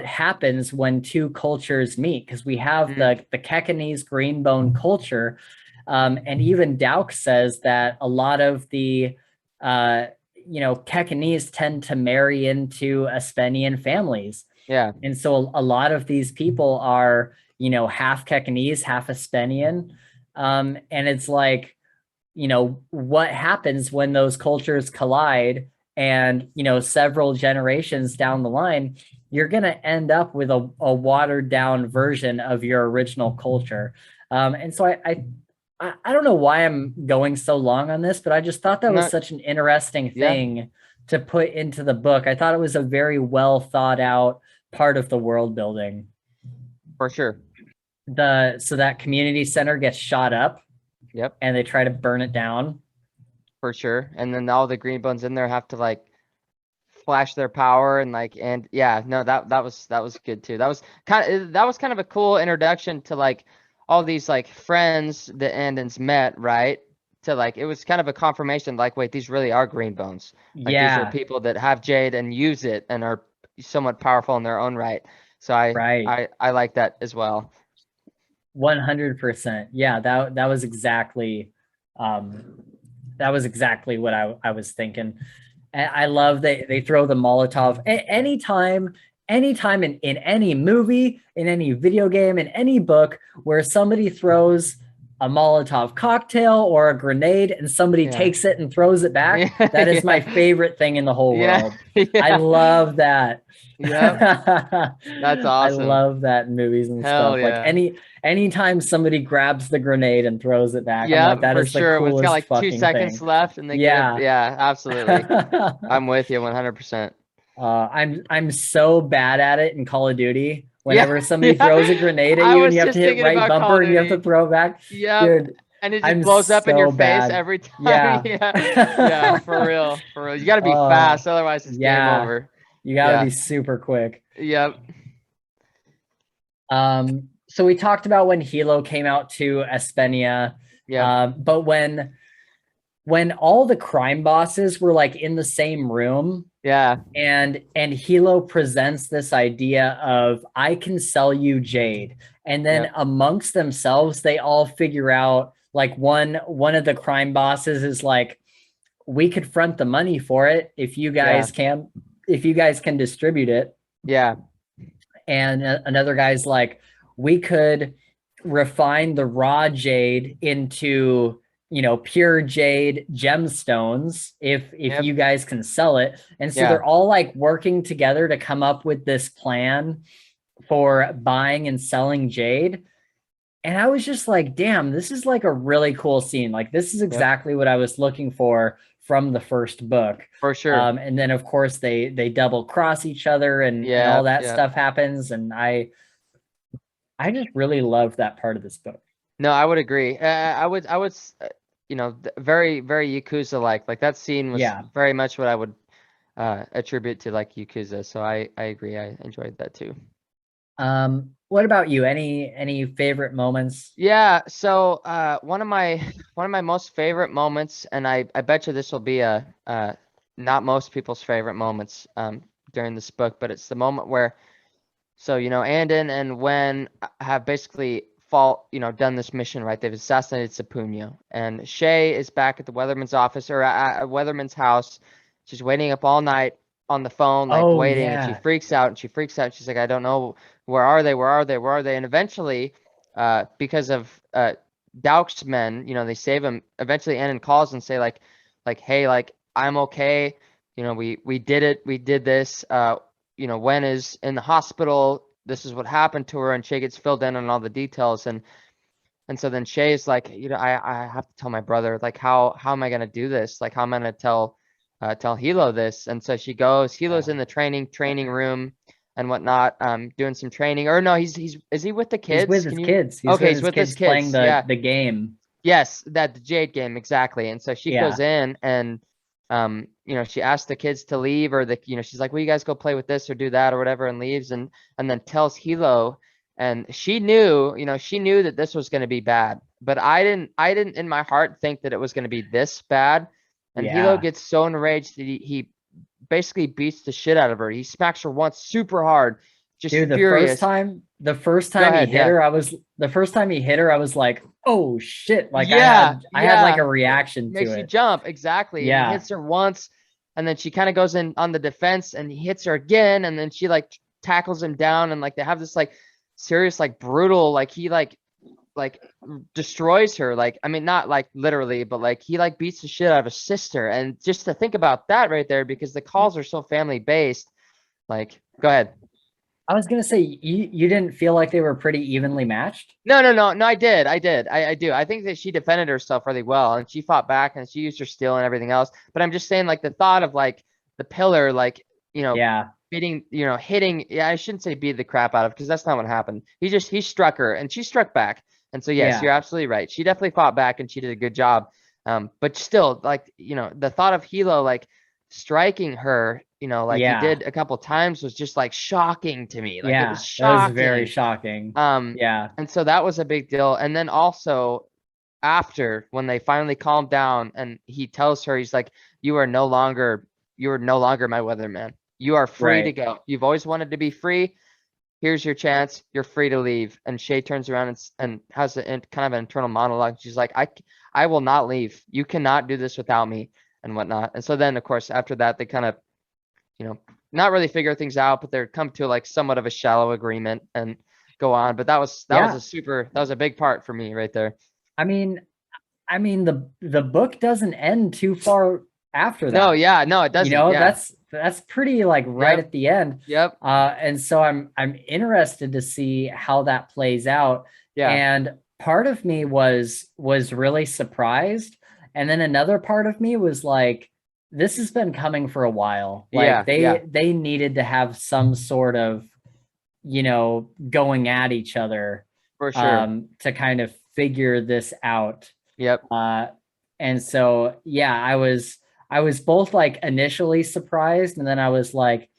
happens when two cultures meet, because we have the Kekanese green bone culture, and even Dauk says that a lot of the Kekanese tend to marry into Aspenian families. Yeah. And so a lot of these people are, half Kekanese, half Aspenian. And it's like, what happens when those cultures collide, and, several generations down the line, you're going to end up with a watered down version of your original culture. And so I don't know why I'm going so long on this, but I just thought that was such an interesting thing to put into the book. I thought it was a very well thought out part of the world building. For sure. So that community center gets shot up. Yep. And they try to burn it down. For sure. And then all the green bones in there have to like flash their power and yeah, no, that was good too. That was kind of a cool introduction to like all these like friends that Andon's met, right? To like, it was kind of a confirmation, like, wait, these really are green bones. Like, these are people that have Jade and use it and are somewhat powerful in their own right. So I like that as well. 100%. Yeah, that was exactly what I was thinking. And I love they throw the Molotov anytime in any movie, in any video game, in any book where somebody throws a Molotov cocktail or a grenade and somebody takes it and throws it back. That is my favorite thing in the whole world. I love that. Yeah. That's awesome. I love that in movies and stuff. Like anytime somebody grabs the grenade and throws it back, I'm like, that is the coolest it's got like 2 seconds thing. left and they get it. Yeah, absolutely. I'm with you 100%. I'm so bad at it in Call of Duty. Whenever somebody throws a grenade at you and you have to hit right bumper and you have to throw back. Yeah. Dude, and it just blows up in your face every time. Yeah, for real. You got to be fast, otherwise it's game over. You got to be super quick. Yep. So we talked about when Hilo came out to Espenia. Yeah. But when all the crime bosses were like in the same room. Yeah. And Hilo presents this idea of, I can sell you Jade. And then amongst themselves, they all figure out, like, one of the crime bosses is like, we could front the money for it if you guys can distribute it. Yeah. And another guy's like, we could refine the raw Jade into, pure Jade gemstones if you guys can sell it. And so they're all like working together to come up with this plan for buying and selling Jade. And I was just like, damn, this is like a really cool scene. Like, this is exactly what I was looking for from the first book. For sure. And then of course they double cross each other and all that stuff happens. And I just really love that part of this book. No, I would agree. I would, very, very Yakuza like that scene was very much what I would attribute to like Yakuza. So I agree. I enjoyed that too. What about you? Any favorite moments? Yeah. So one of my most favorite moments, and I bet you this will be not most people's favorite moments during this book, but it's the moment where, Andon and Wen have basically done this mission, right? They've assassinated Sapunyo, and Shay is back at the Weatherman's office, or at Weatherman's house. She's waiting up all night on the phone, like waiting, and she freaks out. She's like, I don't know, where are they? And eventually, because of Dauk's men, they save him. Eventually, Andon calls and say like, hey, like, I'm okay. We did it. We did this. Wen is in the hospital. This is what happened to her, and Shay gets filled in on all the details, and so then Shay's like, I have to tell my brother, like, how am I gonna do this? Like, how am I gonna tell Hilo this? And so she goes. Hilo's in the training room and whatnot, doing some training. Or no, is he with the kids? He's with his kids. He's with his kids playing the game. Yes, the Jade game, exactly. And so she goes in, and She asked the kids to leave, or she's like, "Will you guys go play with this or do that or whatever," and leaves, and then tells Hilo, and she knew that this was going to be bad, but I didn't in my heart think that it was going to be this bad, and Hilo Yeah. gets so enraged that he basically beats the shit out of her. He smacks her once super hard, just Dude, furious. the first Go time he ahead, hit yeah. her, I was like, oh shit. Like Yeah, I had like yeah. a reaction to Makes you it. jump, exactly. And he Yeah. hits her once, and then she kind of goes in on the defense, and he hits her again, and then she like tackles him down, and like they have this like serious, like brutal, like he like destroys her. Like, I mean, not like literally, but like he like beats the shit out of his sister. And just to think about that right there, because the calls are so family based. Like, go ahead. I was gonna say you didn't feel like they were pretty evenly matched. No. I did. I do. I think that she defended herself really well, and she fought back, and she used her steel and everything else. But I'm just saying, like the thought of like the pillar, like Yeah. beating, hitting. Yeah, I shouldn't say beat the crap out of, because that's not what happened. He struck her, and she struck back. And so yes, Yeah. you're absolutely right. She definitely fought back, and she did a good job. But still, like the thought of Hilo like striking her, like he Yeah. did a couple times, was just like shocking to me. Like it was Yeah. That was very shocking. shocking. Um, Yeah. and so that was a big deal. And then also after, when they finally calmed down, and he tells her, he's like, you are no longer my weatherman. You are free to Right. go. You've always wanted to be free. Here's your chance. You're free to leave." And Shay turns around and has kind of an internal monologue. She's like, I will not leave. You cannot do this without me, and whatnot. And so then, of course, after that, they kind of, you know, not really figure things out, but they're come to like somewhat of a shallow agreement and go on. But Yeah. that was a big part for me right there. I mean, the book doesn't end too far after No, that. yeah, no, it doesn't. Yeah. That's pretty like right Yep. at the end. Yep. And so I'm interested to see how that plays out. Yeah. And part of me was really surprised, and then another part of me was like, this has been coming for a while. Like Yeah. Yeah. they needed to have some sort of, going at each other For sure. to kind of figure this out. Yep. uh and so yeah, I was both like initially surprised, and then I was like,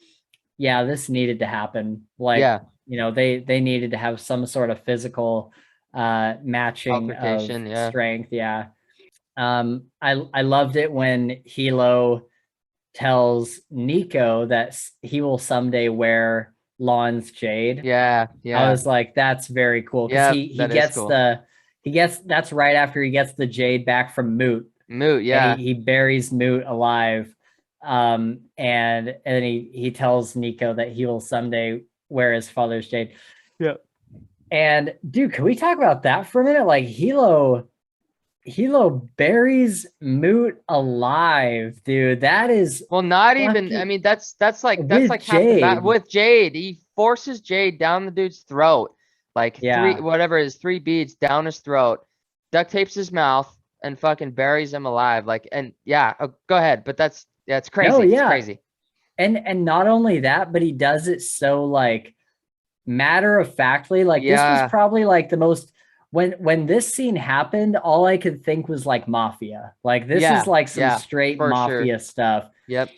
yeah, this needed to happen. Like, Yeah. they needed to have some sort of physical matching of Altercation. Yeah. strength. Yeah. I loved it when Hilo tells Nico that he will someday wear Lon's Jade. Yeah. I Yeah. was like, that's very cool, because Yep. he That is gets cool. that's right after he gets the Jade back from Moot, Moot. and Yeah. he buries Moot alive. And then he tells Nico that he will someday wear his father's Jade. Yep. And dude, can we talk about that for a minute? Like Hilo buries Moot alive, dude. That is Well, not even. I fucking mean, that's with like half the bat Jade. with Jade. He forces Jade down the dude's throat, like Yeah. whatever it is, 3 beads down his throat, duct tapes his mouth, and fucking buries him alive. Like, and yeah, go ahead. But it's No, crazy. It's yeah. crazy. And not only that, but he does it so like matter of factly. Like this was Yeah. probably like the most, when this scene happened, all I could think was like mafia. Like this is Yeah. like some Yeah. straight For sure. mafia stuff. Yep.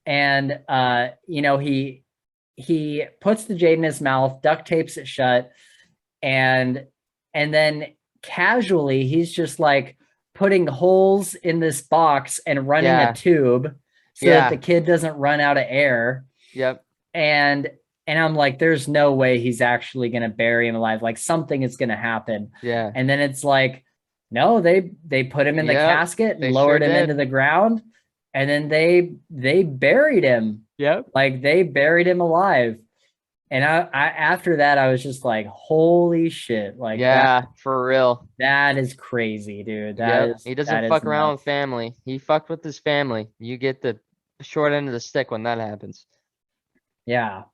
And he puts the jade in his mouth, duct tapes it shut, and then casually he's just like putting holes in this box and running a Yeah. tube so that the Yeah. kid doesn't run out of air. Yep. and I'm like, there's no way he's actually gonna bury him alive. Like something is gonna happen. Yeah. And then it's like, no, they put him in the Yep. casket and They sure lowered him into did. the ground, and then they buried him. Yep. Like they buried him alive. And I after that, I was just like, holy shit. Like Yeah. For real. that is crazy, dude. Yep. He That doesn't is fuck around with nuts. family. He fucked with his family. You get the short end of the stick when that happens. Yeah.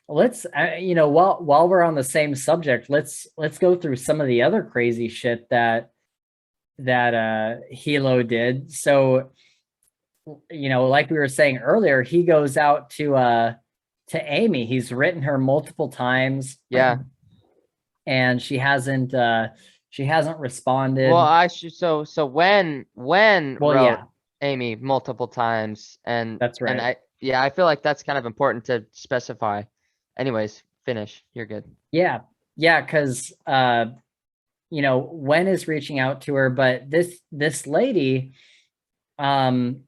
Let's while we're on the same subject, let's go through some of the other crazy shit that Hilo did. So, like we were saying earlier, he goes out to Amy. He's written her multiple times, Yeah. and she hasn't responded. Well, I should so when Well, wrote yeah. Amy multiple times, and That's right. I feel like that's kind of important to specify. Anyways, finish. You're good. Yeah. Yeah, because Wen is reaching out to her, but this lady, um,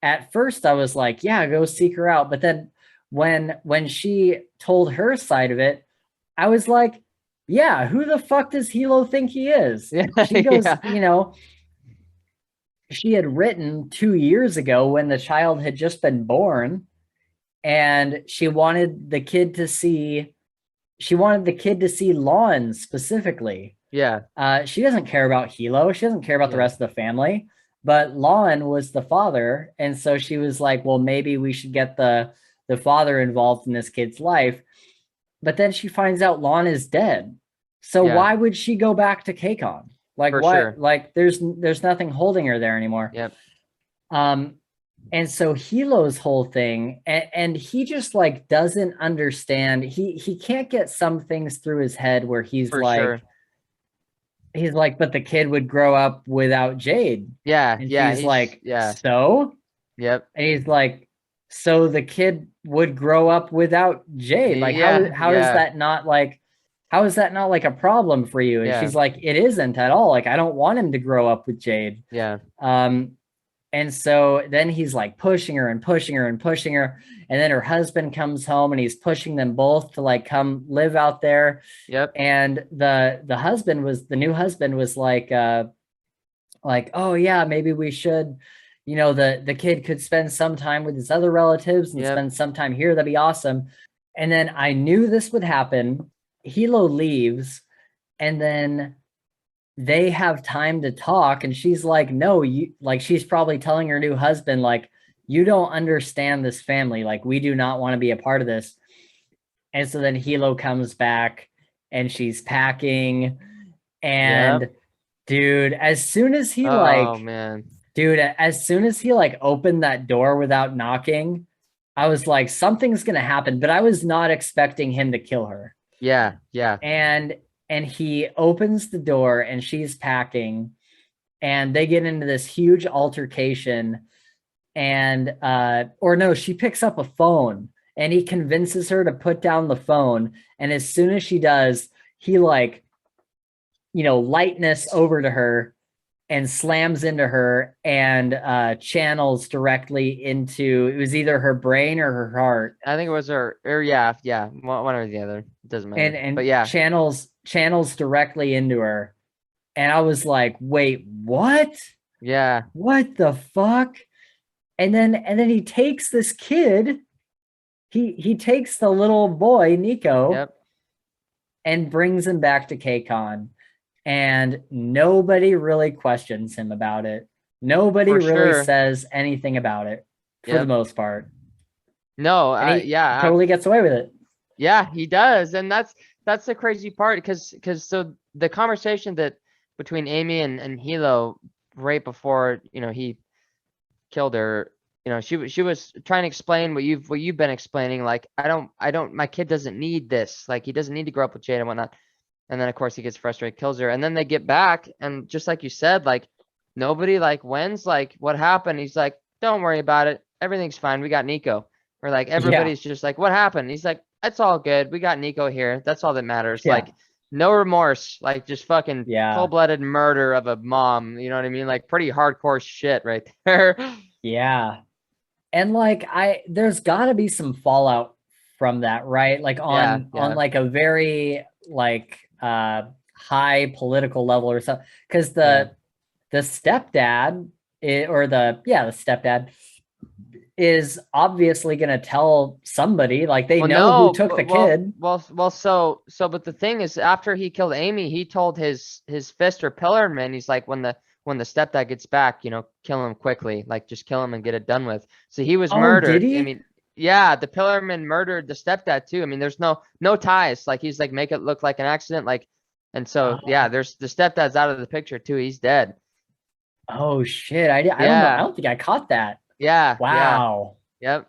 at first I was like, yeah, go seek her out. But then when she told her side of it, I was like, yeah, who the fuck does Hilo think he is? Yeah, She goes, yeah, she had written 2 years ago when the child had just been born, and she wanted the kid to see Lon specifically. yeah, She doesn't care about Hilo. She doesn't care about the yeah, rest of the family. But Lon was the father, and so she was like, "Well, maybe we should get the father involved in this kid's life." But then she finds out Lon is dead. So yeah, why would she go back to Kakon? Like for what? sure. Like there's nothing holding her there anymore. Yep, Um, and so Hilo's whole thing, and he just like doesn't understand. He can't get some things through his head where for sure. he's like, but the kid would grow up without Jade. Yeah, And yeah, she's he's like, yeah, so? yep, And he's like, so the kid would grow up without Jade. Like, yeah, how is yeah, that not like how is that not like a problem for you? And yeah, she's like, it isn't at all. Like, I don't want him to grow up with Jade. yeah, Um, and so then he's like pushing her and pushing her and pushing her. And then her husband comes home and he's pushing them both to like come live out there. yep, And the new husband was like, oh yeah, maybe we should, the kid could spend some time with his other relatives and yep, spend some time here. That'd be awesome. And then I knew this would happen. Hilo leaves, and then they have time to talk, and she's like, no, you like she's probably telling her new husband, like, you don't understand this family. Like, we do not want to be a part of this. And so then Hilo comes back and she's packing. yep. And dude, Oh man. as soon as he like opened that door without knocking, I was like, something's gonna happen, but I was not expecting him to kill her. Yeah, yeah, And he opens the door and she's packing, and they get into this huge altercation. And or no, she picks up a phone and he convinces her to put down the phone. And as soon as she does, he like, lightness over to her and slams into her and channels directly into, it was either her brain or her heart, I think it was her, or yeah, yeah, one or the other. It doesn't matter. and But yeah, channels directly into her. And I was like, wait, yeah, what the fuck? And then he takes this kid, he takes the little boy Nico yep, and brings him back to KCON, and nobody really questions him about it. Nobody for really sure. says anything about it for the Yep. most part. No, And he yeah, totally gets away with it. yeah, he does, and that's the crazy part, because so the conversation that between Amy and Hilo right before he killed her, she was trying to explain what you've been explaining, like I don't my kid doesn't need this, like he doesn't need to grow up with Jade and whatnot. And then of course he gets frustrated, kills her, and then they get back, and just like you said, like nobody like when's like what happened. He's like, don't worry about it, everything's fine, we got Nico. Or like Yeah. everybody's just like, what happened? He's like, it's all good, we got Nico here, that's all that matters. Yeah. Like no remorse, like just fucking Yeah. cold-blooded murder of a mom, you know what I mean? Like pretty hardcore shit right there. Yeah. And like there's got to be some fallout from that, right? Like Yeah, on yeah, like a very like high political level or something, because yeah. the stepdad or the stepdad is obviously going to tell somebody, like they Well, know who no, took the well, kid. but the thing is, after he killed Amy, he told his fist or pillarman, he's like, when the stepdad gets back, kill him quickly, like just kill him and get it done with. So he was Oh, did murdered. I he? mean, yeah, the pillarman murdered the stepdad too. I mean, there's no ties. Like he's like, make it look like an accident, like, and so yeah, Oh, there's the stepdad's out of the picture too. He's dead. oh shit. I don't know. I Yeah, don't think I caught that. yeah, yeah, Wow. yep,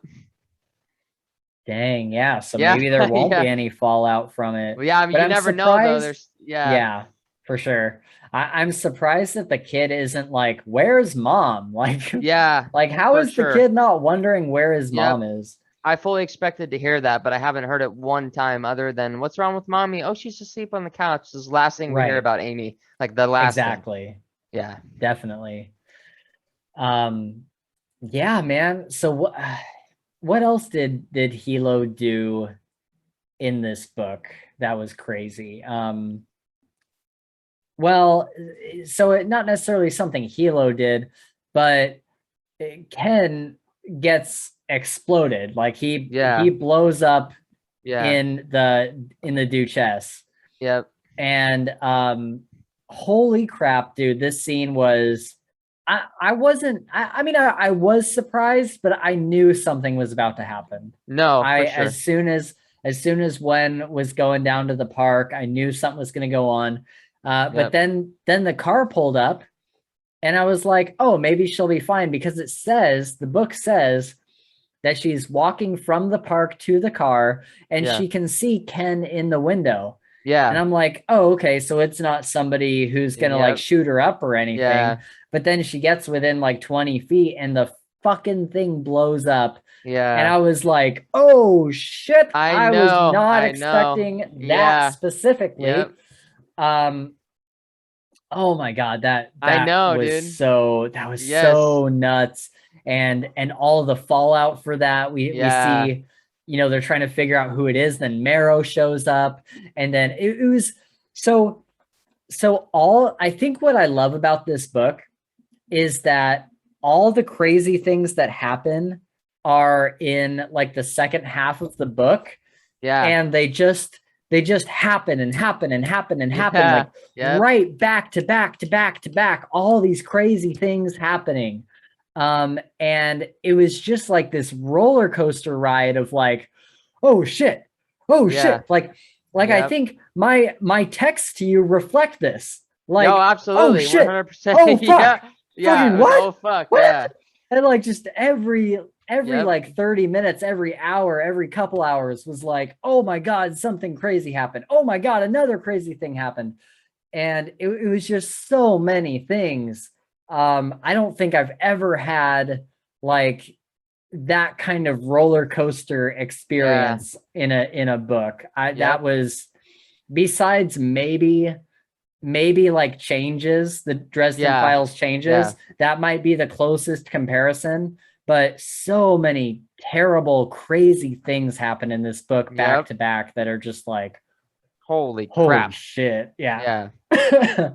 Dang, yeah. So yeah, maybe there won't be yeah. any fallout from it. Well, yeah, I mean, But you I'm never know though. surprised. There's, yeah. Yeah. for sure. I'm surprised that the kid isn't like, where's mom? Yeah, Like how for is the sure. kid not wondering where his Yep. mom is? I fully expected to hear that, but I haven't heard it one time other than what's wrong with mommy? Oh, she's asleep on the couch. This is the last thing we hear Right. about Amy. Like the last thing. Exactly. Yeah. Definitely. Um, yeah, man. So what else did Hilo do in this book that was crazy? Well, so it not necessarily something Hilo did, but Ken gets exploded. Like he Yeah. blows up Yeah. in the Duchess. Yep. And holy crap, dude, this scene was I wasn't I mean I was surprised, but I knew something was about to happen. No, I for sure. as soon as Wen was going down to the park, I knew something was going to go on. But Yep. then the car pulled up and I was like, "Oh, maybe she'll be fine," because the book says that she's walking from the park to the car and Yeah. she can see Ken in the window. And Yeah. I'm like, oh, okay, so it's not somebody who's gonna like Yep. shoot her up or anything. Yeah. But then she gets within like 20 feet and the fucking thing blows up. And Yeah. I was like, oh shit, I I was know. not I know. expecting that Yeah. specifically. Yep. Um, oh my god, I know, dude. that was Yes. so nuts. And all the fallout for that. We Yeah. see, they're trying to figure out who it is, then Marrow shows up, and then it was so all I think what I love about this book is that all the crazy things that happen are in like the second half of the book, Yeah. and they just happen and happen and happen and happen, Yeah. like Yep. right back to back to back to back, all these crazy things happening. And it was just like this roller coaster ride of like, oh shit, oh Yeah. shit, like I Yep. think my texts to you reflect this. No, Like, oh absolutely. shit, 100%. oh fuck, Yeah. Yeah. fucking It was, what, oh, fuck. what? Yeah. And like just every Yep. like 30 minutes, every hour, every couple hours was like, oh my god, something crazy happened, oh my god, another crazy thing happened. And it was just so many things. I don't think I've ever had like that kind of roller coaster Yeah. experience in a book. That Yep. was, besides maybe like changes, the Dresden Yeah. Files Yeah. changes, that might be the closest comparison. But so many terrible, crazy things happen in this book back Yep. to back that are just like, Holy holy crap. shit. Yeah. Yeah.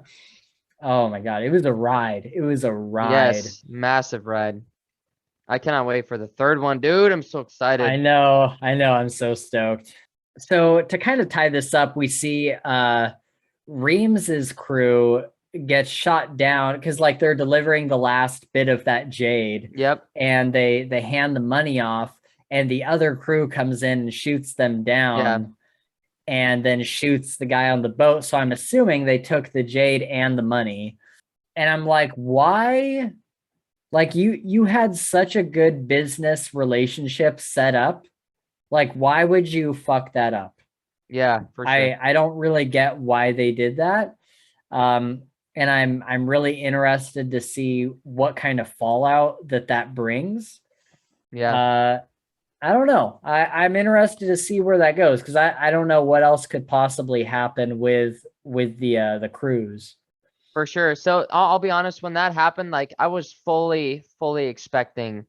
Oh my God. It was a ride. It was a ride. Yes. Massive ride. I cannot wait for the third one, dude. I'm so I excited. know. I know. I'm so stoked. So to kind of tie this up, we see Reams's crew gets shot down because like they're delivering the last bit of that jade, Yep. and they hand the money off, and the other crew comes in and shoots them Yeah. down, and then shoots the guy on the boat. So I'm assuming they took the jade and the money. And I'm like, why? Like you had such a good business relationship set up. Like, why would you fuck that up? Yeah, for sure. I don't really get why they did that. Um, and I'm really interested to see what kind of fallout that brings. Yeah. Uh, I don't know. I'm interested to see where that goes because I don't know what else could possibly happen with the cruise. For sure. So I'll be honest, when that happened, like I was fully expecting,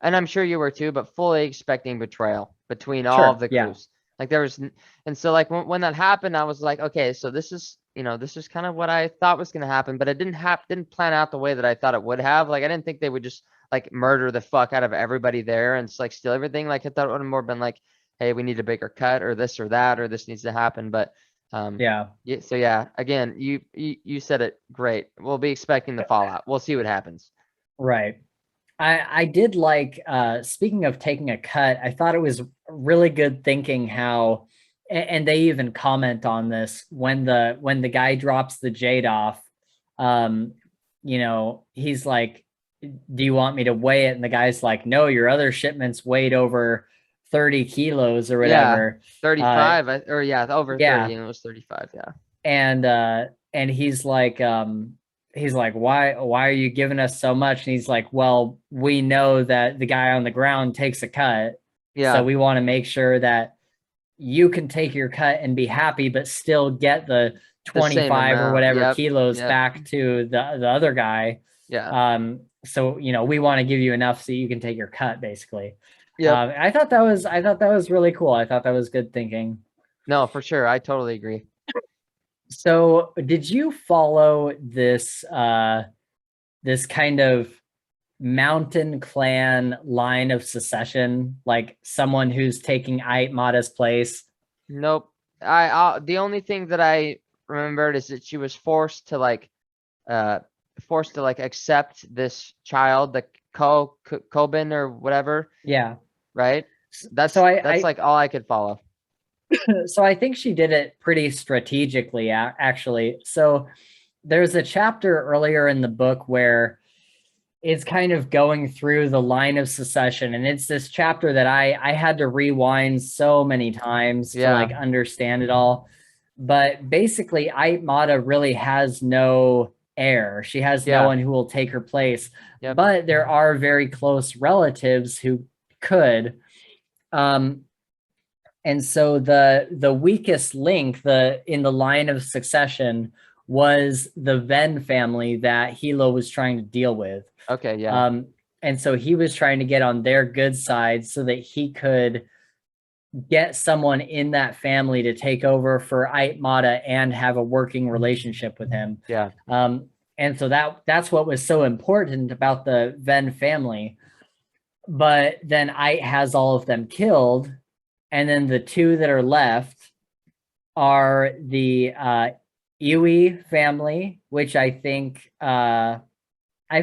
and I'm sure you were too, but fully expecting betrayal between all of Sure. the Yeah. crews. Like there was, and so like when that happened, I was like, okay, so this is, this is kind of what I thought was gonna happen, but it didn't plan out the way that I thought it would have. Like I didn't think they would just like murder the fuck out of everybody there and like steal everything. Like I thought it would have more been like, hey, we need a bigger cut or this or that, or this needs to happen. But Yeah. yeah, so yeah, again, you said it great. We'll be expecting the fallout. We'll see what happens. Right. I did like, speaking of taking a cut, I thought it was really good thinking how, and they even comment on this when the guy drops the jade off, um, he's like, do you want me to weigh it? And the guy's like, no, your other shipments weighed over 30 kilos or Yeah, whatever. 35, or yeah, over Yeah. 30, and it was 35. Yeah. And and he's like, why are you giving us so much? And he's like, well, we know that the guy on the ground takes a cut, so Yeah. we want to make sure that you can take your cut and be happy, but still get the The same 25 or amount. whatever Yep. kilos Yep. back to the other guy. Yeah. So we want to give you enough so you can take your cut, basically. Yep. I thought that was really cool. I thought that was good thinking. No, for sure. I totally agree. So did you follow this kind of mountain clan line of secession, like someone who's taking Aitmata's place? Nope. The only thing that I remembered is that she was uh forced to like accept this child, the Kobin or whatever, Yeah. right? So That's like all I could follow. so I think she did it pretty strategically, actually. So there's a chapter earlier in the book where it's kind of going through the line of secession, and it's this chapter that I had to rewind so many times to like Yeah. understand it all. But basically, Aitmata really has no heir. She has no Yeah. one who will take her place. Yep. But there are very close relatives who could. Um, and so the weakest link in the line of succession was the Venn family that Hilo was trying to deal with. Okay. Yeah. And so he was trying to get on their good side so that he could get someone in that family to take over for Aitmata and have a working relationship with him. Yeah. And so that's what was so important about the Venn family. But then Ait has all of them killed, and then the two that are left are the Iwi family, which I think I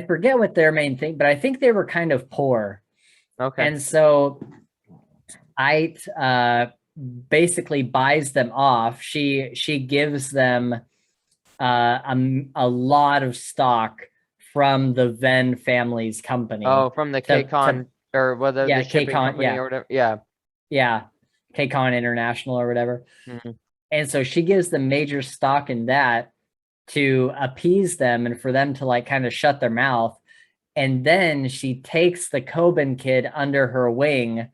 forget what their main thing, but I think they were kind of poor. Okay. And so Ait basically buys them off. She gives them a lot of stock from the Venn family's company. Oh, from the KCON or whether yeah, the shipping KCON, company yeah. or whatever. Yeah. Yeah, KCON International or whatever. Mhm. And so she gives them major stock in that to appease them and for them to like kind of shut their mouth. And then she takes the Coben kid under her wing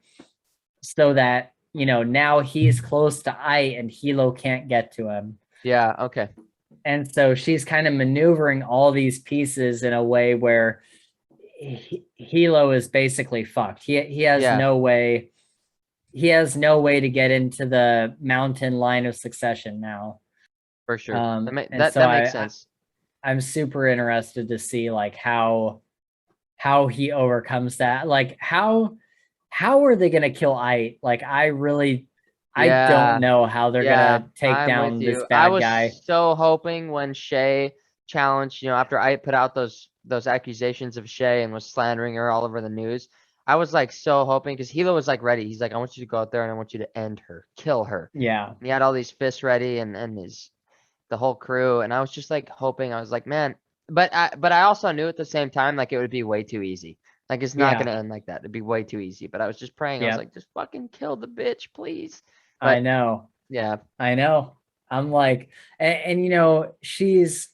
so that, now he's close to Ait and Hilo can't get to him. Yeah. Okay. And so she's kind of maneuvering all these pieces in a way where Hilo is basically fucked. He has Yeah. no way. He has no way to get into the mountain line of succession now. For sure. That makes sense. I'm super interested to see like how he overcomes that. Like how are they gonna kill Ait? Like I Yeah. don't know how they're gonna take I'm down with this you. I bad was guy. so hoping when Shay challenged, after I put out those accusations of Shay and was slandering her all over the news, I was like so hoping because Hilo was like ready. He's like, I want you to go out there and I want you to end her, kill her. Yeah. And he had all these fists ready and the whole crew, and I was just like hoping. I was like, man, but I also knew at the same time like it would be way too easy. Like it's not gonna end like that. It'd be way too easy. But I was just praying. I was like, just fucking kill the bitch, please. I But know. yeah, I know. I'm like, and she's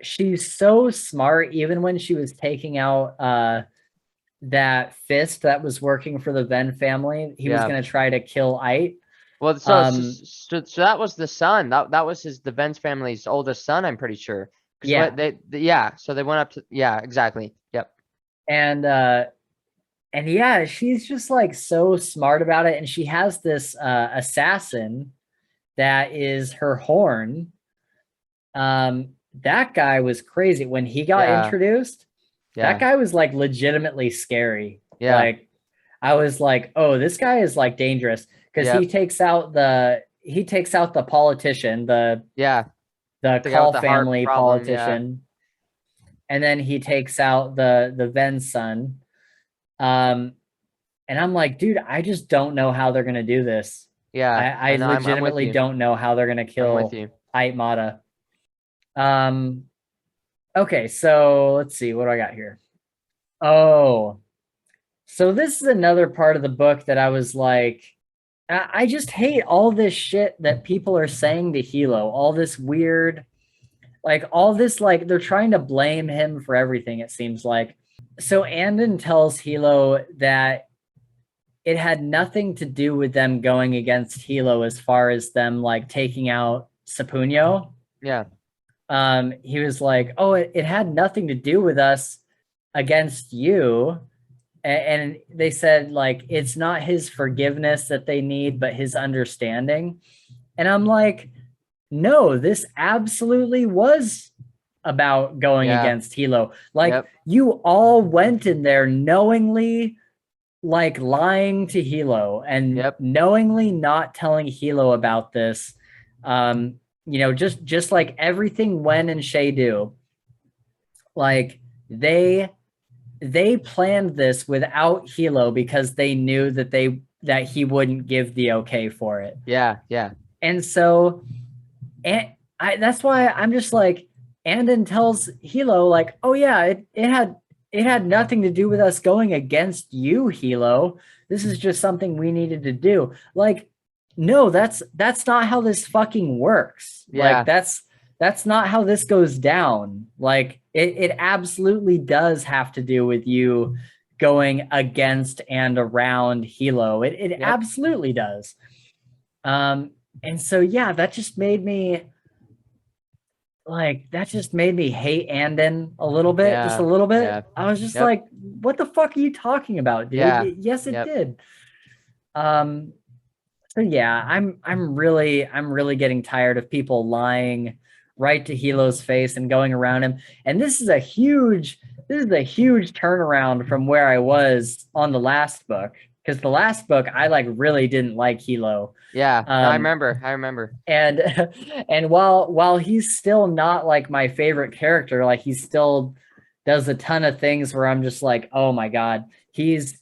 so smart. Even when she was taking out that fist that was working for the Venn family, he was yeah. gonna try to kill Ait. Well, so that was the son. That was the Benz family's oldest son. I'm pretty sure. Yeah. So they went up to, yeah, exactly. Yep. And yeah, she's just like so smart about it, and she has this assassin that is her horn. That guy was crazy when he got introduced. Yeah. That guy was like legitimately scary. Yeah. Like I was like, oh, this guy is like dangerous because he takes out the politician, the Call family politician, and then he takes out the Venn son. And I'm like, dude, I just don't know how they're gonna do this. Yeah, I legitimately don't know how they're gonna kill Aitmata. Okay, so let's see, what do I got here? Oh, so this is another part of the book that I was like, I just hate all this shit that people are saying to Hilo, all this weird Like all this, like they're trying to blame him for everything, it seems like. So Andon tells Hilo that it had nothing to do with them going against Hilo as far as them like taking out Sapunyo. Yeah. He was like, oh, it had nothing to do with us against you. And they said like it's not his forgiveness that they need, but his understanding. And I'm like, no, this absolutely was about going Yeah. against Hilo. Like Yep. you all went in there knowingly like lying to Hilo and Yep. knowingly not telling Hilo about this. Just like everything Wen and Shay do. Like they planned this without Hilo because they knew that he wouldn't give the okay for it. Yeah. Yeah. And so that's why I'm just like, Andon tells Hilo like, oh yeah, it had nothing to do with us going against you, Hilo. This is just something we needed to do. Like, no, that's not how this fucking works. Yeah. Like that's not how this goes down. Like it absolutely does have to do with you going against and around Hilo. It absolutely does. And so yeah, that just made me hate Andon a little bit, just a little bit. Yeah. I was just like, what the fuck are you talking about, dude? Yeah. Yes, it did. So yeah, I'm really getting tired of people lying right to Hilo's face and going around him. And this is a huge turnaround from where I was on the last book. Because the last book, I like really didn't like Hilo. Yeah, I remember. And and while he's still not like my favorite character, like he still does a ton of things where I'm just like, oh my God, he's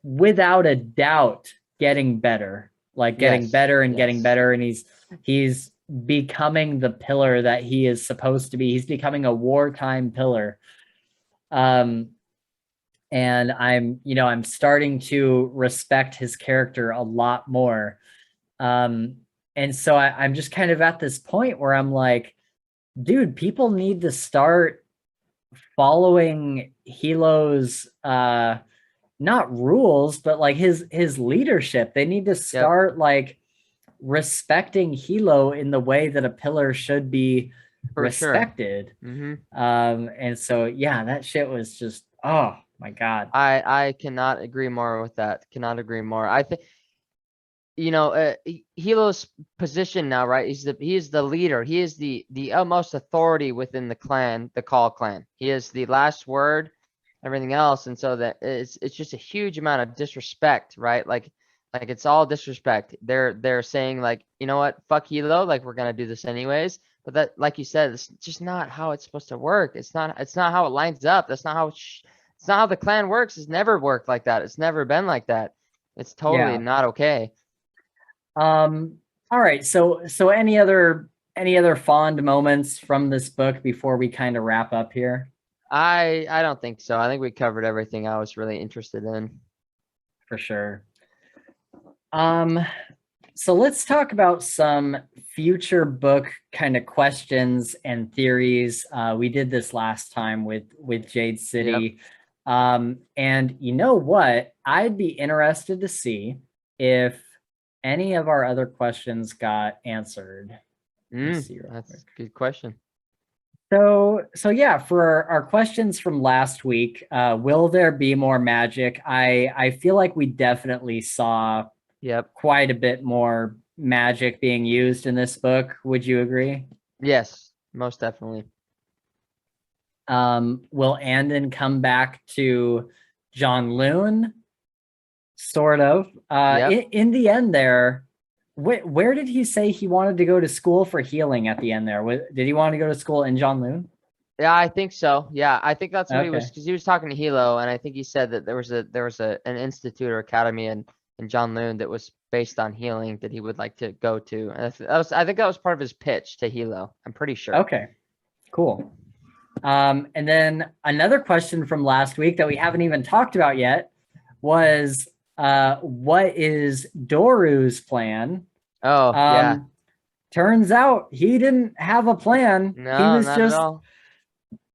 without a doubt getting better, like getting better and getting better. And he's becoming the pillar that he is supposed to be. He's becoming a wartime pillar. And I'm starting to respect his character a lot more. And so I'm just kind of at this point where I'm like, dude, people need to start following Hilo's not rules, but like his leadership. They need to start like respecting Hilo in the way that a pillar should be respected. Sure. And so yeah, that shit was just, oh my God. I cannot agree more with that. Cannot agree more. I think Hilo's position now, right? He is the leader. He is the utmost authority within the clan, the Call clan. He is the last word, everything else, and so that it's just a huge amount of disrespect, right? Like it's all disrespect. They're saying like, you know what, fuck Hilo, like we're gonna do this anyways. But that, like you said, it's just not how it's supposed to work. It's not how it lines up. That's not how it's not how the clan works. It's never worked like that. It's never been like that. It's totally not okay. All right. So any other fond moments from this book before we kind of wrap up here? I don't think so. I think we covered everything I was really interested in. For sure. So let's talk about some future book kind of questions and theories. We did this last time with Jade City. And you know what? I'd be interested to see if any of our other questions got answered. That's a good question. So yeah, for our questions from last week, will there be more magic? I feel like we definitely saw quite a bit more magic being used in this book. Would you agree? Yes, most definitely. Will Andon come back to John Loon? Sort of. In the end there, where did he say he wanted to go to school for healing at the end there? Did he want to go to school in John Loon? Yeah, I think so. Yeah, I think that's what he was, because he was talking to Hilo, and I think he said that there was an institute or academy in John Loon that was based on healing that he would like to go to. And I think that was part of his pitch to Hilo. I'm pretty sure. Okay, cool. And then another question from last week that we haven't even talked about yet was, what is Doru's plan? Oh, yeah. turns out he didn't have a plan. No, not at all.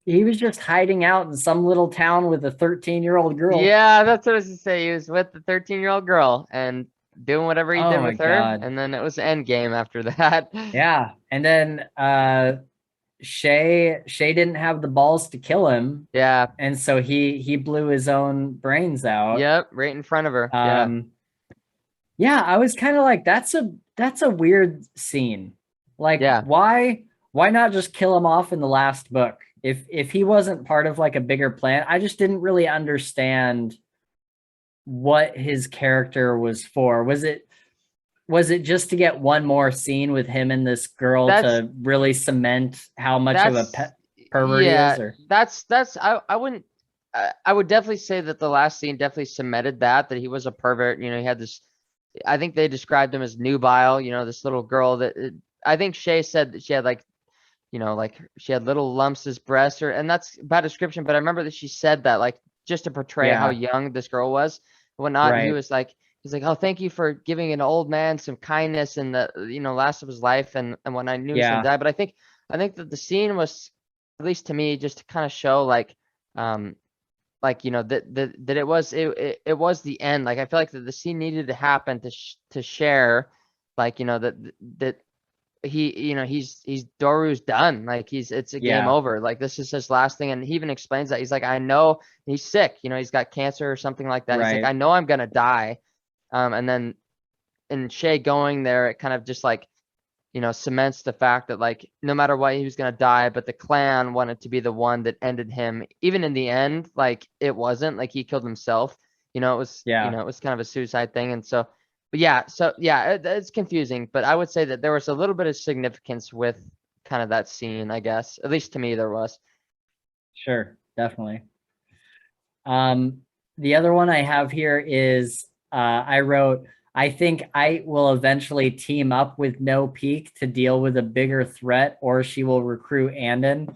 He was just hiding out in some little town with a 13-year-old girl. Yeah, that's what I was to say. He was with the 13-year-old girl and doing whatever he Oh did my with her, God. and then it was end game after that. Yeah. And then Shay didn't have the balls to kill him. Yeah. And so he blew his own brains out. Yep, right in front of her. Yeah. Um yeah, I was kind of like, that's a weird scene. Like, Yeah. why not just kill him off in the last book? If he wasn't part of like a bigger plan, I just didn't really understand what his character was for. Was it just to get one more scene with him and this girl That's to really cement how much of a that's pervert he yeah, is? Or that's I wouldn't I would definitely say that the last scene definitely cemented that he was a pervert. You know, he had this, I think they described him as nubile, you know, this little girl that I think Shay said that she had like, you know, like she had little lumps as breasts, or and that's a bad description, but I remember that she said that like just to portray how yeah, young this girl was and whatnot. And right. he's like, oh, thank you for giving an old man some kindness in the, you know, last of his life, and when I knew he was gonna Yeah, die. But I think that the scene was, at least to me, just to kind of show um like, you know, that it was the end. Like I feel like the scene needed to happen to share, like, you know, that he, you know, he's Doru's done. Like it's a game yeah, over. Like this is his last thing. And he even explains that he's like, I know he's sick, you know, he's got cancer or something like that. He's like, right. I know I'm gonna die. And then in Shay going there, it kind of just like, you know, cements the fact that like no matter what, he was gonna die, but the clan wanted to be the one that ended him. Even in the end, like it wasn't like he killed himself. You know, it was, you Yeah, know, it was kind of a suicide thing. And so, but yeah, so yeah, it's confusing. But I would say that there was a little bit of significance with kind of that scene, I guess. At least to me, there was. sure, definitely. Um, the other one I have here is I wrote, I think I will eventually team up with No Peak to deal with a bigger threat, or she will recruit Andon.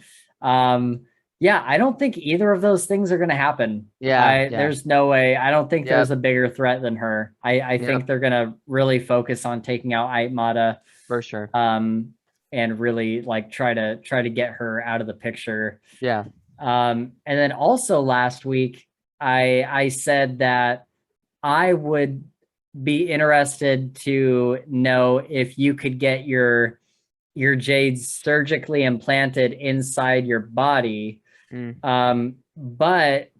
Yeah, I don't think either of those things are going to happen. Yeah, yeah, There's no way. I don't think there's yep, a bigger threat than her. I think yep, they're going to really focus on taking out Aitmata, for sure. and really like try to get her out of the picture. Yeah, And then also last week, I said that I would be interested to know if you could get your jades surgically implanted inside your body. mm, But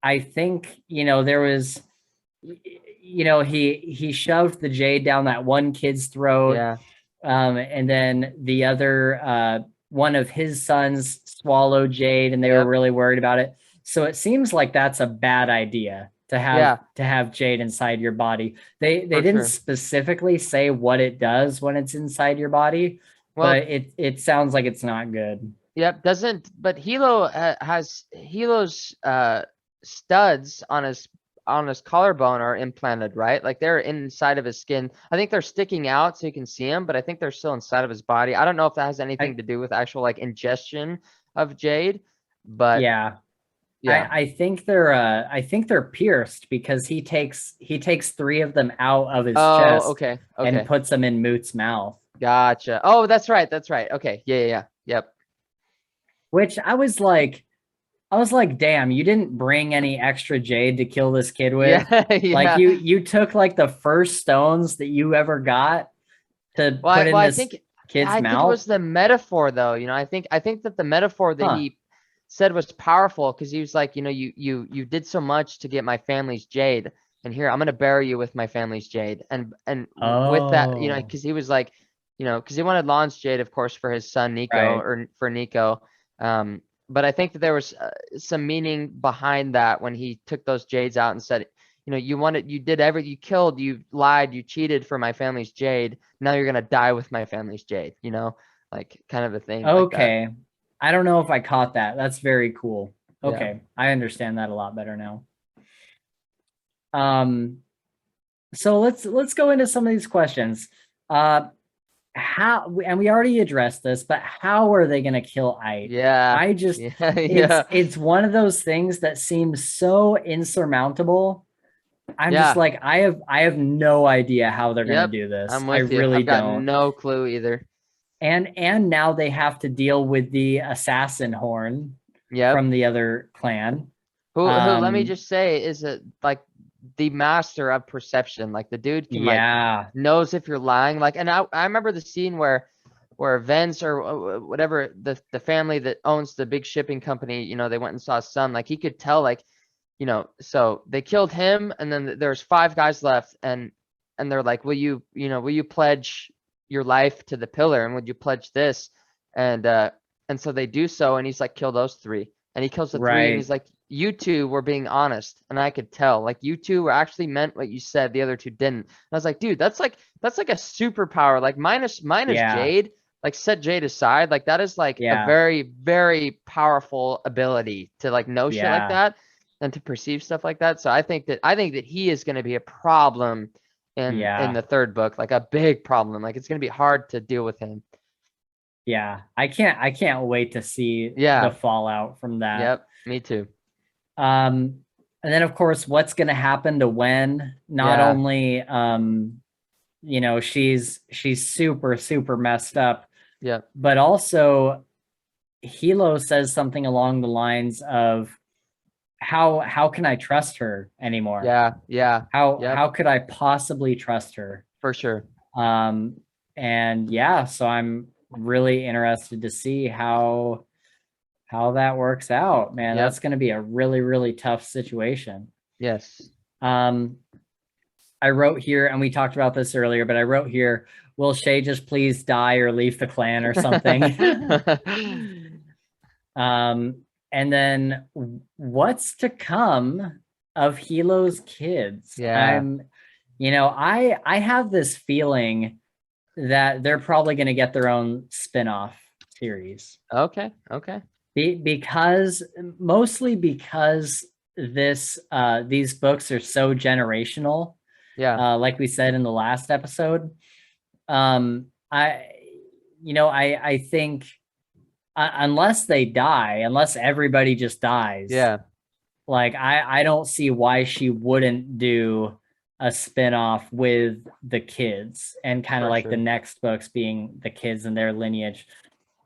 I think, there was, he shoved the jade down that one kid's throat, yeah, and then the other one of his sons swallowed jade, and they were yep, really worried about it. So it seems like that's a bad idea to have yeah, jade inside your body. They for didn't sure. specifically say what it does when it's inside your body, but Well, it sounds like it's not good. yep, doesn't, but Hilo has Hilo's studs on his collarbone are implanted, right? Like they're inside of his skin. I think they're sticking out so you can see them, but I think they're still inside of his body. I don't know if that has anything I, to do with actual like ingestion of jade, but yeah. yeah. I think they're pierced because he takes three of them out of his Oh, chest okay, and okay. puts them in Moot's mouth. Gotcha. Oh, that's right, that's right. Okay, yeah, yeah, yeah. Yep. Which I was like, damn, you didn't bring any extra jade to kill this kid with. Yeah, Like yeah. you took like the first stones that you ever got to Well, put in I this think kid's it mouth. was the metaphor though. You know, I think that the metaphor that Huh. he said was powerful because he was like, you know, you did so much to get my family's jade, and here I'm gonna bury you with my family's jade, with that, you know, Oh, because he was like, you know, because he wanted Lon's jade, of course, for his son Nico right. or for Nico. But I think that there was some meaning behind that when he took those jades out and said, you know, you did everything, you killed, you lied, you cheated for my family's jade. Now you're gonna die with my family's jade, you know, like kind of a thing like that. Okay. I don't know if I caught that. That's very cool. Yeah. Okay. I understand that a lot better now. Um, so let's go into some of these questions. Uh, how, and we already addressed this, but how are they going to kill Ike? Yeah. I just Yeah. it's Yeah. it's one of those things that seems so insurmountable I'm just Yeah. like, I have no idea how they're gonna Yep. do this. I'm I with you. really I've got don't. no clue either. And now they have to deal with the assassin horn Yep. from the other clan. Who let me Um, just say is like the master of perception. Like the dude can like yeah, knows if you're lying. Like, and I remember the scene where Vince or whatever the family that owns the big shipping company, they went and saw his son. Like he could tell, like, so they killed him, and then there's five guys left, and they're like, will you pledge your life to the pillar, and would you pledge this? And so they do so, and he's like, kill those three, and he kills the three, and right. he's like, you two were being honest, and I could tell, like, you two were actually meant what you said, the other two didn't. And I was like, dude, that's like a superpower, like minus Yeah, Jade, like set Jade aside, like that is like a yeah, very, very powerful ability to like know shit like yeah, that and to perceive stuff like that. So I think that he is going to be a problem in yeah, the third book, like a big problem. Like it's going to be hard to deal with him. yeah. I can't wait to see the Yeah. fallout from that. Yep. Me too. Um, and then of course, what's gonna happen to Wen? Not Yeah. only she's super, super messed up, Yep. but also Hilo says something along the lines of how can I trust her anymore? Yeah. Yeah. Yep. How could I possibly trust her? For sure. Um, and yeah, so I'm really interested to see how that works out, man. That's Yep. going to be a really, really tough situation. Yes. Um, I wrote here, and we talked about this earlier, but I wrote here, will Shay just please die or leave the clan or something? um, and then what's to come of Hilo's kids? Yeah. I have this feeling that they're probably going to get their own spin-off series. Okay. Okay. Because mostly because these books are so generational, Yeah. like we said in the last episode. I think unless they die, unless everybody just dies, Yeah. like I don't see why she wouldn't do a spin-off with the kids and kind of For like the sure. next books being the kids and their lineage.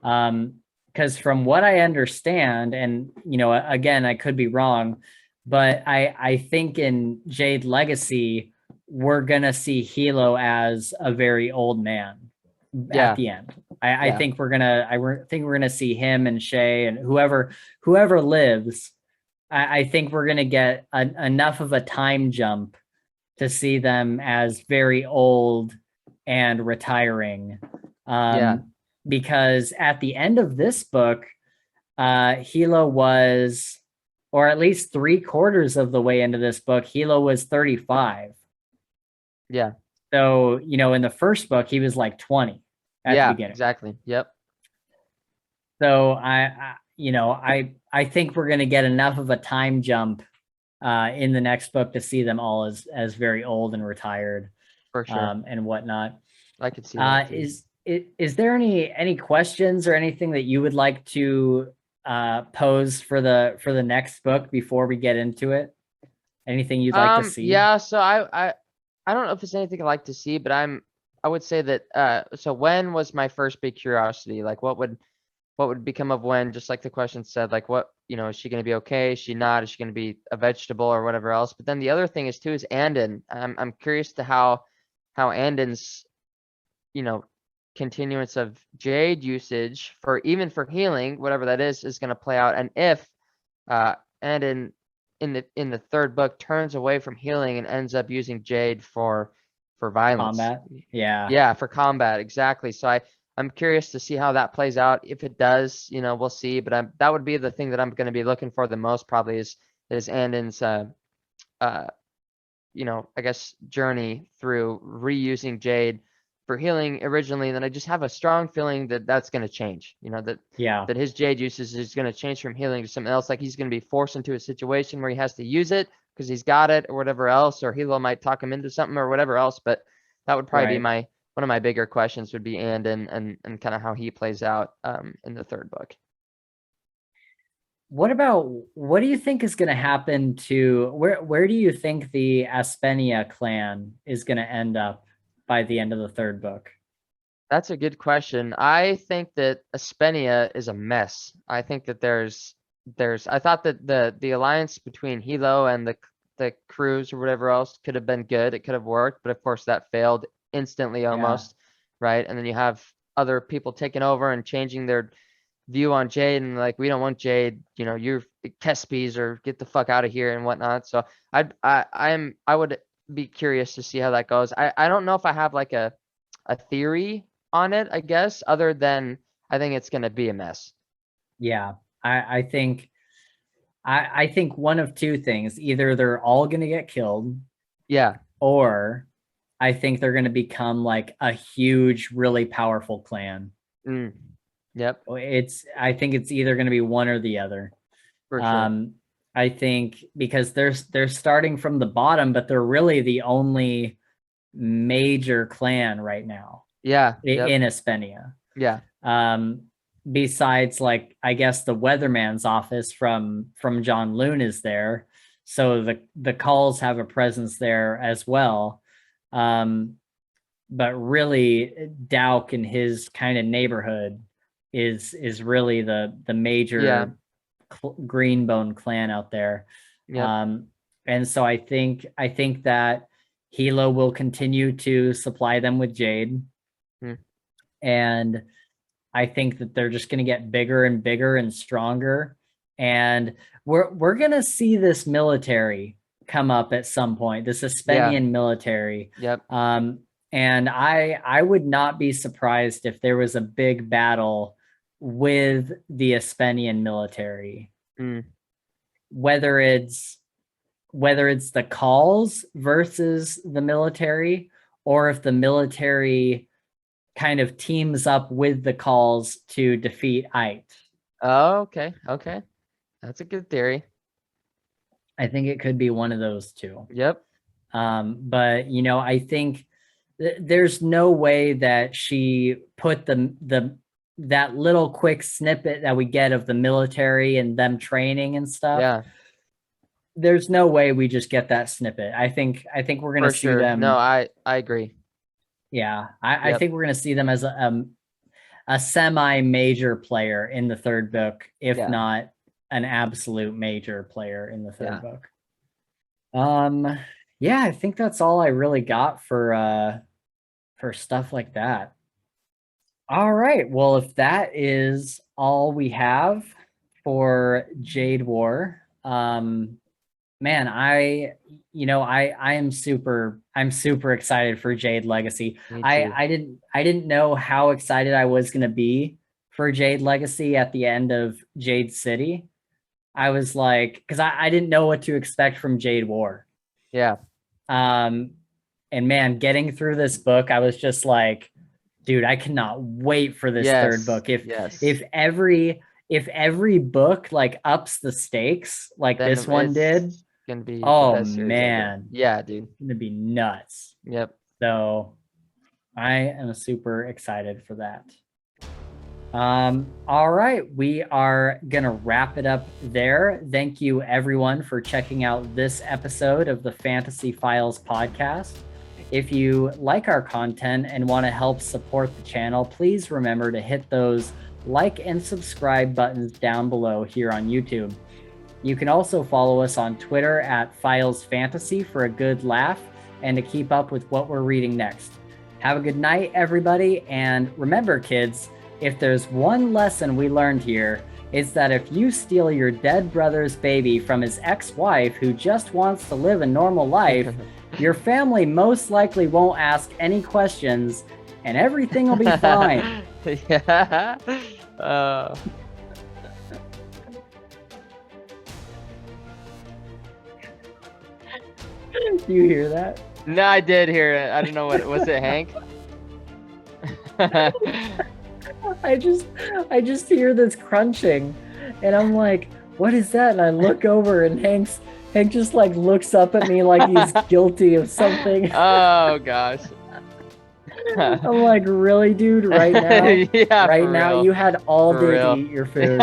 Because from what I understand, and again, I could be wrong, but I think in Jade Legacy, we're gonna see Hilo as a very old man at Yeah. the end. I Yeah. think think we're gonna see him and Shay and whoever lives. I think we're gonna get enough of a time jump to see them as very old and retiring. Yeah. Because at the end of this book, Hilo was, or at least 3/4 of the way into this book, Hilo was 35. Yeah. So, in the first book, he was like 20 at the Yeah. beginning. Exactly. Yep. So I think we're going to get enough of a time jump in the next book to see them all as very old and retired, For sure. and whatnot. I could see that too. Is there any questions or anything that you would like to pose for the next book before we get into it? Anything you'd like to see? Yeah, so I don't know if it's anything I like to see, but I would say that so when was my first big curiosity? Like what would become of when, just like the question said, like what, is she gonna be okay? Is she not? Is she gonna be a vegetable or whatever else? But then the other thing is too is Andon. I'm curious to how Andon's, you know, continuance of Jade usage for even for healing, whatever that is gonna play out. And if Andon in the third book turns away from healing and ends up using Jade for violence. Combat? Yeah. Yeah, for combat, exactly. So I'm curious to see how that plays out. If it does, we'll see. But that would be the thing that I'm going to be looking for the most probably is Andon's uh I guess journey through reusing Jade for healing originally. And then I just have a strong feeling that that's going to change. That Yeah. that his Jade usage is going to change from healing to something else. Like he's going to be forced into a situation where he has to use it because he's got it or whatever else, or Hilo might talk him into something or whatever else. But that would probably be Right. my one of my bigger questions would be Andon and kind of how he plays out in the third book. what do you think is going to happen to where do you think the Aspenia clan is going to end up by the end of the third book? That's a good question. I think that Aspenia is a mess. I think that I thought that the alliance between Hilo and the crews or whatever else could have been good. It could have worked, but of course that failed instantly almost, right? And then you have other people taking over and changing their view on Jade and like, we don't want Jade, you're Kespies or get the fuck out of here and whatnot. So I would be curious to see how that goes. I don't know if I have like a theory on it, I guess, other than I think it's gonna be a mess. Yeah, I think I think one of two things. Either they're all going to get killed, Yeah. or I think they're going to become like a huge, really powerful clan. Yep. I think it's either going to be one or the other. For sure. I think because they're starting from the bottom, but they're really the only major clan right now. Yeah. Yep. In Aspenia. Yeah. Besides, like, I guess the weatherman's office from John Loon is there, so the calls have a presence there as well. But really, Dauk and his kind of neighborhood is really the major Green Bone clan out there. Yep. And so I think that Hilo will continue to supply them with Jade. And I think that they're just going to get bigger and bigger and stronger. And we're going to see this military come up at some point, this Aspenian military. Yep. And I would not be surprised if there was a big battle with the Aspenian military. Whether it's the calls versus the military, or if the military kind of teams up with the calls to defeat Ait. Oh, okay. Okay. That's a good theory. I think it could be one of those two. Yep. But I think there's no way that she put that little quick snippet that we get of the military and them training and stuff. Yeah. There's no way we just get that snippet. I think we're gonna see them. No, I agree. Yeah, I think we're gonna see them as a semi-major player in the third book, if not an absolute major player in the third book. Yeah, I think that's all I really got for stuff like that. All right, well, if that is all we have for Jade War, man, I'm super excited for Jade Legacy. I didn't know how excited I was going to be for Jade Legacy at the end of Jade City. I was like, because I didn't know what to expect from Jade War. Yeah. And man, getting through this book, I was just like, dude, I cannot wait for this third book. If every book like ups the stakes like then this one did, gonna be man, yeah, dude, it's gonna be nuts. Yep. So I am super excited for that. All right, we are gonna wrap it up there. Thank you everyone for checking out this episode of the Fantasy Files podcast. If you like our content and want to help support the channel, please remember to hit those like and subscribe buttons down below here on YouTube. You can also follow us on Twitter at Files Fantasy for a good laugh and to keep up with what we're reading next. Have a good night, everybody, and remember, kids, if there's one lesson we learned here, it's that if you steal your dead brother's baby from his ex-wife who just wants to live a normal life, your family most likely won't ask any questions and everything will be fine. Yeah. Do you hear that? No, I did hear it. I don't know what was it, Hank? I just hear this crunching and I'm like, what is that? And I look over and Hank just like looks up at me like he's guilty of something. Oh gosh. I'm like, really, dude? Right now? Yeah, right now? real. You had all day to eat your food.